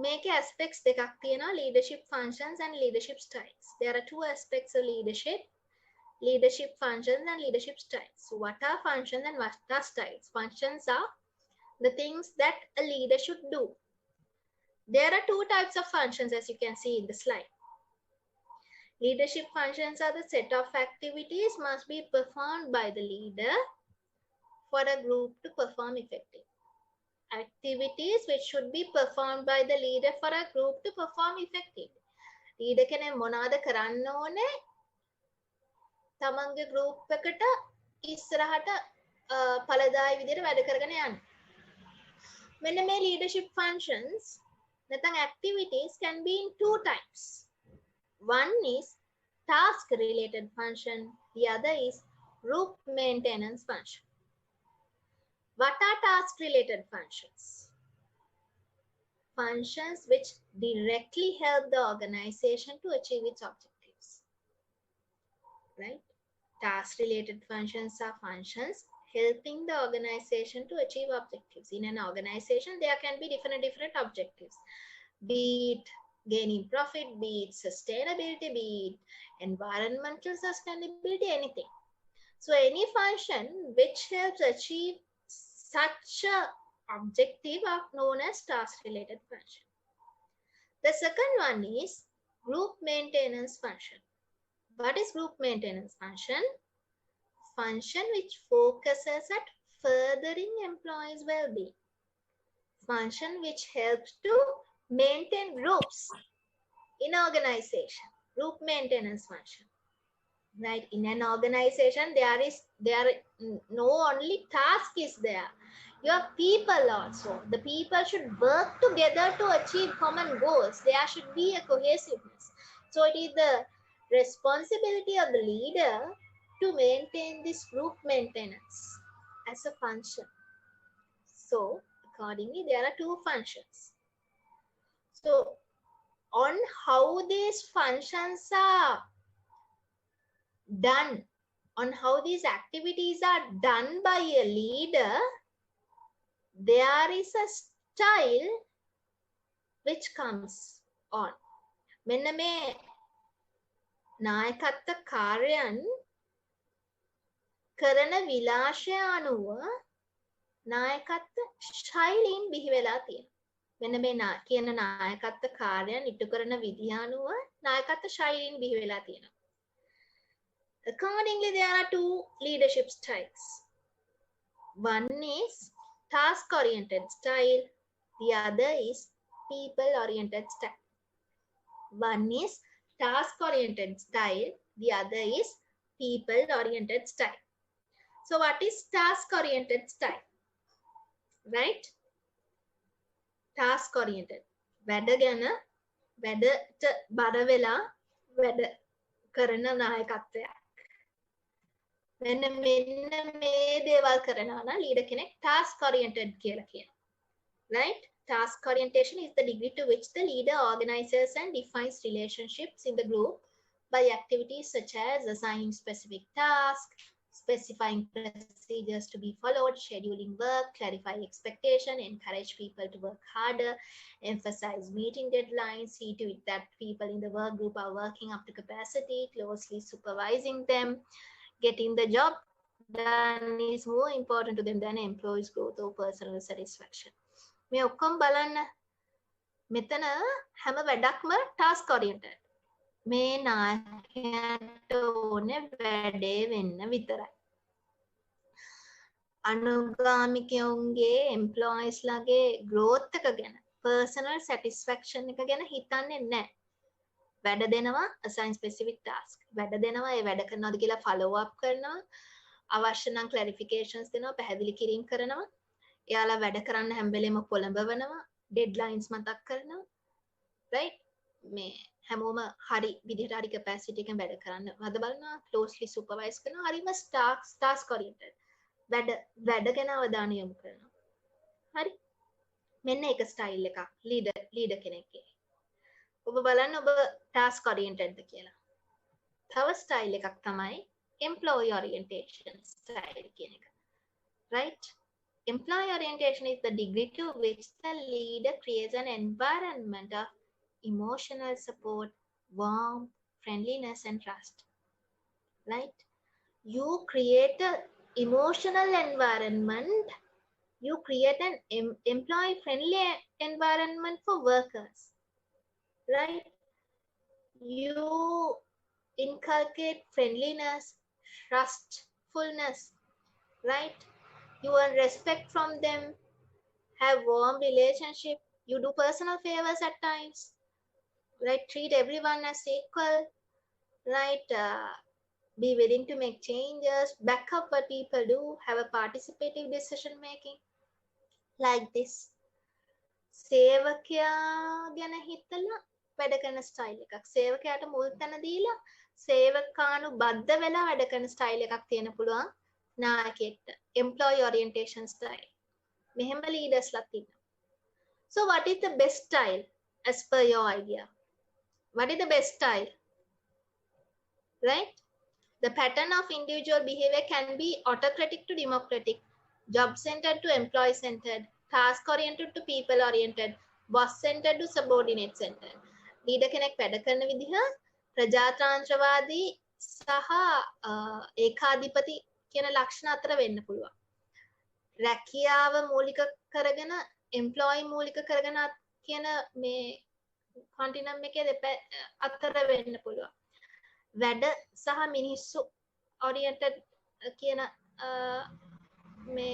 මේකේ aspects දෙකක් තියෙනවා: leadership functions and leadership styles. There are two aspects of leadership functions and leadership styles. So what are functions and what are styles? Functions are the things that a leader should do. There are two types of functions, as you can see in the slide. Leadership functions are the set of activities must be performed by the leader for a group to perform effectively. Activities which should be performed by the leader for a group to perform effectively. Leader කෙනෙක් මොනවාද කරන්න ඕනේ? තමන්ගේ group එකට ඉස්සරහට ඵලදායී විදිහට වැඩ කරගෙන යන්න. මෙන්න මේ leadership functions නැත්නම් activities can be in two types. One is task related function, the other is group maintenance function. What are task related functions? Functions which directly help the organization to achieve its objectives. Right? Task related functions are functions helping the organization to achieve objectives. In an organization, there can be different objectives, be it gaining profit, be it sustainability, be it environmental sustainability, anything. So any function which helps achieve such a objective are known as task related function. The second one is group maintenance function. What is group maintenance function? Function which focuses at furthering employees' well-being. Function which helps to maintain groups in organization. Group maintenance function. right? In an organization, there no only task is there. You have people also. The people should work together to achieve common goals. There should be a cohesiveness. So it is the responsibility of the leader to maintain this group maintenance as a function. So accordingly, there are two functions. So on how these functions are done, on how these activities are done by a leader, there is a style which comes on. මෙන්න මේ නායකත්ව කාර්යයන් කරන විලාශය අනුව නායකත්ව ශෛලීන් බිහි වෙලා තියෙනවා. මෙන්න මේ කියන නායකත්ව කාර්යයන් ඉටු කරන විදිහ අනුව නායකත්ව ශෛලීන් බිහි වෙලා තියෙනවා. Accordingly, there are two leadership styles. One is task-oriented style. The other is people-oriented style. One is task-oriented style. The other is people-oriented style. So what is task-oriented style? Right? Task-oriented. වැඩ ගැන වැඩට බර වෙලා වැඩ කරන නායකත්වයක්. මෙන්න මේ දේවල් කරනවා නම් leader කෙනෙක් task oriented කියලා කියනවා. Right? Task orientation is the degree to which the leader organizes and defines relationships in the group by activities such as assigning specific tasks, specifying procedures to be followed, scheduling work, clarify expectation, encourage people to work harder, emphasize meeting deadlines, see to it that people in the work group are working up to capacity, closely supervising them. Getting the job done is more important to them than employees' growth or personal satisfaction. මේ ඔක්කොම බලන්න මෙතන හැම වැඩක්ම task oriented. මේ නායකයාට ඕනේ වැඩේ වෙන්න විතරයි. අනුගාමිකයන්ගේ employees ලාගේ growth එක ගැන personal satisfaction එක ගැන හිතන්නේ නැහැ. වැඩ දෙනවා assign specific task. වැඩ දෙනවා ඒ වැඩ කරනවාද කියලා follow up කරනවා. අවශ්‍ය නම් clarifications දෙනවා, පැහැදිලි කිරීම කරනවා. එයාලා වැඩ කරන්න හැම වෙලේම පොළඹවනවා, deadlines මතක් කරනවා. right? මේ හැමෝම හරි විදිහට හරි capacity එකෙන් වැඩ කරන්න වද බලනවා, closely supervise කරනවා, හරිම task oriented. වැඩ ගැන අවධානය යොමු කරනවා. හරි? මෙන්න එක style එකක් leader කෙනෙක්ගේ. ඔබ බලන්න ඔබ task oriented ද කියලා. තව style එකක් තමයි employee orientation style කියන එක. Right? Employee orientation is the degree to which the leader creates an environment of emotional support, warmth, friendliness, and trust. Right? You create an emotional environment. You create an employee-friendly environment for workers. Right? You inculcate friendliness, trustfulness. Right? You earn respect from them, have warm relationship. You do personal favors at times. Right? Treat everyone as equal. Right? Be willing to make changes, back up what people do, have a participative decision making. Like this. සේවකයා ගැන හිතලා වැඩ කරන style එකක්. සේවකයාට මුල් තැන දීලා සේවකානු බද්ධ වෙලා වැඩ කරන ස්ටයිල් එකක් තියෙන පුළුවන් නායකයෙක්ට. Employee orientation style. මෙහෙම leaders ලා තියෙනවා. So what is the best style as per your idea? What is the best style? Right? The pattern of individual behavior can be autocratic to democratic, job-centered to employee-centered, task-oriented to people-oriented, boss-centered to subordinate-centered. Leader කෙනෙක් වැඩ කරන විදිහ ප්‍රජාතන්ත්‍රවාදී සහ ඒකාධිපති කියන ලක්ෂණ අතර වෙන්න පුළුවන්. රැකියාව මූලික කරගෙන employee මූලික කරගෙන කියන මේ continuum එකේ අතර වෙන්න පුළුවන්. වැඩ සහ මිනිස්සු oriented කියන මේ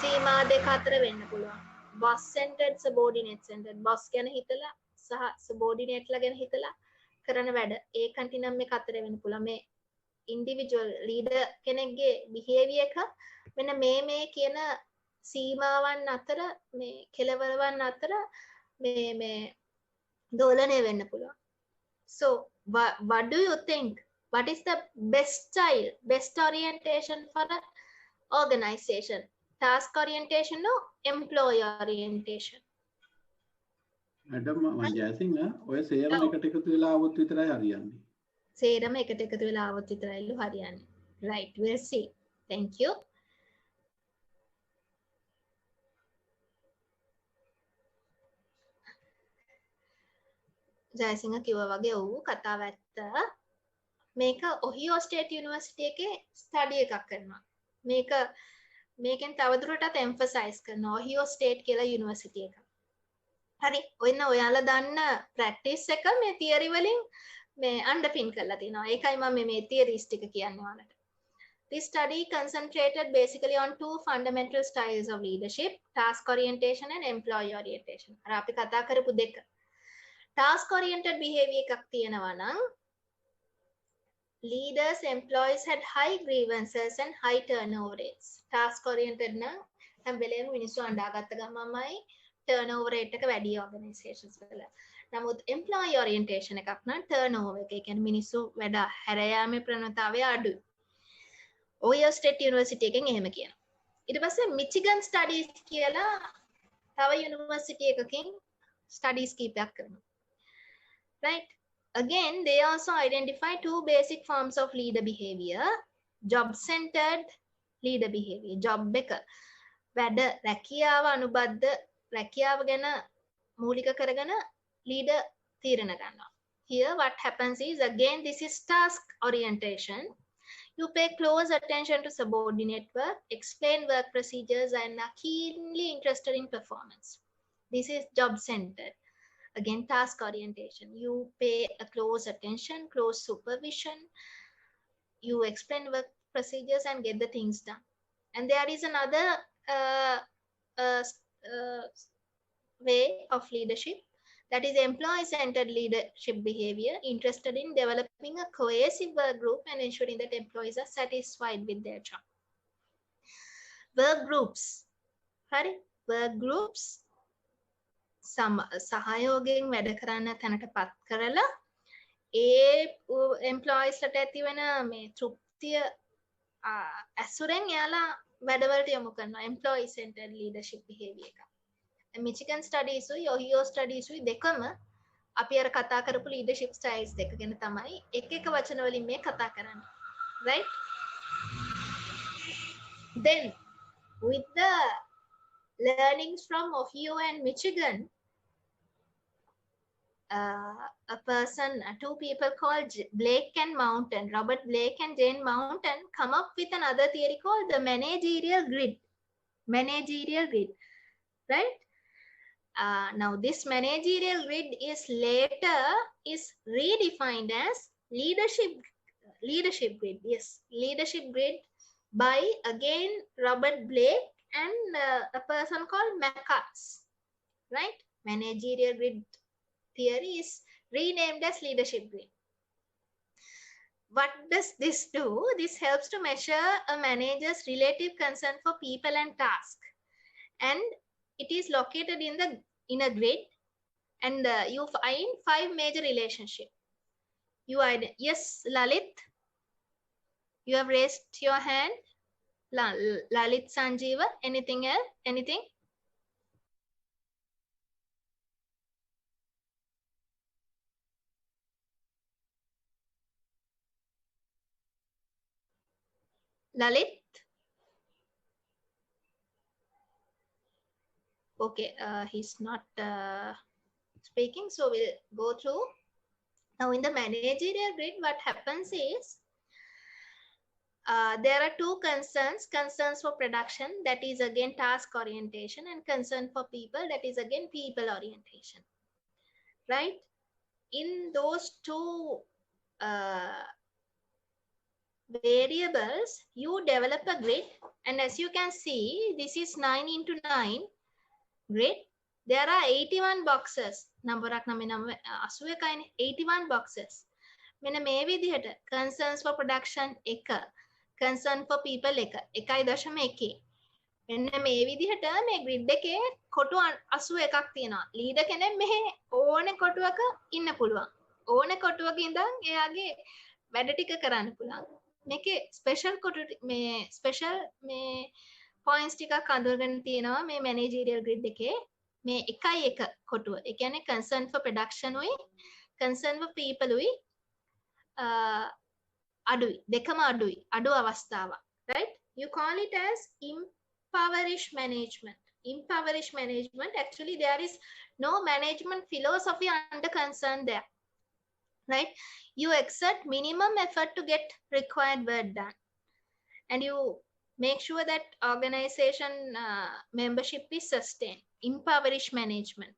සීමා දෙක අතර වෙන්න පුළුවන්. boss centered subordinate centered. boss ගැන හිතලා සහ subordinate ලා ගැන හිතලා කරන වැඩ ඒ කන්ටිනම් එක අතර වෙන්න පුළුවන් මේ ඉන්ඩිවිජුවල් ලීඩර් කෙනෙක්ගේ බිහේවියර් එක මෙන්න මේ කියන සීමාවන් අතර මේ කෙලවරවන් අතර මේ දෝලණය වෙන්න පුළුවන්. So what do you think? What is the best style, best orientation for an organization? Task orientation or employee orientation? Madam, Jayasinghe ඔය සේරම එකට එකතු වෙලා આવොත් විතරයි හරියන්නේ. සේරම එකට එකතු වෙලා આવොත් විතරයිලු හරියන්නේ. Right, we'll see. Thank you. Jayasinghe කිව්වා වගේ ඔව් කතාව ඇත්ත. මේක ඔහියෝ ස්ටේට් යුනිවර්සිටි එකේ ස්ටඩි එකක් කරනවා. මේකෙන් තවදුරටත් එම්ෆසයිස් කරනවා ඔහියෝ ස්ටේට් කියලා යුනිවර්සිටි එක. හරි. ඔන්න ඔයාලා දන්න ප්‍රැක්ටිස් එක මේ තියරි වලින් මේ අන්ඩර්පින් කරලා තියෙනවා. ඒකයි මම මේ තියරිස් ටික කියන්නේ ඔයාලට. This study concentrated basically on two fundamental styles of leadership, task orientation and employee orientation. අර අපි කතා කරපු දෙක. Task oriented behavior එකක් තියෙනවා නම් leaders, employees had high grievances and high turnover rates. Task oriented නම් හැම වෙලේම මිනිස්සු අඬාගත්ත ගමන්මයි turnover rate එක වැඩි organizations වල. නමුත් employee orientation එකක් නම් turnover එක. ඒ කියන්නේ මිනිස්සු වැඩ හැර යාමේ ප්‍රවණතාවය අඩුයි. Ohio State University එකෙන් එහෙම කියනවා. ඊට පස්සේ Michigan Studies කියලා තව යුනිවර්සිටි එකකින් studies කීපයක් කරනවා. Right? Again, they also identify two basic forms of leader behavior. Job-centered leader behavior. Job එක වැඩ රැකියාව අනුබද්ධ රැකියාව ගැන මූලික කරගෙන leader තීරණ ගන්නවා. Here what happens is, again, this is task orientation. You pay close attention to subordinate work, explain work procedures, and are keenly interested in performance. This is job-centered. Again, task orientation. You pay a close attention, close supervision. You explain work procedures and get the things done. And there is another way of leadership, that is employee-centered leadership behavior, interested in developing a cohesive work group and ensuring that employees are satisfied with their job. Work groups. Hari, work groups. සහයෝගයෙන් වැඩ කරන්න තැනට පත් කරලා ඒ employeesලට ඇති වෙන මේ තෘප්තිය ඇසුරෙන් එයාලා වැඩවලට යොමු කරනවා employee centered leadership behavior එක. Michigan studies උයි Ohio studies උයි දෙකම අපි අර කතා කරපු leadership styles දෙක ගැන තමයි එක එක වචන වලින් මේ කතා කරන්නේ. Right? Then with the learnings from Ohio and Michigan, two people called Blake and Mountain, Robert Blake and Jane Mountain, come up with another theory called the managerial grid. Managerial grid, right? Now this managerial grid is later redefined as leadership grid. Yes, leadership grid by again Robert Blake and a person called Mackatz, right? Managerial grid theory is renamed as leadership grid. What does this do? This helps to measure a manager's relative concern for people and task, and it is located in a grid, and you find 5 major relationships. Yes, Lalit, you have raised your hand. Lalit Sanjeeva, anything else? Anything? Lalit? Okay, he's not speaking, so we'll go through. Now in the managerial grid, what happens is, there are two concerns for production, that is again task orientation, and concern for people, that is again people orientation, right? In those two variables, you develop a grid, and as you can see, this is 9 into 9 grid, There are 81 boxes. Numberak 81 boxes. මෙන්න මේ විදිහට concerns for production 1, concern for people 1.1. මෙන්න මේ විදිහට මේ grid එකේ කොටු 81ක් තියෙනවා. leader කෙනෙක් මෙහි ඕනේ කොටුවක ඉන්න පුළුවන්. ඕනේ කොටුවක ඉඳන් එයාගේ වැඩ ටික කරන්න පුළුවන්. මේකේ special කොටු මේ special මේ points ටිකක් අඳුරගෙන තියෙනවා මේ managerial grid එකේ. මේ 1.1 කොටුව. ඒ කියන්නේ concern for production උයි concern for people උයි අඩුයි. දෙකම අඩුයි. අඩු අවස්ථාවක්. Right? You call it as impoverish management. Impoverish management, actually there is no management philosophy under concern there. Right? You exert minimum effort to get required work done. And you make sure that organization membership is sustained. Impoverish management.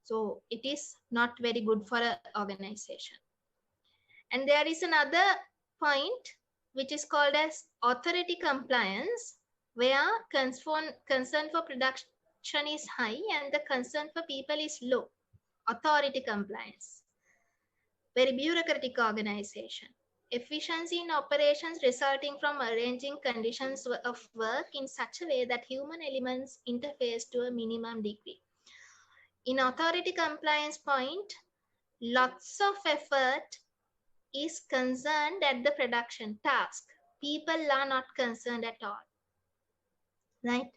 So it is not very good for an organization. And there is another point which is called as authority compliance, where concern for production is high and the concern for people is low. Authority compliance. Very bureaucratic organization. Efficiency in operations resulting from arranging conditions of work in such a way that human elements interface to a minimum degree. In authority compliance point, lots of effort is concerned at the production task. People are not concerned at all. Right?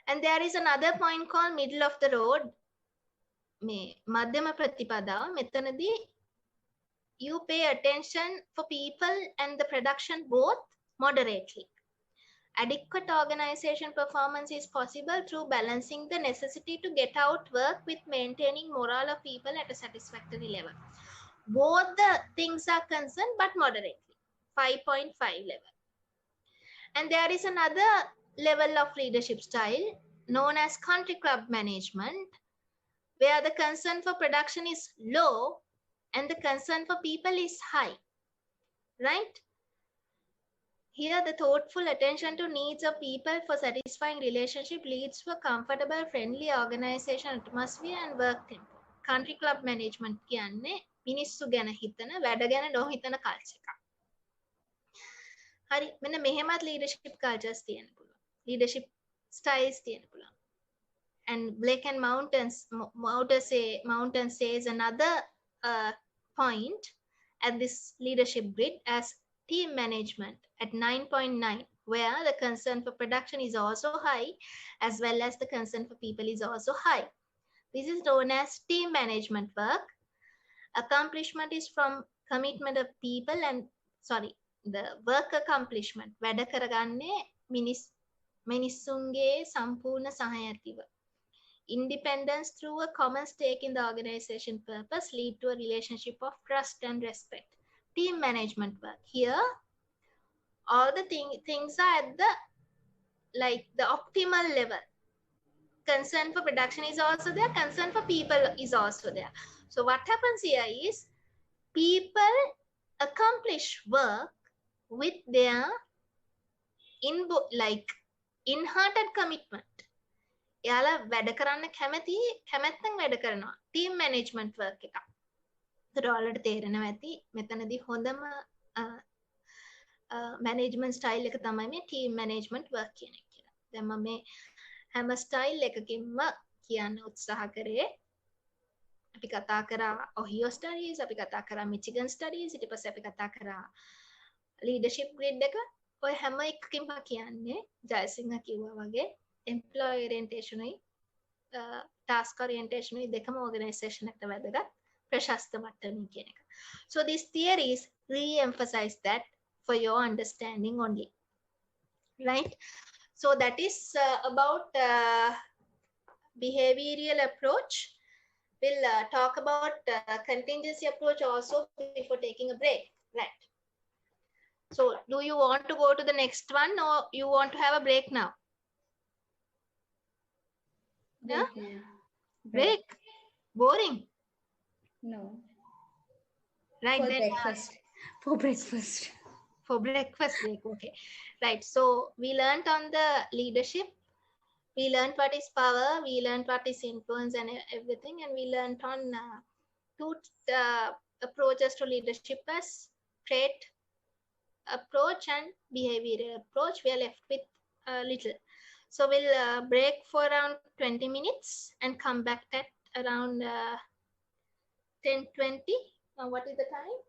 And there is another point called middle of the road. Madhyama Pratipadawa. Metanadi, you pay attention for people and the production both moderately. Adequate organization performance is possible through balancing the necessity to get out work with maintaining morale of people at a satisfactory level. Both the things are concerned, but moderately. 5.5 level. And there is another level of leadership style known as country club management, where the concern for production is low and the concern for people is high. Right? Here, the thoughtful attention to needs of people for satisfying relationship leads to a comfortable, friendly organization atmosphere and work tempo. Country club management කියන්නේ මිනිස්සු ගැන හිතන වැඩ ගැන නොහිතන culture එකක්. හරි මෙන්න මෙහෙමත් leadership cultures තියෙන්න පුළුවන්. Leadership styles තියෙන්න පුළුවන්. And Blake and Mountain says another point at this leadership grid as team management at 9.9, where the concern for production is also high as well as the concern for people is also high. This is known as team management work. Accomplishment is from commitment of people and the work accomplishment. වැඩ කරගන්නේ මිනිස්සුන්ගේ සම්පූර්ණ සහයතිව. Independence through a common stake in the organization purpose lead to a relationship of trust and respect. Team management work. Here, all the things are at the optimal level. Concern for production is also there. Concern for people is also there. So what happens here is people accomplish work with their in-hearted commitment. එයාලා වැඩ කරන්න කැමැත්තෙන් වැඩ කරනවා. Team management work එක. ඒකට ඔයාලට තේරෙනවා ඇති මෙතනදී හොඳම management style එක තමයි මේ team management work කියන එක කියලා. දැන් මම මේ හැම style එකකින්ම කියන්න උත්සාහ කරේ. අපි කතා කරා Ohio studies, අපි කතා කරා Michigan studies, ඊට පස්සේ අපි කතා කරා leadership grid එක. ඔය හැම එකකින්ම කියන්නේ ජයසිංහ කිව්වා වගේ employee orientation උයි task orientation උයි දෙකම organization එකට වැදගත් ප්‍රශස්ත මට්ටමින් කියන එක. So these theories re-emphasize that for your understanding only. Right? So that is about behavioral approach. We'll talk about contingency approach also before taking a break. Right. So do you want to go to the next one or you want to have a break now? Yeah? Break? Boring? No. Right. For then, breakfast. For breakfast. For breakfast break. Okay. Right. So we learned on the leadership. We learned what is power, we learned what is influence and everything, and we learned on two approaches to leadership as trait approach and behavioral approach. We are left with a little. So we'll break for around 20 minutes and come back at around 10:20. What is the time?